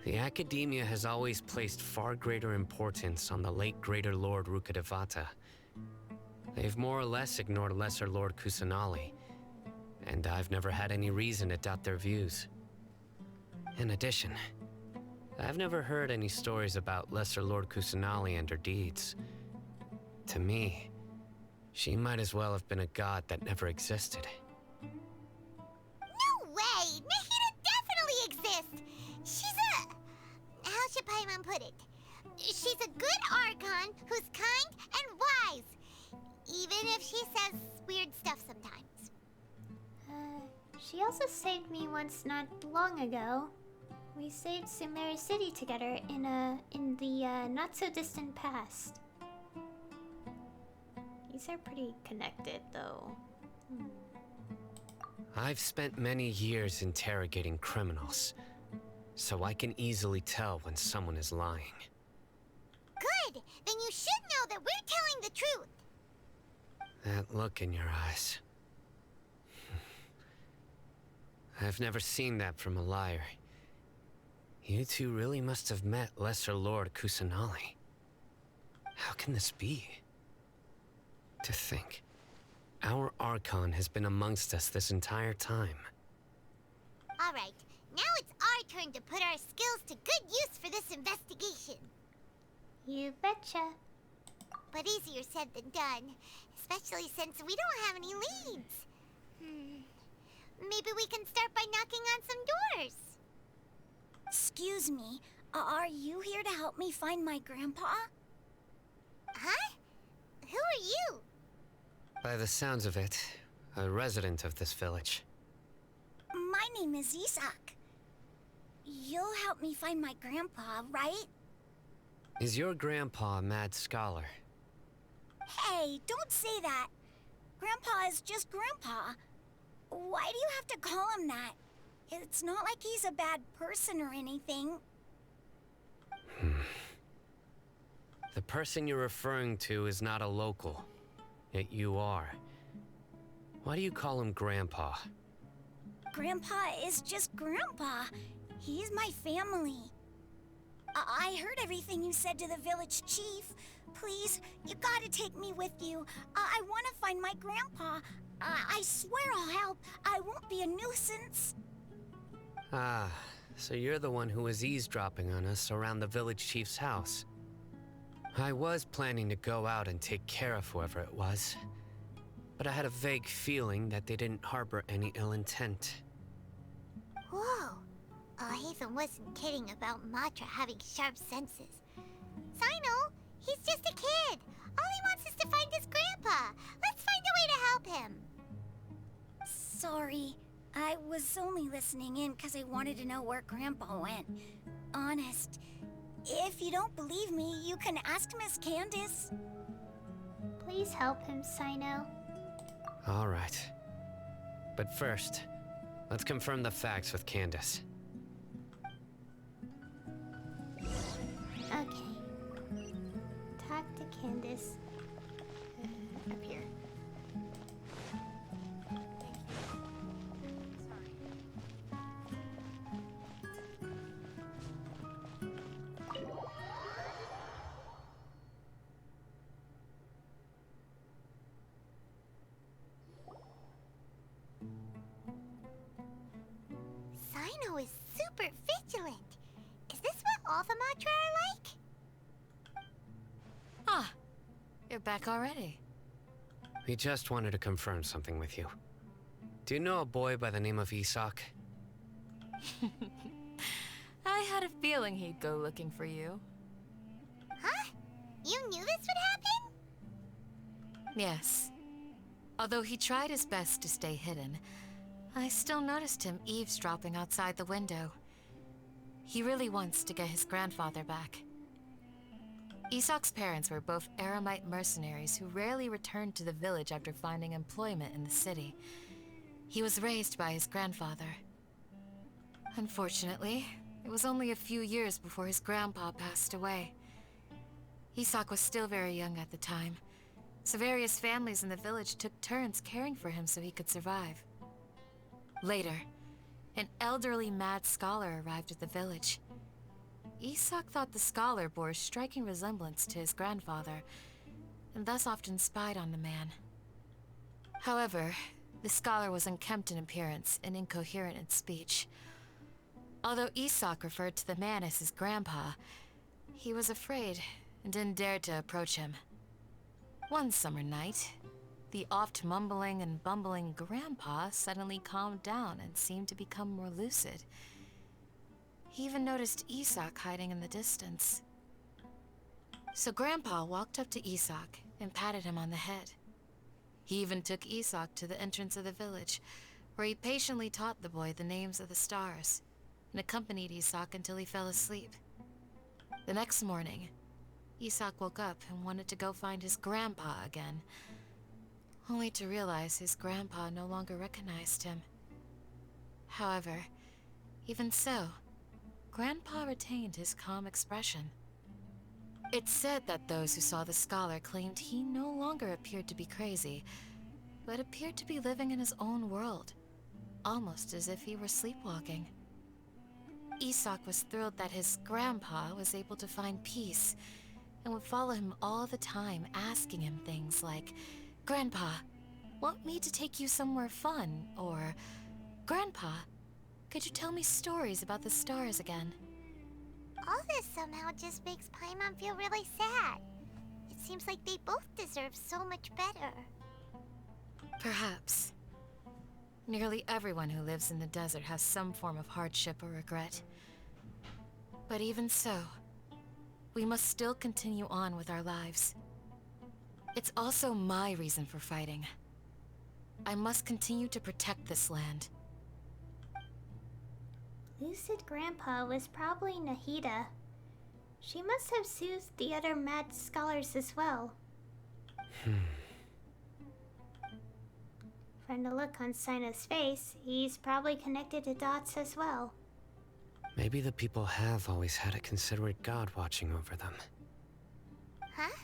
The academia has always placed far greater importance on the late Greater Lord Rukkhadevata. They've more or less ignored Lesser Lord Kusanali, and I've never had any reason to doubt their views. In addition, I've never heard any stories about Lesser Lord Kusanali and her deeds. To me, she might as well have been a god that never existed. No way! Nahida definitely exists! She's a... How should Paimon put it? She's a good archon who's kind and wise. Even if she says weird stuff sometimes. She also saved me once not long ago. We saved Sumeru City together in the not so distant past. These are pretty connected, though. I've spent many years interrogating criminals, so I can easily tell when someone is lying. Good! Then you should know that we're telling the truth. That look in your eyes. I've never seen that from a liar. You two really must have met Lesser Lord Kusanali. How can this be? To think, our Archon has been amongst us this entire time. Alright, now it's our turn to put our skills to good use for this investigation. You betcha. But easier said than done, especially since we don't have any leads. Maybe we can start by knocking on some doors. Excuse me, are you here to help me find my grandpa? Huh? Who are you? By the sounds of it, a resident of this village. My name is Isak. You'll help me find my grandpa, right? Is your grandpa a mad scholar? Hey, don't say that. Grandpa is just Grandpa. Why do you have to call him that? It's not like he's a bad person or anything. The person you're referring to is not a local, yet you are. Why do you call him Grandpa? Grandpa is just Grandpa. He's my family. I heard everything you said to the village chief. Please, you gotta take me with you. I wanna find my grandpa. I swear I'll help. I won't be a nuisance. Ah, so you're the one who was eavesdropping on us around the village chief's house. I was planning to go out and take care of whoever it was, but I had a vague feeling that they didn't harbor any ill intent. Whoa. Hatham wasn't kidding about Matra having sharp senses. Cyno, he's just a kid. All he wants is to find his grandpa. Let's find a way to help him. Sorry. I was only listening in because I wanted to know where Grandpa went. Honest. If you don't believe me, you can ask Miss Candace. Please help him, Cyno. All right. But first, let's confirm the facts with Candace. Okay. Talk to Candace. Up here. Cyno is super vigilant. Is this what all the Matra are like? Ah, you're back already. We just wanted to confirm something with you. Do you know a boy by the name of Isak? I had a feeling he'd go looking for you. Huh? You knew this would happen? Yes. Although he tried his best to stay hidden, I still noticed him eavesdropping outside the window. He really wants to get his grandfather back. Isak's parents were both Aramite mercenaries who rarely returned to the village after finding employment in the city. He was raised by his grandfather. Unfortunately, it was only a few years before his grandpa passed away. Isak was still very young at the time, so various families in the village took turns caring for him so he could survive. Later, an elderly mad scholar arrived at the village. Isak thought the scholar bore a striking resemblance to his grandfather, and thus often spied on the man. However, the scholar was unkempt in appearance and incoherent in speech. Although Isak referred to the man as his grandpa, he was afraid and didn't dare to approach him. One summer night, the oft mumbling and bumbling grandpa suddenly calmed down and seemed to become more lucid. He even noticed Isak hiding in the distance. So Grandpa walked up to Isak and patted him on the head. He even took Isak to the entrance of the village, where he patiently taught the boy the names of the stars, and accompanied Isak until he fell asleep. The next morning, Isak woke up and wanted to go find his grandpa again, only to realize his grandpa no longer recognized him. However, even so, Grandpa retained his calm expression. It's said that those who saw the scholar claimed he no longer appeared to be crazy, but appeared to be living in his own world, almost as if he were sleepwalking. Isak was thrilled that his grandpa was able to find peace, and would follow him all the time, asking him things like, "Grandpa, want me to take you somewhere fun?" Or, "Grandpa, could you tell me stories about the stars again?" All this somehow just makes Paimon feel really sad. It seems like they both deserve so much better. Perhaps. Nearly everyone who lives in the desert has some form of hardship or regret. But even so, we must still continue on with our lives. It's also my reason for fighting. I must continue to protect this land. Lucid Grandpa was probably Nahida. She must have soothed the other mad scholars as well. From the look on Cyno's face, he's probably connected the dots as well. Maybe the people have always had a considerate god watching over them. Huh?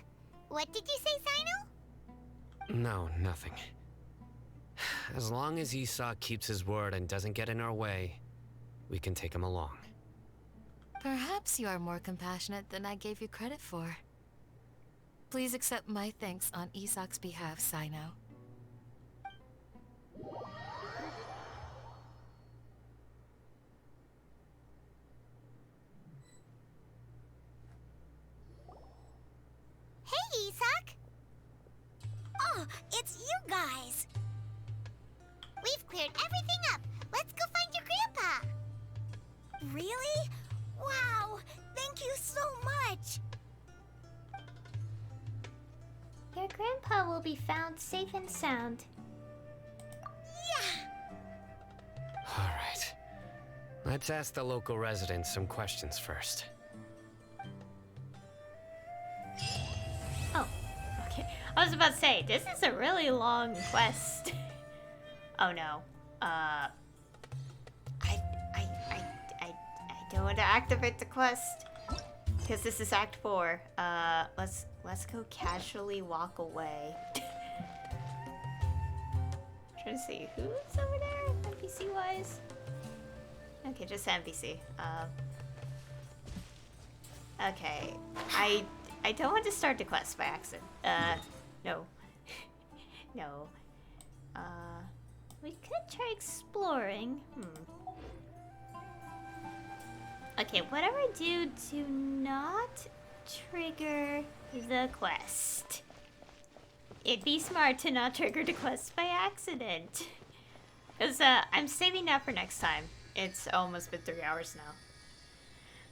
What did you say, Cyno? No, nothing. As long as Isak keeps his word and doesn't get in our way, we can take him along. Perhaps you are more compassionate than I gave you credit for. Please accept my thanks on Isak's behalf, Cyno. Hey, Isak! Oh, it's you guys! We've cleared everything up. Let's go find your grandpa! Really? Wow! Thank you so much! Your grandpa will be found safe and sound. Yeah! Alright. Let's ask the local residents some questions first. Oh, okay. I was about to say, this is a really long quest. Oh no. I don't want to activate the quest because this is Act 4. Let's go casually walk away. Trying to see who's over there, NPC wise. Okay, just NPC. Okay, I don't want to start the quest by accident. No, no. We could try exploring. Okay, whatever I do not trigger the quest. It'd be smart to not trigger the quest by accident. Because I'm saving that for next time. It's almost been 3 hours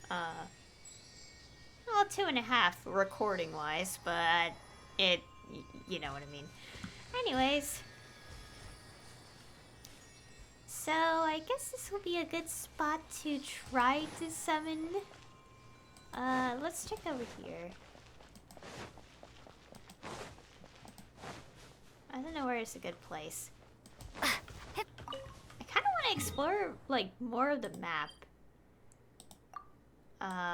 now. Well, 2.5 recording wise, but you know what I mean. Anyways. So, I guess this will be a good spot to try to summon. Let's check over here. I don't know where is a good place. I kind of want to explore, like, more of the map.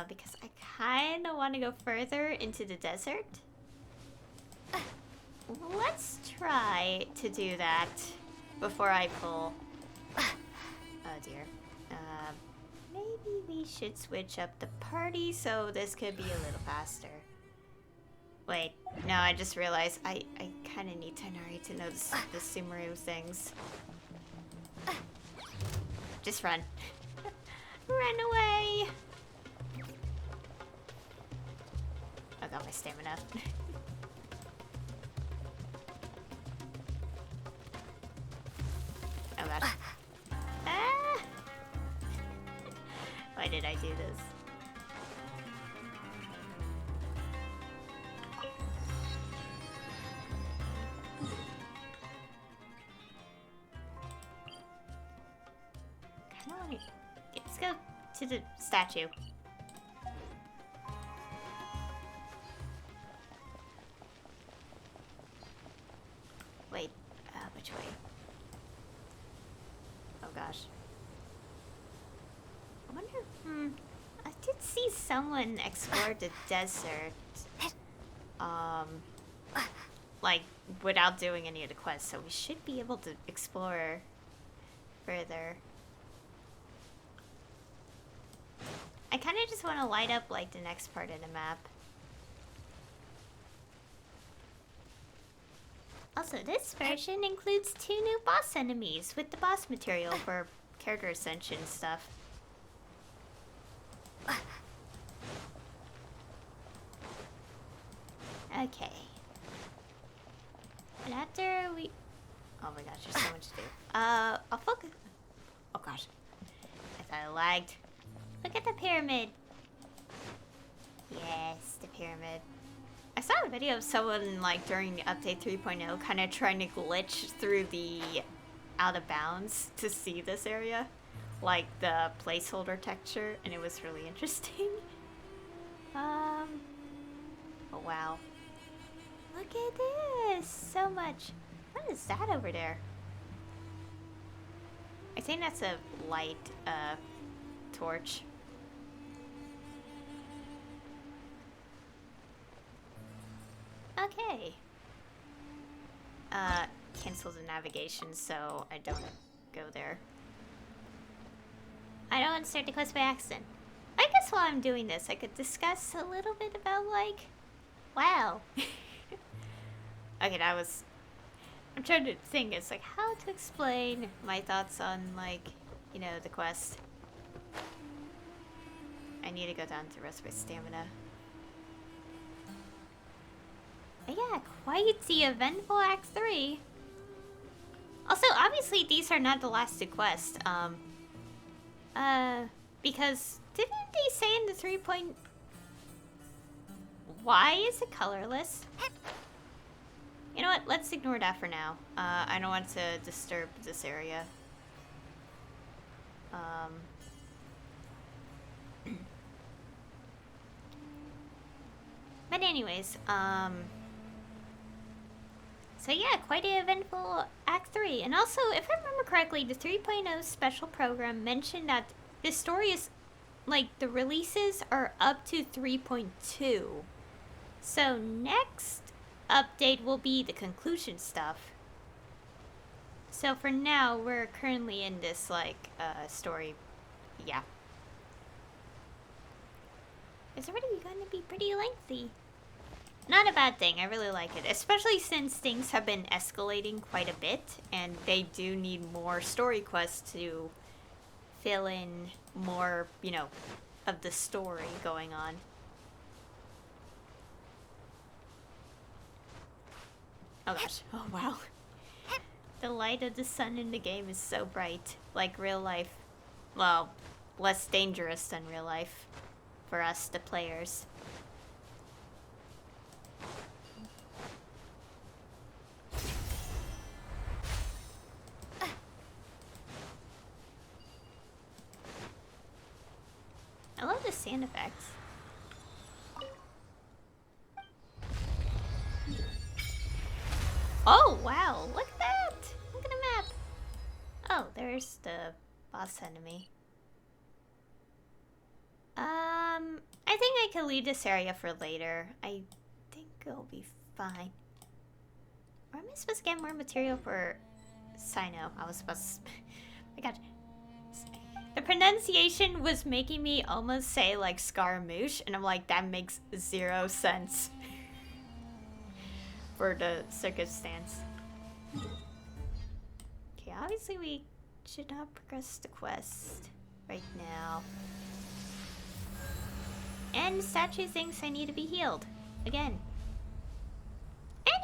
Because I kind of want to go further into the desert. Let's try to do that before I pull. Oh dear. Maybe we should switch up the party so this could be a little faster. Wait, no, I just realized I kind of need Tainari to know the Sumeru things. Just run. Run away! I got my stamina. Oh god. Ah! Why did I do this? Let's go to the statue. Wait, which way? Oh gosh. I wonder, I did see someone explore the desert. Like, without doing any of the quests, so we should be able to explore further. I kind of just want to light up, like, the next part of the map. Also, this version includes 2 new boss enemies with the boss material for character ascension stuff. Okay. And after we... Oh my gosh, there's so much to do. I'll focus... Oh gosh. I thought I lagged. Look at the pyramid. Yes, the pyramid. I saw a video of someone, like, during update 3.0 kind of trying to glitch through the out of bounds to see this area. Like, the placeholder texture, and it was really interesting. Oh wow. Look at this! So much. What is that over there? I think that's a light, torch. Okay. Cancel the navigation so I don't go there. I don't want to start the quest by accident. I guess while I'm doing this, I could discuss a little bit about, like... Wow. Okay, that was... I'm trying to think, it's like, how to explain my thoughts on, like, you know, the quest. I need to go down to rest my stamina. But yeah, quite the eventful Act 3. Also, obviously, these are not the last 2 quests. Because didn't they say in the 3 point... Why is it colorless? You know what? Let's ignore that for now. I don't want to disturb this area. But anyways, so yeah, quite an eventful Act 3. And also, if I remember correctly, the 3.0 special program mentioned that the story is, like, the releases are up to 3.2. So next update will be the conclusion stuff. So for now, we're currently in this, like, story. Yeah. It's already going to be pretty lengthy. Not a bad thing, I really like it. Especially since things have been escalating quite a bit, and they do need more story quests to fill in more, you know, of the story going on. Oh gosh, oh wow. The light of the sun in the game is so bright, like real life. Well, less dangerous than real life for us, the players. I love the sound effects. Oh, wow. Look at that. Look at the map. Oh, there's the boss enemy. I think I can leave this area for later. I think it'll be fine. Or am I supposed to get more material for Cyno? I was supposed to... I got... The pronunciation was making me almost say, like, Scaramouche, and I'm like, that makes 0 sense. for the circumstance. Okay, obviously we should not progress the quest right now. And the statue thinks I need to be healed. Again.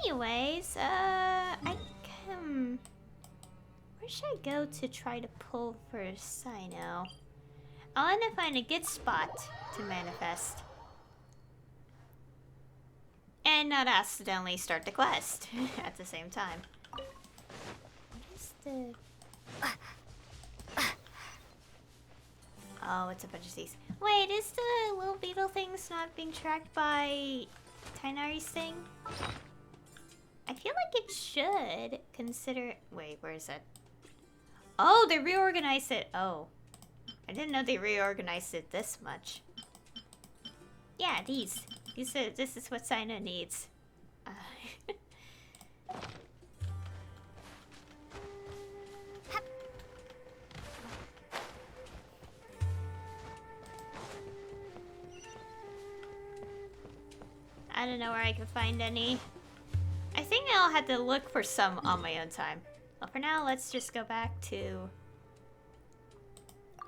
Anyways, where should I go to try to pull for Cyno? I want to find a good spot to manifest. And not accidentally start the quest at the same time. What is the... Oh, it's a bunch of these. Wait, is the little beetle things not being tracked by Tighnari's thing? I feel like it should consider... Wait, where is it? Oh, they reorganized it. Oh. I didn't know they reorganized it this much. Yeah, these. This is what Cyno needs. I don't know where I can find any. I think I'll have to look for some on my own time. Well, for now, let's just go back to...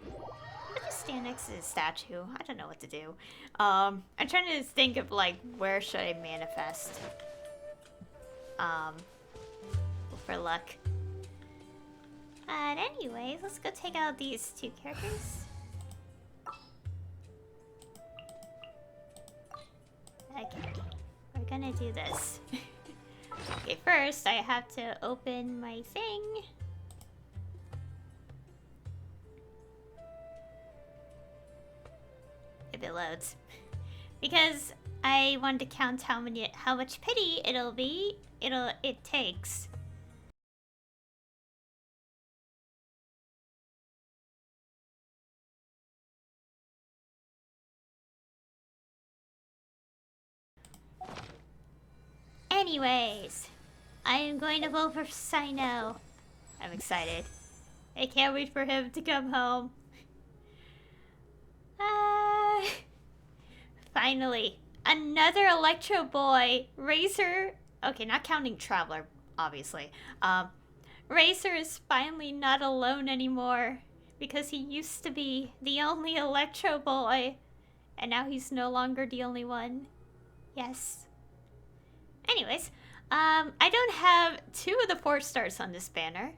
I'll just stand next to the statue. I don't know what to do. I'm trying to think of, like, where should I manifest? For luck. But anyways, let's go take out these two characters. Okay, we're gonna do this. Okay, first I have to open my thing. If it loads. Because I want to count how much pity it takes. Anyways, I am going to vote for Cyno. I'm excited. I can't wait for him to come home. Finally, another Electro Boy. Racer. Okay, not counting Traveler, obviously. Racer is finally not alone anymore because he used to be the only Electro Boy, and now he's no longer the only one. Yes. Anyways, I don't have 2 of the 4 stars on this banner.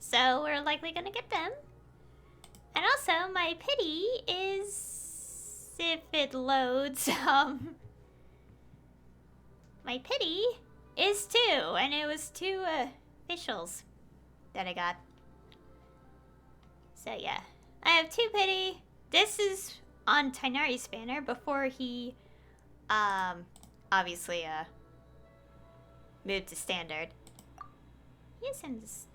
So we're likely gonna get them. And also, my pity is... if it loads, my pity is 2, and it was 2, officials that I got. So yeah, I have 2 pity. This is on Tighnari's banner before he, obviously, moved to standard. He sends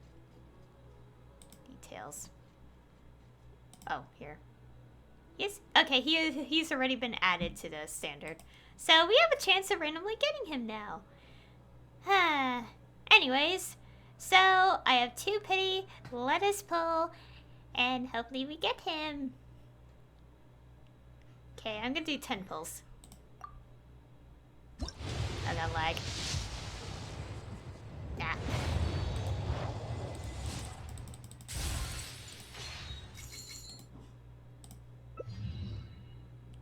details. Oh, here. Yes. Okay, he's already been added to the standard. So we have a chance of randomly getting him now. Anyways, so I have 2 pity. Let us pull, and hopefully we get him. Okay, I'm gonna do 10 pulls. I got lag. Nah.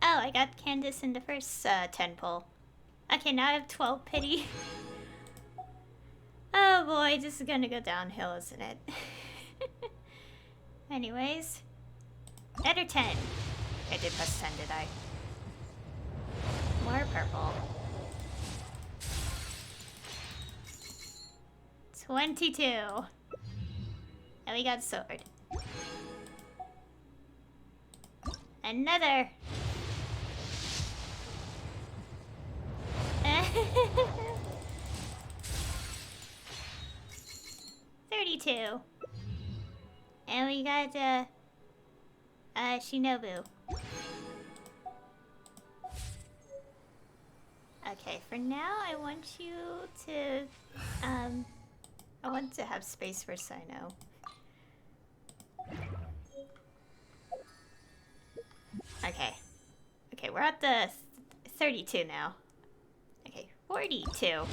Oh, I got Candace in the first 10 pull. Okay, now I have 12 pity. Oh boy, this is gonna go downhill, isn't it? Anyways. Better 10. I did press 10, did I? More purple. 22. And we got sword. Another. 32. And we got Shinobu. Okay, for now I want you to I want to have space for Cyno. Okay. Okay, we're at the 32 now. Okay, 42.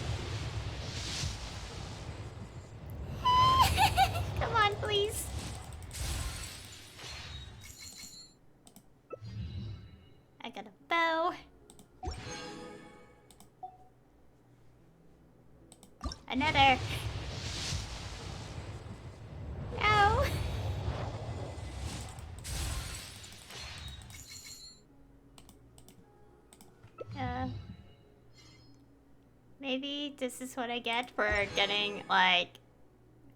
Come on, please. I got a bow. Another. No. Maybe this is what I get for getting like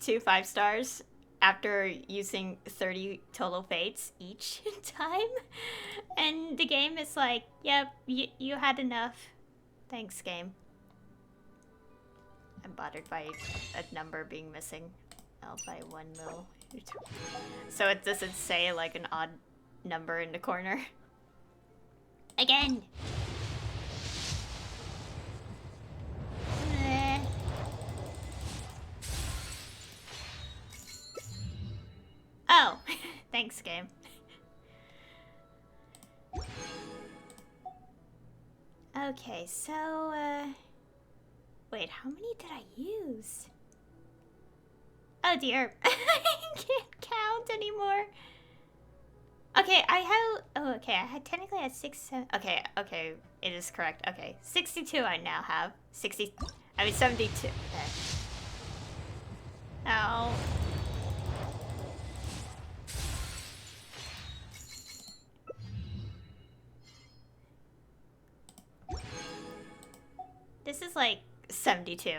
2 5-stars after using 30 total fates each time. And the game is like, yep, you had enough. Thanks, game. I'm bothered by a number being missing. Oh, by 1 mil. So it doesn't say like an odd number in the corner. Again! Oh, thanks, game. Okay, so, wait, how many did I use? Oh dear, I can't count anymore. Okay, I have, oh, okay, I had technically had 6, 7, okay, it is correct, okay. 62 I now have. 72. Oh. This is like 72.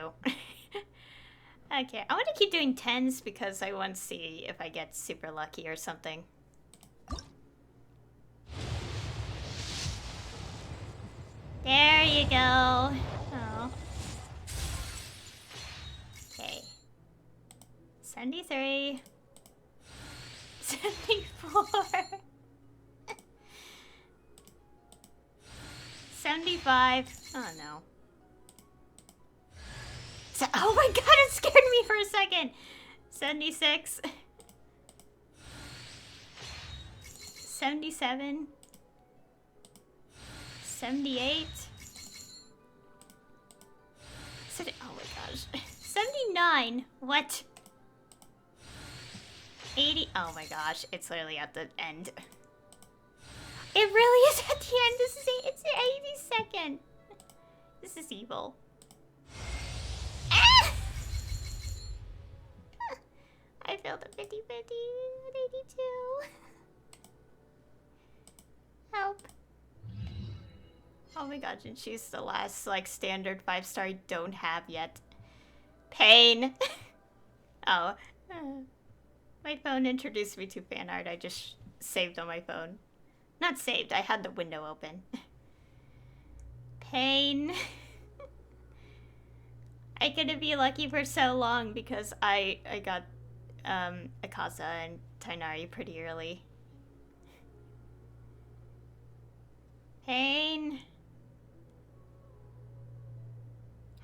Okay, I want to keep doing 10s because I want to see if I get super lucky or something. There you go. Oh. Okay. 73. 74. 75. Oh no. Oh my god, it scared me for a second. 76. 77. 78. Oh my gosh. 79. What? 80. Oh my gosh, it's literally at the end. It really is at the end. It's the 82nd. This is evil. Ah! I failed a 50-50 at 82. Help. Oh my gosh, and she's the last, like, standard 5-star I don't have yet. Pain. Oh. My phone introduced me to fan art. I just saved on my phone. Not saved, I had the window open. Pain. I couldn't be lucky for so long because I got Akaza and Tainari pretty early. Pain.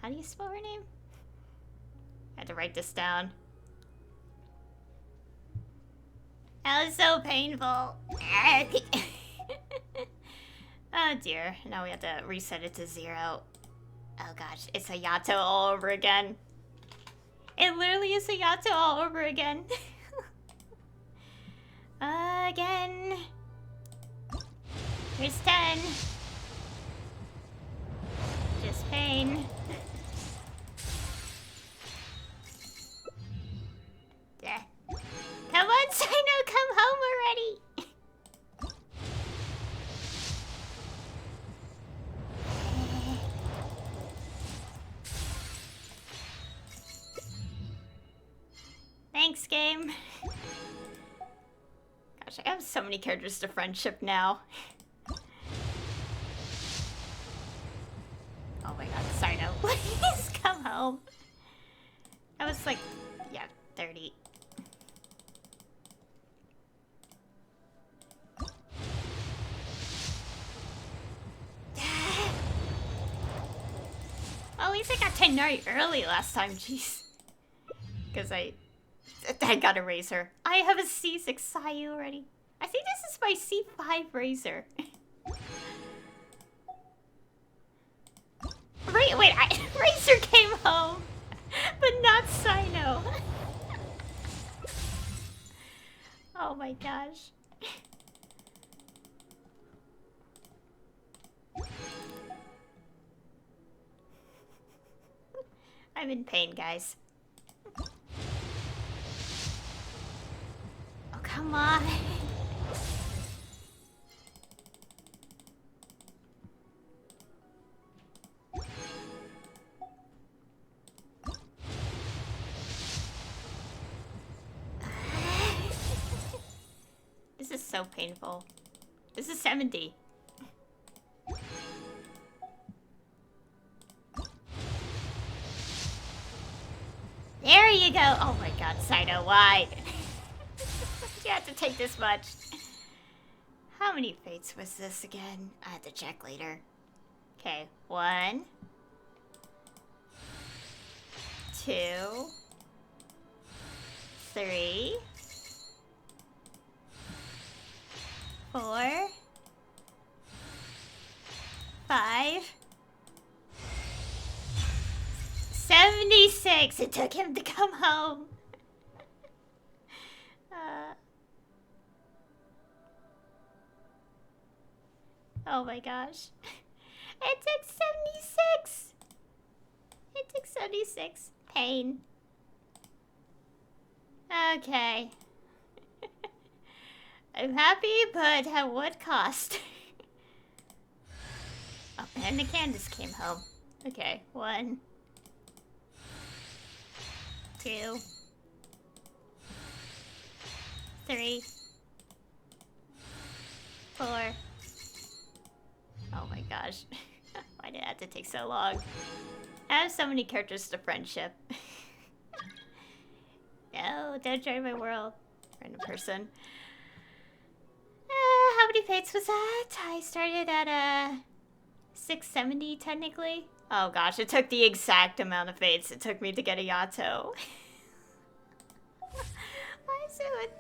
How do you spell her name? I had to write this down. That was so painful. Oh dear, now we have to reset it to 0. Oh gosh, it's Ayato all over again. It literally is Ayato all over again. Again. Here's 10. Just pain. Yeah. Come on, Cyno, come home already. Thanks, game. Gosh, I have so many characters to friendship now. Oh my god, Cyno, please come home. I was like, yeah, 30. Well, at least I got Tainari early last time, jeez. Because I got a Razor. I have a C6 Sayu already. I think this is my C5 Razor. Razor wait, Razor came home, but not Cyno. Oh my gosh. I'm in pain, guys. Oh, come on. This is so painful. This is 70. There you go. Oh my god, Cyno, why? You had to take this much. How many fates was this again? I have to check later. Okay, 1, 2, 3, 4, 5, 76. It took him to come home. Oh my gosh. It took 76. It took 76. Pain. Okay. I'm happy, but at what cost? Oh, and the Candace came home. Okay, 1, 2, 3, 4. Oh my gosh. Why did it have to take so long? I have so many characters to friendship. No, don't join my world. Random person. How many fates was that? I started at 670 technically. Oh gosh, it took the exact amount of fates it took me to get Ayato. Why is it?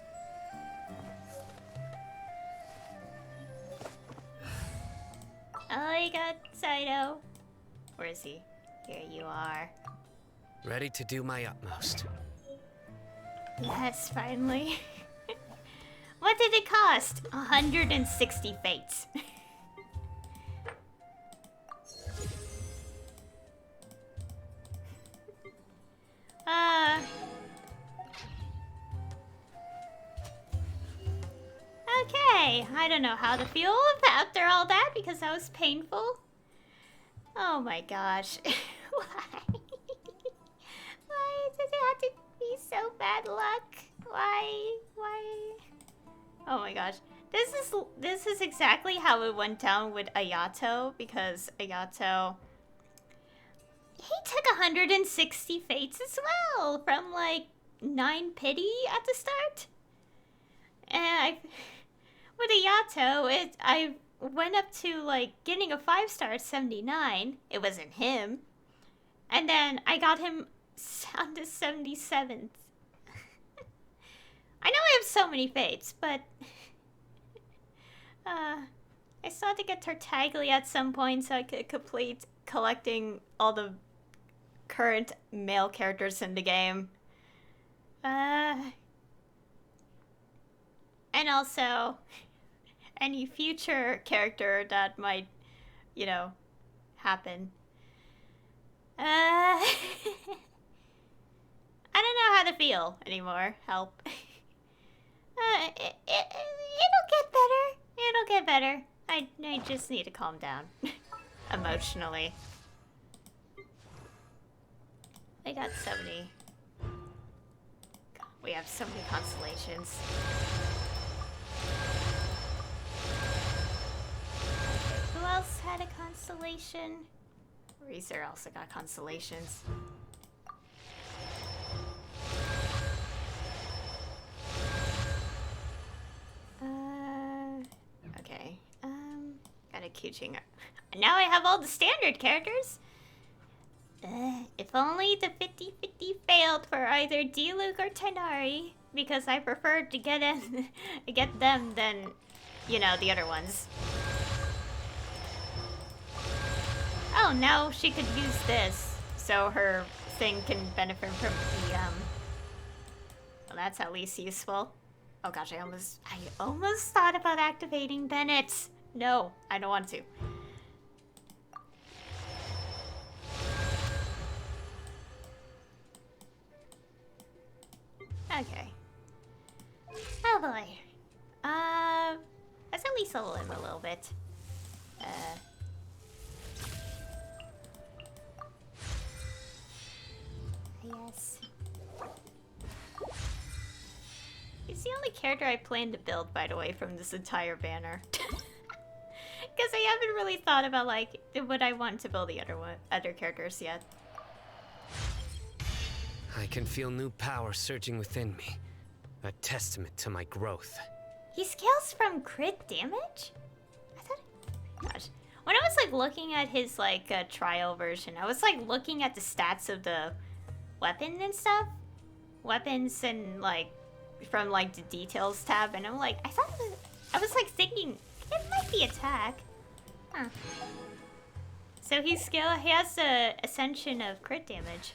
Oh, you got Cyno. Where is he? Here you are. Ready to do my utmost. Yes, finally. What did it cost? 160 fates. Okay, I don't know how to feel after all that because that was painful. Oh my gosh. Why? Why does it have to be so bad luck? Why? Oh my gosh. This is exactly how it went down with Ayato because Ayato, he took 160 fates as well from like 9 pity at the start. And with Ayato, I went up to like getting a 5-star at 79. It wasn't him. And then I got him on the 77th. I know I have so many fates, but I still had to get Tartaglia at some point so I could complete collecting all the current male characters in the game. And also any future character that might, you know, happen. I don't know how to feel anymore. Help. It'll get better. It'll get better. I just need to calm down. Emotionally. I got 70. God, we have so many constellations. Okay, who else had a constellation? Razor also got constellations. Okay. Got a Q-Ching. Now I have all the standard characters. If only the 50-50 failed for either Diluc or Tenari, because I preferred to get them than, you know, the other ones. Oh, now she could use this, so her thing can benefit from the, well, that's at least useful. Oh gosh, I almost thought about activating Bennett. No, I don't want to. Okay. Oh boy. Let's at least level him a little bit. Yes. He's the only character I plan to build, by the way, from this entire banner. Because I haven't really thought about, like, what I want to build the other characters yet. I can feel new power surging within me. A testament to my growth. He scales from crit damage? I thought... Gosh. When I was, like, looking at his, like, trial version, I was, like, looking at the stats of the weapon and stuff. Weapons and, like, from, like, the details tab. And I'm like, I was, like, thinking, it might be attack. Huh. So he has the ascension of crit damage.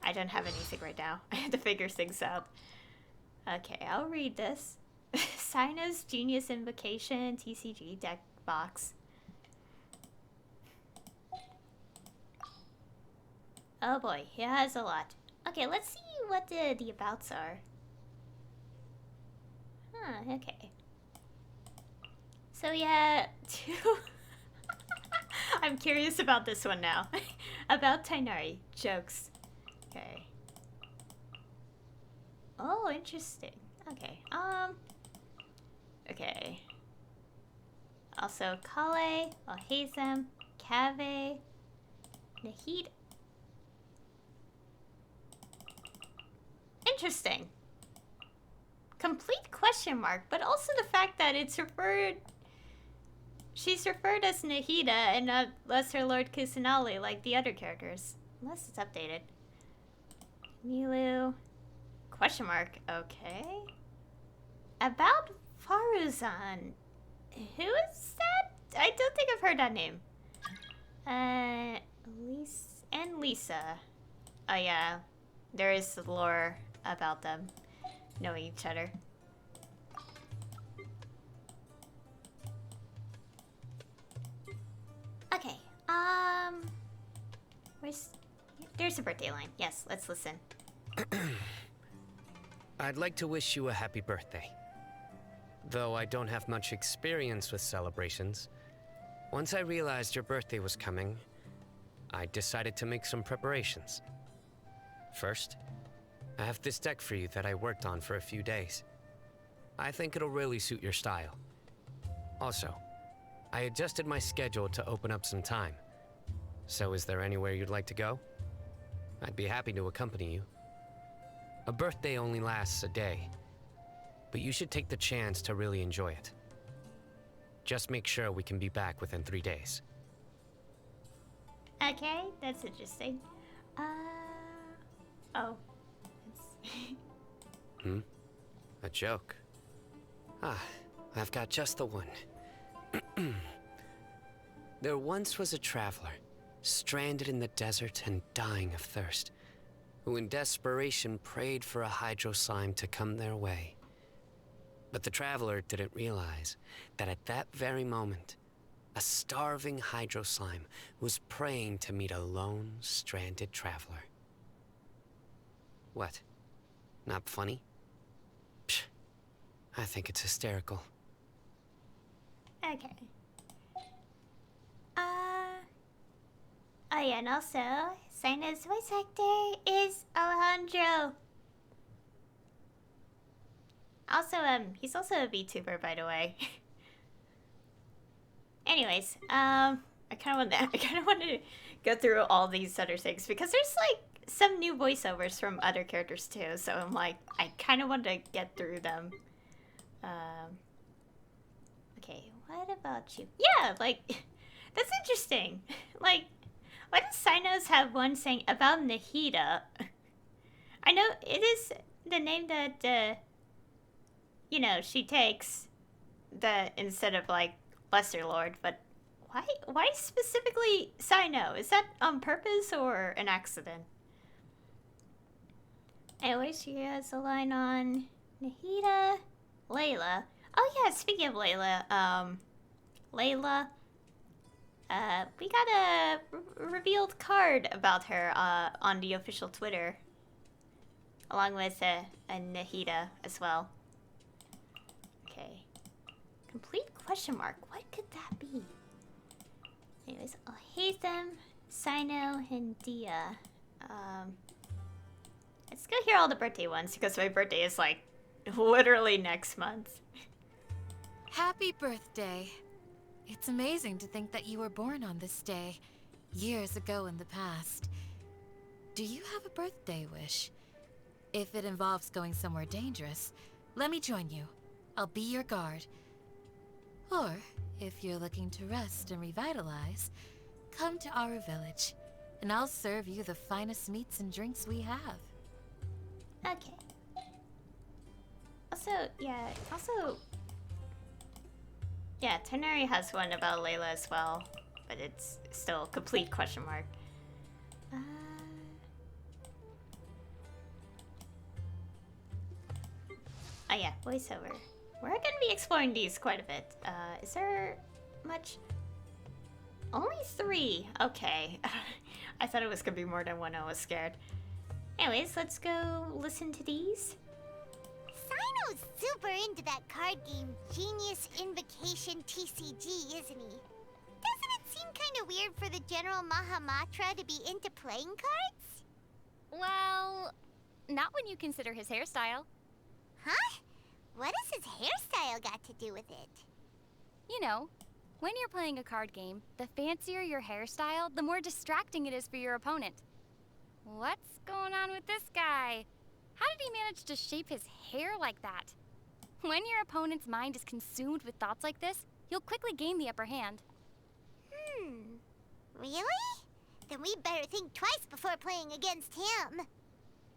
I don't have anything right now. I have to figure things out. Okay, I'll read this. Cyno's Genius Invocation TCG deck box. Oh boy, he has a lot. Okay, let's see what the abouts are. Huh, okay. So yeah, I'm curious about this one now. About Tighnari. Jokes. Okay. Oh, interesting. Okay. Okay. Also, Kale, Alhazem, Cave, Nahid. Interesting. Complete question mark, but also the fact that it's referred... She's referred as Nahida and not Lesser Lord Kusanali like the other characters. Unless it's updated. Nilu. Question mark. Okay. About Faruzan. Who is that? I don't think I've heard that name. Lisa. Oh yeah. There is lore about them knowing each other. Okay. There's a birthday line. Yes, let's listen. I'd like to wish you a happy birthday. Though I don't have much experience with celebrations, once I realized your birthday was coming, I decided to make some preparations. First, I have this deck for you that I worked on for a few days. I think it'll really suit your style. Also, I adjusted my schedule to open up some time. So is there anywhere you'd like to go? I'd be happy to accompany you. A birthday only lasts a day, but you should take the chance to really enjoy it. Just make sure we can be back within 3 days. Okay, that's interesting. Oh. A joke. I've got just the one. There once was a traveler, stranded in the desert and dying of thirst, who in desperation prayed for a hydro slime to come their way. But the traveler didn't realize that at that very moment, a starving hydro slime was praying to meet a lone, stranded traveler. What? Not funny? Psh, I think it's hysterical. Okay. Oh yeah, and also, Cyno's voice actor is Alejandro. Also, he's also a VTuber, by the way. Anyways, I kind of want to go through all these other things because there's like some new voiceovers from other characters too. So I'm like, I kind of want to get through them. Okay, what about you? Yeah, like that's interesting. Like, why does Cyno's have one saying about Nahida? I know it is the name that you know, she takes the instead of like Lesser Lord, but Why specifically Cyno? Is that on purpose or an accident? Anyways, she has a line on Nahida, Layla. Oh yeah, speaking of Layla, Layla, we got a revealed card about her on the official Twitter, along with a Nahida as well. Okay, complete question mark. What could that be? Anyways, I'll hate them, Cyno, and Dia. Let's go hear all the birthday ones because my birthday is like literally next month. Happy birthday. It's amazing to think that you were born on this day, years ago in the past. Do you have a birthday wish? If it involves going somewhere dangerous, let me join you. I'll be your guard. Or, if you're looking to rest and revitalize, come to our village, and I'll serve you the finest meats and drinks we have. Okay. Yeah, Teneri has one about Layla as well, but it's still a complete question mark. Oh yeah, voiceover. We're gonna be exploring these quite a bit. Is there much? Only 3. Okay. I thought it was gonna be more than 1. I was scared. Anyways, let's go listen to these. Cyno's super into that card game, Genius Invocation TCG, isn't he? Doesn't it seem kind of weird for the General Mahamatra to be into playing cards? Well, not when you consider his hairstyle. Huh? What has his hairstyle got to do with it? You know, when you're playing a card game, the fancier your hairstyle, the more distracting it is for your opponent. What's going on with this guy? How did he manage to shape his hair like that? When your opponent's mind is consumed with thoughts like this, you'll quickly gain the upper hand. Really? Then we better think twice before playing against him.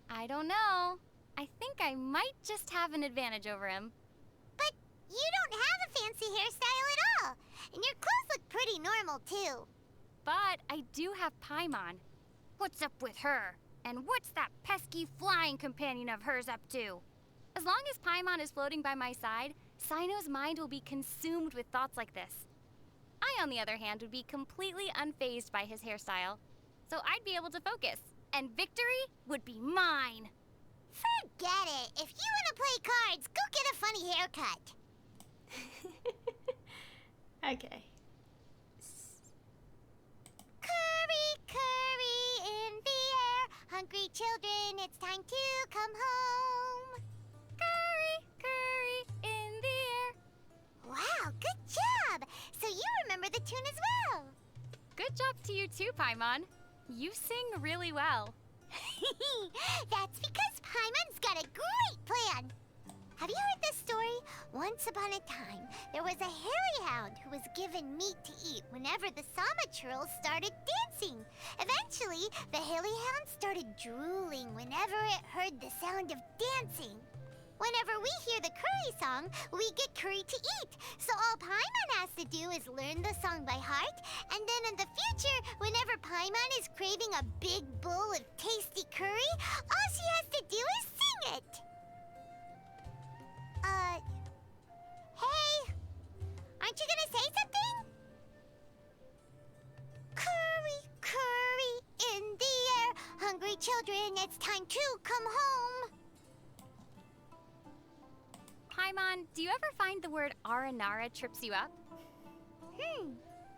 I don't know. I think I might just have an advantage over him. But you don't have a fancy hairstyle at all. And your clothes look pretty normal, too. But I do have Paimon. What's up with her? And what's that pesky flying companion of hers up to? As long as Paimon is floating by my side, Cyno's mind will be consumed with thoughts like this. I, on the other hand, would be completely unfazed by his hairstyle. So I'd be able to focus, and victory would be mine. Forget it. If you want to play cards, go get a funny haircut. Okay. Curry, curry in the air. Hungry children, it's time to come home. Curry, curry in the air. Wow, good job. So you remember the tune as well. Good job to you too, Paimon. You sing really well. That's because Paimon's got a great plan. Have you heard this story? Once upon a time, there was a hairy hound who was given meat to eat whenever the Sama churls started dancing. Eventually, the hairy hound started drooling whenever it heard the sound of dancing. Whenever we hear the curry song, we get curry to eat. So all Paimon has to do is learn the song by heart, and then in the future, whenever Paimon is craving a big bowl of tasty curry, all she has to do is sing it. Hey, aren't you gonna say something? Curry, curry in the air. Hungry children, it's time to come home. Paimon, do you ever find the word Aranara trips you up?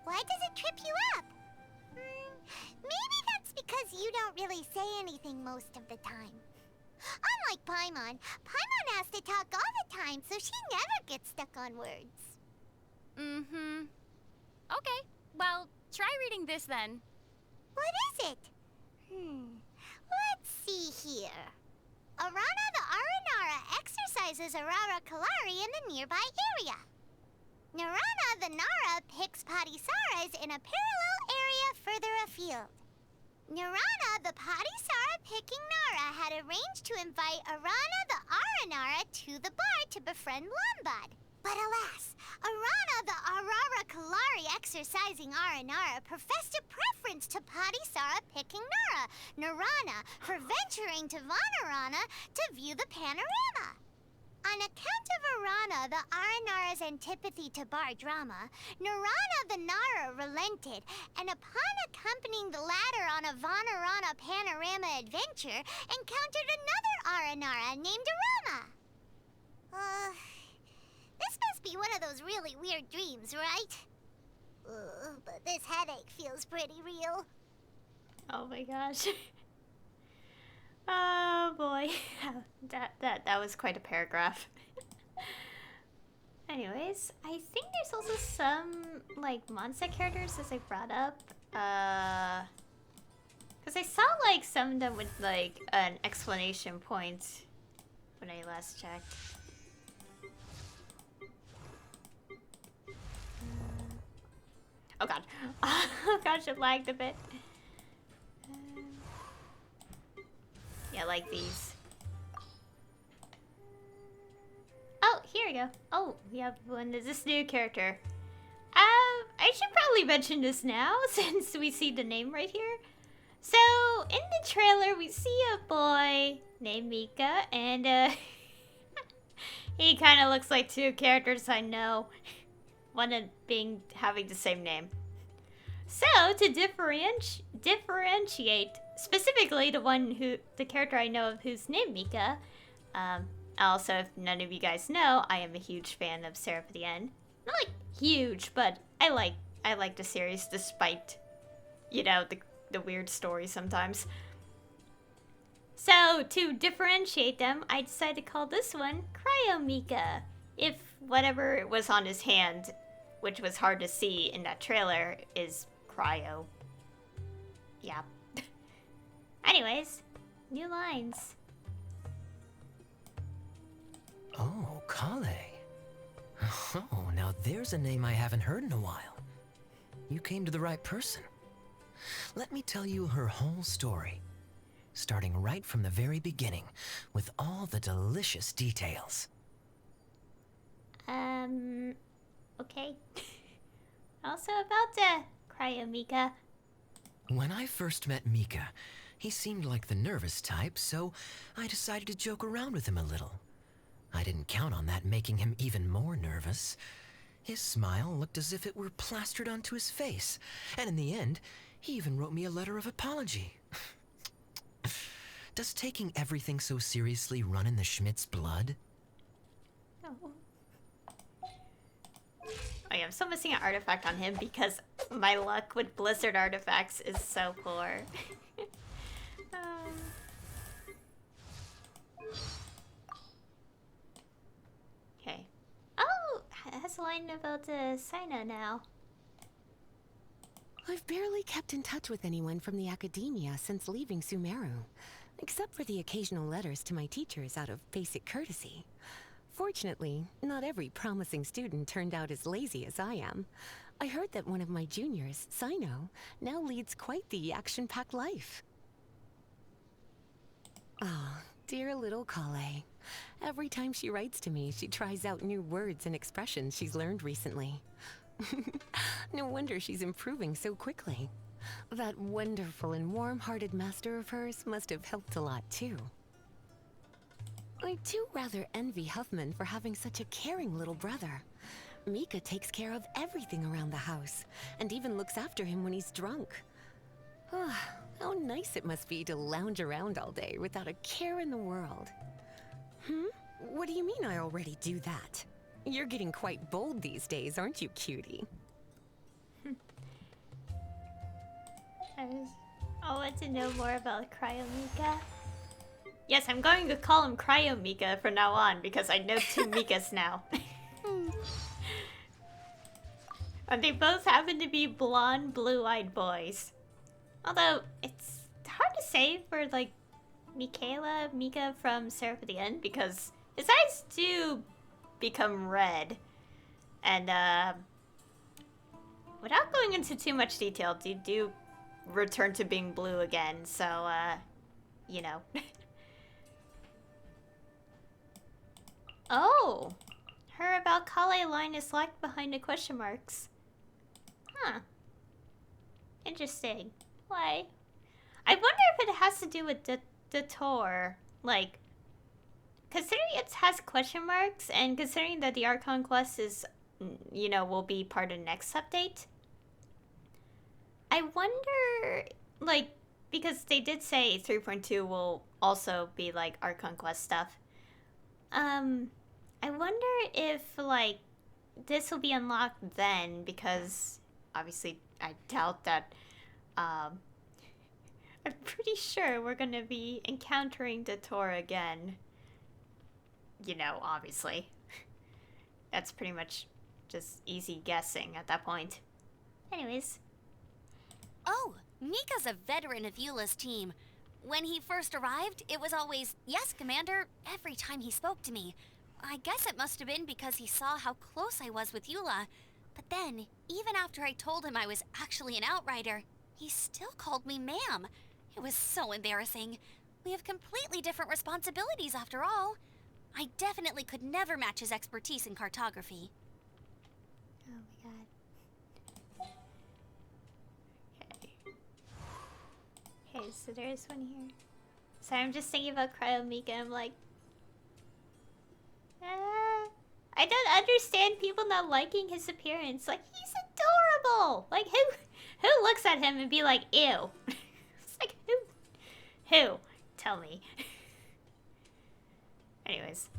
Why does it trip you up? Maybe that's because you don't really say anything most of the time. Unlike Paimon, Paimon has to talk all the time, so she never gets stuck on words. Okay, well, try reading this then. What is it? Let's see here. Arana the Aranara exercises Arara Kalari in the nearby area. Narana the Nara picks Padisaras in a parallel area further afield. Narana the Padisara picking Nara had arranged to invite Arana the Aranara to the bar to befriend Lombard. But alas, Arana the Arara Kalari exercising Aranara professed a preference to Padisara picking Narana for venturing to Vanarana to view the panorama. On account of Arana the Aranara's antipathy to bar drama, Narana the Nara relented, and upon accompanying the latter on a Vanarana panorama adventure, encountered another Aranara named Arama. This must be one of those really weird dreams, right? But this headache feels pretty real. Oh my gosh. Oh boy. that was quite a paragraph. Anyways, I think there's also some like Monster characters as I brought up. Cause I saw like some of them with like an exclamation point when I last checked. Oh god. Oh gosh, it lagged a bit. Yeah, like these. Oh, here we go. Oh, we have one. This new character. I should probably mention this now since we see the name right here. So, in the trailer, we see a boy named Mika, and he kind of looks like two characters I know. One of having the same name. So, to differentiate specifically the character I know of who's named Mika. Also, if none of you guys know, I am a huge fan of Seraph at the End. Not like huge, but I like the series despite, you know, the weird story sometimes. So, to differentiate them, I decided to call this one Cryo Mika. If whatever was on his hand, which was hard to see in that trailer, is cryo. Yeah. Anyways, new lines. Oh, Kale. Oh, now there's a name I haven't heard in a while. You came to the right person. Let me tell you her whole story, starting right from the very beginning, with all the delicious details. Okay. Also about Cryo Mika. When I first met Mika, he seemed like the nervous type, so I decided to joke around with him a little. I didn't count on that making him even more nervous. His smile looked as if it were plastered onto his face, and in the end, he even wrote me a letter of apology. Does taking everything so seriously run in the Schmidt's blood? Oh. Oh yeah, I'm still missing an artifact on him because my luck with Blizzard artifacts is so poor. Okay. Oh, it has a line about Cyno now. I've barely kept in touch with anyone from the academia since leaving Sumeru, except for the occasional letters to my teachers out of basic courtesy. Fortunately, not every promising student turned out as lazy as I am. I heard that one of my juniors, Cyno, now leads quite the action-packed life. Oh, dear little Kale. Every time she writes to me, she tries out new words and expressions she's learned recently. No wonder she's improving so quickly. That wonderful and warm-hearted master of hers must have helped a lot too. I do rather envy Huffman for having such a caring little brother. Mika takes care of everything around the house, and even looks after him when he's drunk. How nice it must be to lounge around all day without a care in the world. What do you mean I already do that? You're getting quite bold these days, aren't you, cutie? I want to know more about Cryo Mika. Yes, I'm going to call him Cryo Mika from now on because I know two Mikas now. And they both happen to be blonde, blue-eyed boys. Although, it's hard to say for, like, Mika from Seraph at the End because his eyes do become red. And, without going into too much detail, they do return to being blue again, so, you know. Oh! Her about Kale line is locked behind the question marks. Huh. Interesting. Why? I wonder if it has to do with the tour. Like, considering it has question marks, and considering that the Archon quest is, you know, will be part of the next update. I wonder, like, because they did say 3.2 will also be, like, Archon quest stuff. I wonder if, like, this will be unlocked then, because obviously I doubt that, I'm pretty sure we're gonna be encountering the tour again. You know, obviously. That's pretty much just easy guessing at that point. Anyways. Oh, Mika's a veteran of Eula's team. When he first arrived, it was always, "Yes, Commander," every time he spoke to me. I guess it must have been because he saw how close I was with Eula. But then, even after I told him I was actually an outrider, he still called me ma'am. It was so embarrassing. We have completely different responsibilities after all. I definitely could never match his expertise in cartography. Oh my god. Okay, so there's one here. So I'm just thinking about Cryo Mika, I'm like... I don't understand people not liking his appearance. Like, he's adorable! Like, who looks at him and be like, ew? It's like, who? Who? Tell me. Anyways.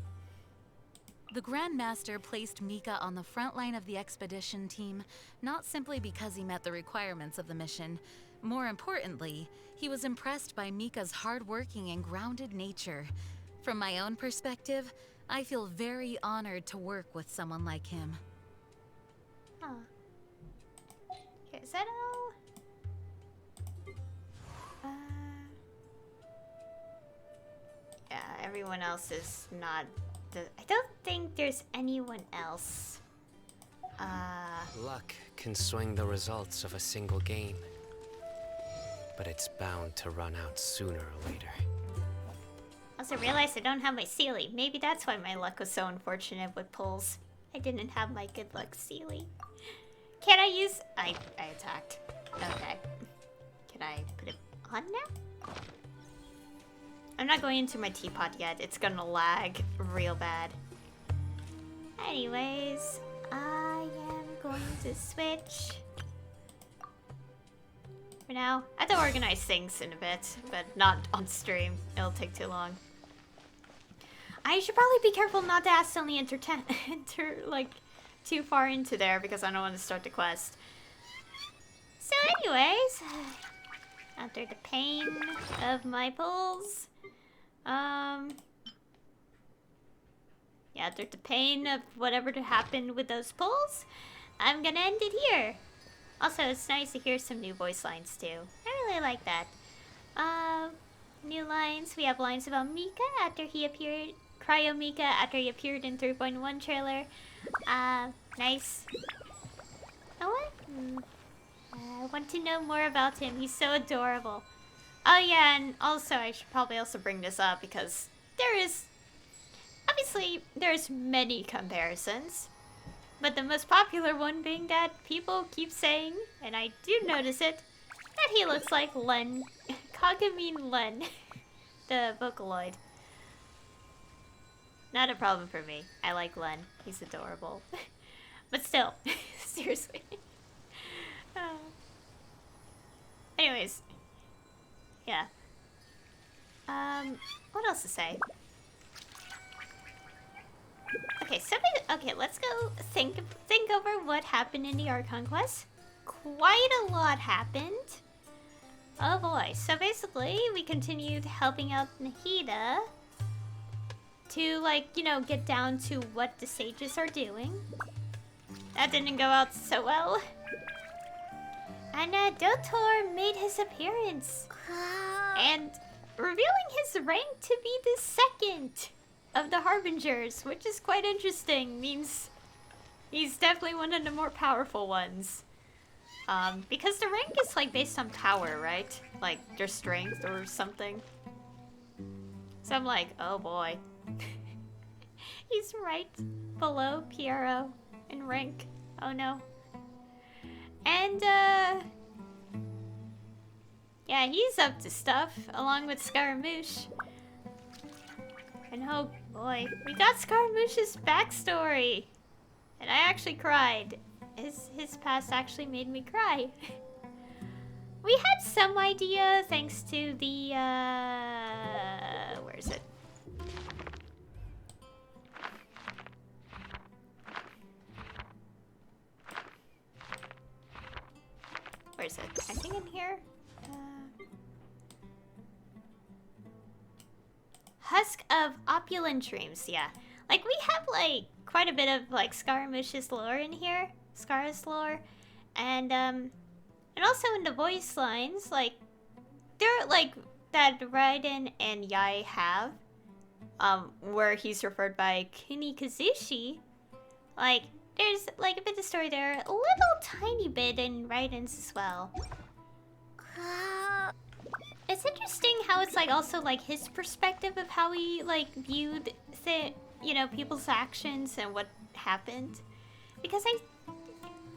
The Grand Master placed Mika on the front line of the expedition team, not simply because he met the requirements of the mission. More importantly, he was impressed by Mika's hardworking and grounded nature. From my own perspective, I feel very honored to work with someone like him. Huh. Okay, is that all? Yeah, everyone else is not... I don't think there's anyone else. Luck can swing the results of a single game. But it's bound to run out sooner or later. Also realized I don't have my Sealy. Maybe that's why my luck was so unfortunate with pulls. I didn't have my good luck Sealy. Can I use... I attacked. Okay. Can I put it on now? I'm not going into my teapot yet. It's gonna lag real bad. Anyways, I am going to switch. For now, I have to organize things in a bit, but not on stream. It'll take too long. I should probably be careful not to accidentally enter like too far into there because I don't want to start the quest. So anyways, after the pain of my pulls, yeah, after the pain of whatever happened with those pulls, I'm gonna end it here. Also, it's nice to hear some new voice lines too. I really like that. New lines. We have lines about Mika after he appeared. Cryo Mika after he appeared in 3.1 trailer. Nice. Oh what? I want to know more about him. He's so adorable. Oh yeah, and also I should probably also bring this up because there is... Obviously, there's many comparisons. But the most popular one being that people keep saying, and I do notice it, that he looks like Len. Kagamine Len. The Vocaloid. Not a problem for me. I like Len. He's adorable. But still, seriously. Anyways. Yeah. What else to say? Okay, okay, let's go think over what happened in the Archon quest. Quite a lot happened. Oh boy. So basically, we continued helping out Nahida to, like, you know, get down to what the sages are doing. That didn't go out so well. And Dotor made his appearance. And revealing his rank to be the second of the Harbingers, which is quite interesting. Means he's definitely one of the more powerful ones. Because the rank is like based on power, right? Like their strength or something. So I'm like, oh boy. He's right below Piero in rank. Oh no. And, yeah, he's up to stuff, along with Scaramouche. And oh boy, we got Scaramouche's backstory! And I actually cried. His past actually made me cry. We had some idea thanks to the, where is it? Where is it? I think in here? Husk of Opulent Dreams, yeah. Like, we have, like, quite a bit of, like, Scaramouche's lore in here. Scar's lore. And also in the voice lines, like, there, like, that Raiden and Yai have, where he's referred by Kunikazushi, like, there's, like, a bit of story there. A little tiny bit in Raiden's as well. It's interesting how it's, like, also, like, his perspective of how he, like, viewed, you know, people's actions and what happened. Because I'm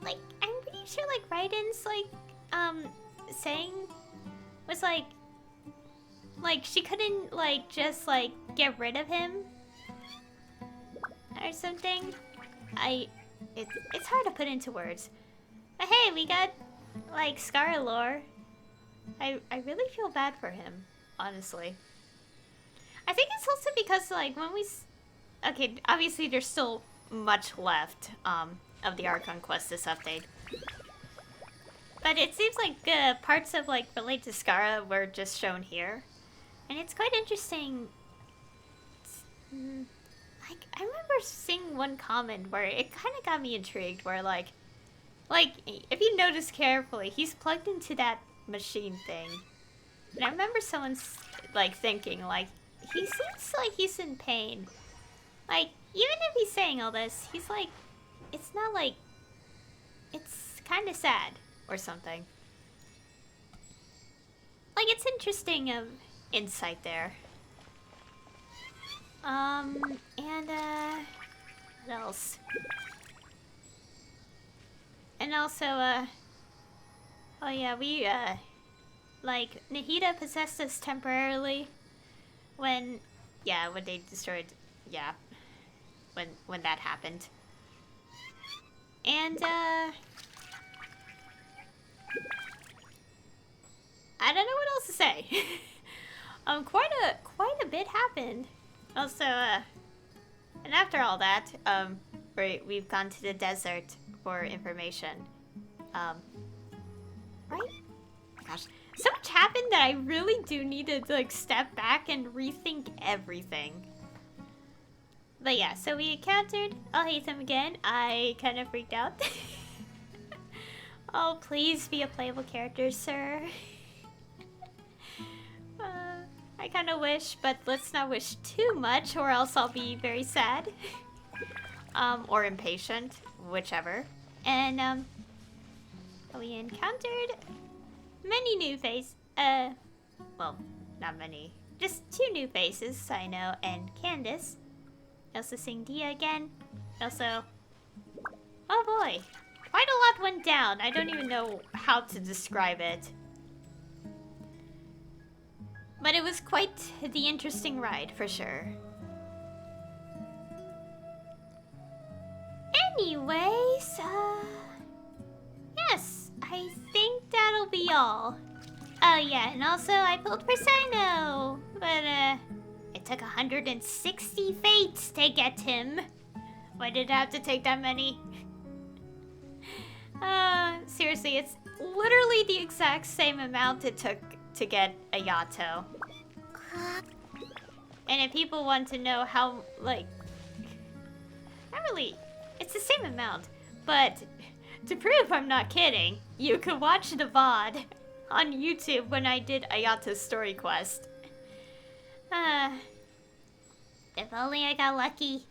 pretty sure, like, Raiden's, like, saying was, like, she couldn't, like, just, like, get rid of him or something. It's hard to put into words. But hey, we got, like, Scar lore. I really feel bad for him, honestly. I think it's also because, like, when we... Okay, obviously there's still much left, of the Archon quest this update. But it seems like, parts of, like, relate to Scara were just shown here. And it's quite interesting. Like, I remember seeing one comment where it kind of got me intrigued, where, like, if you notice carefully, he's plugged into that machine thing. And I remember someone's, like, thinking, like, he seems like he's in pain. Like, even if he's saying all this, he's like, it's not like, it's kind of sad or something. Like, it's interesting insight there. And, what else? And also, oh yeah, we, like, Nahida possessed us temporarily when they destroyed, when that happened. And, I don't know what else to say. Quite a bit happened. Also, and after all that, we've gone to the desert for information. Right? Gosh, so much happened that I really do need to, like, step back and rethink everything. But yeah, so we encountered Alhaitham again. I kind of freaked out. Oh, please be a playable character, sir. I kind of wish, but let's not wish too much, or else I'll be very sad. Or impatient, whichever. And, we encountered many new faces. Well, not many. Just 2 new faces, Cyno and Candace. Also seeing Dia again. Also, oh boy, quite a lot went down. I don't even know how to describe it. But it was quite the interesting ride, for sure. Anyways, yes, I think that'll be all. Oh yeah, and also I pulled for Cyno, but it took 160 fates to get him. Why did it have to take that many? Seriously, it's literally the exact same amount it took to get Ayato. And if people want to know how, like, not really, it's the same amount, but to prove I'm not kidding, you could watch the VOD on YouTube when I did Ayato's story quest. If only I got lucky.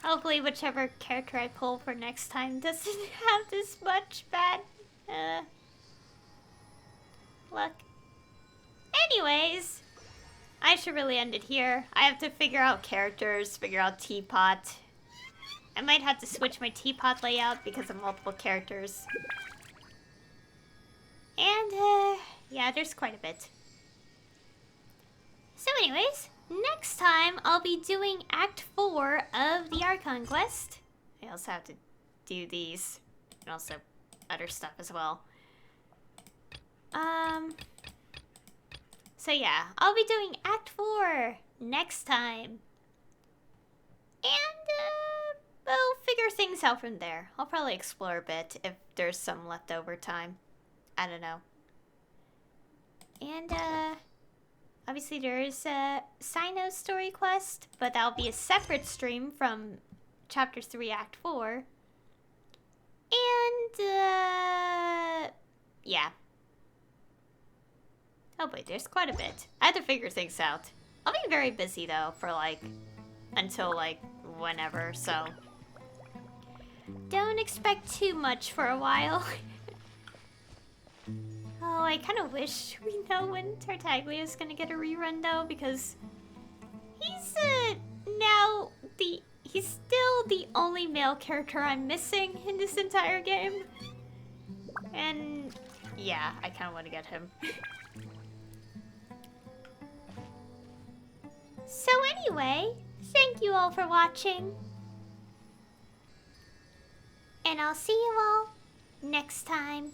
Hopefully whichever character I pull for next time doesn't have this much bad, luck. Anyways, I should really end it here. I have to figure out characters, figure out teapot. I might have to switch my teapot layout because of multiple characters. And, yeah, there's quite a bit. So anyways, next time I'll be doing Act 4 of the Archon quest. I also have to do these, and also other stuff as well. So yeah, I'll be doing Act 4 next time. And, we'll figure things out from there. I'll probably explore a bit if there's some leftover time. I don't know. And, obviously there is a Cyno story quest, but that'll be a separate stream from Chapter 3, Act 4. And, yeah. Oh boy, there's quite a bit. I had to figure things out. I'll be very busy though for like, until like, whenever, so. Don't expect too much for a while. Oh, I kind of wish we know when Tartaglia's gonna get a rerun though, because he's he's still the only male character I'm missing in this entire game. And yeah, I kind of want to get him. So anyway, thank you all for watching. And I'll see you all next time.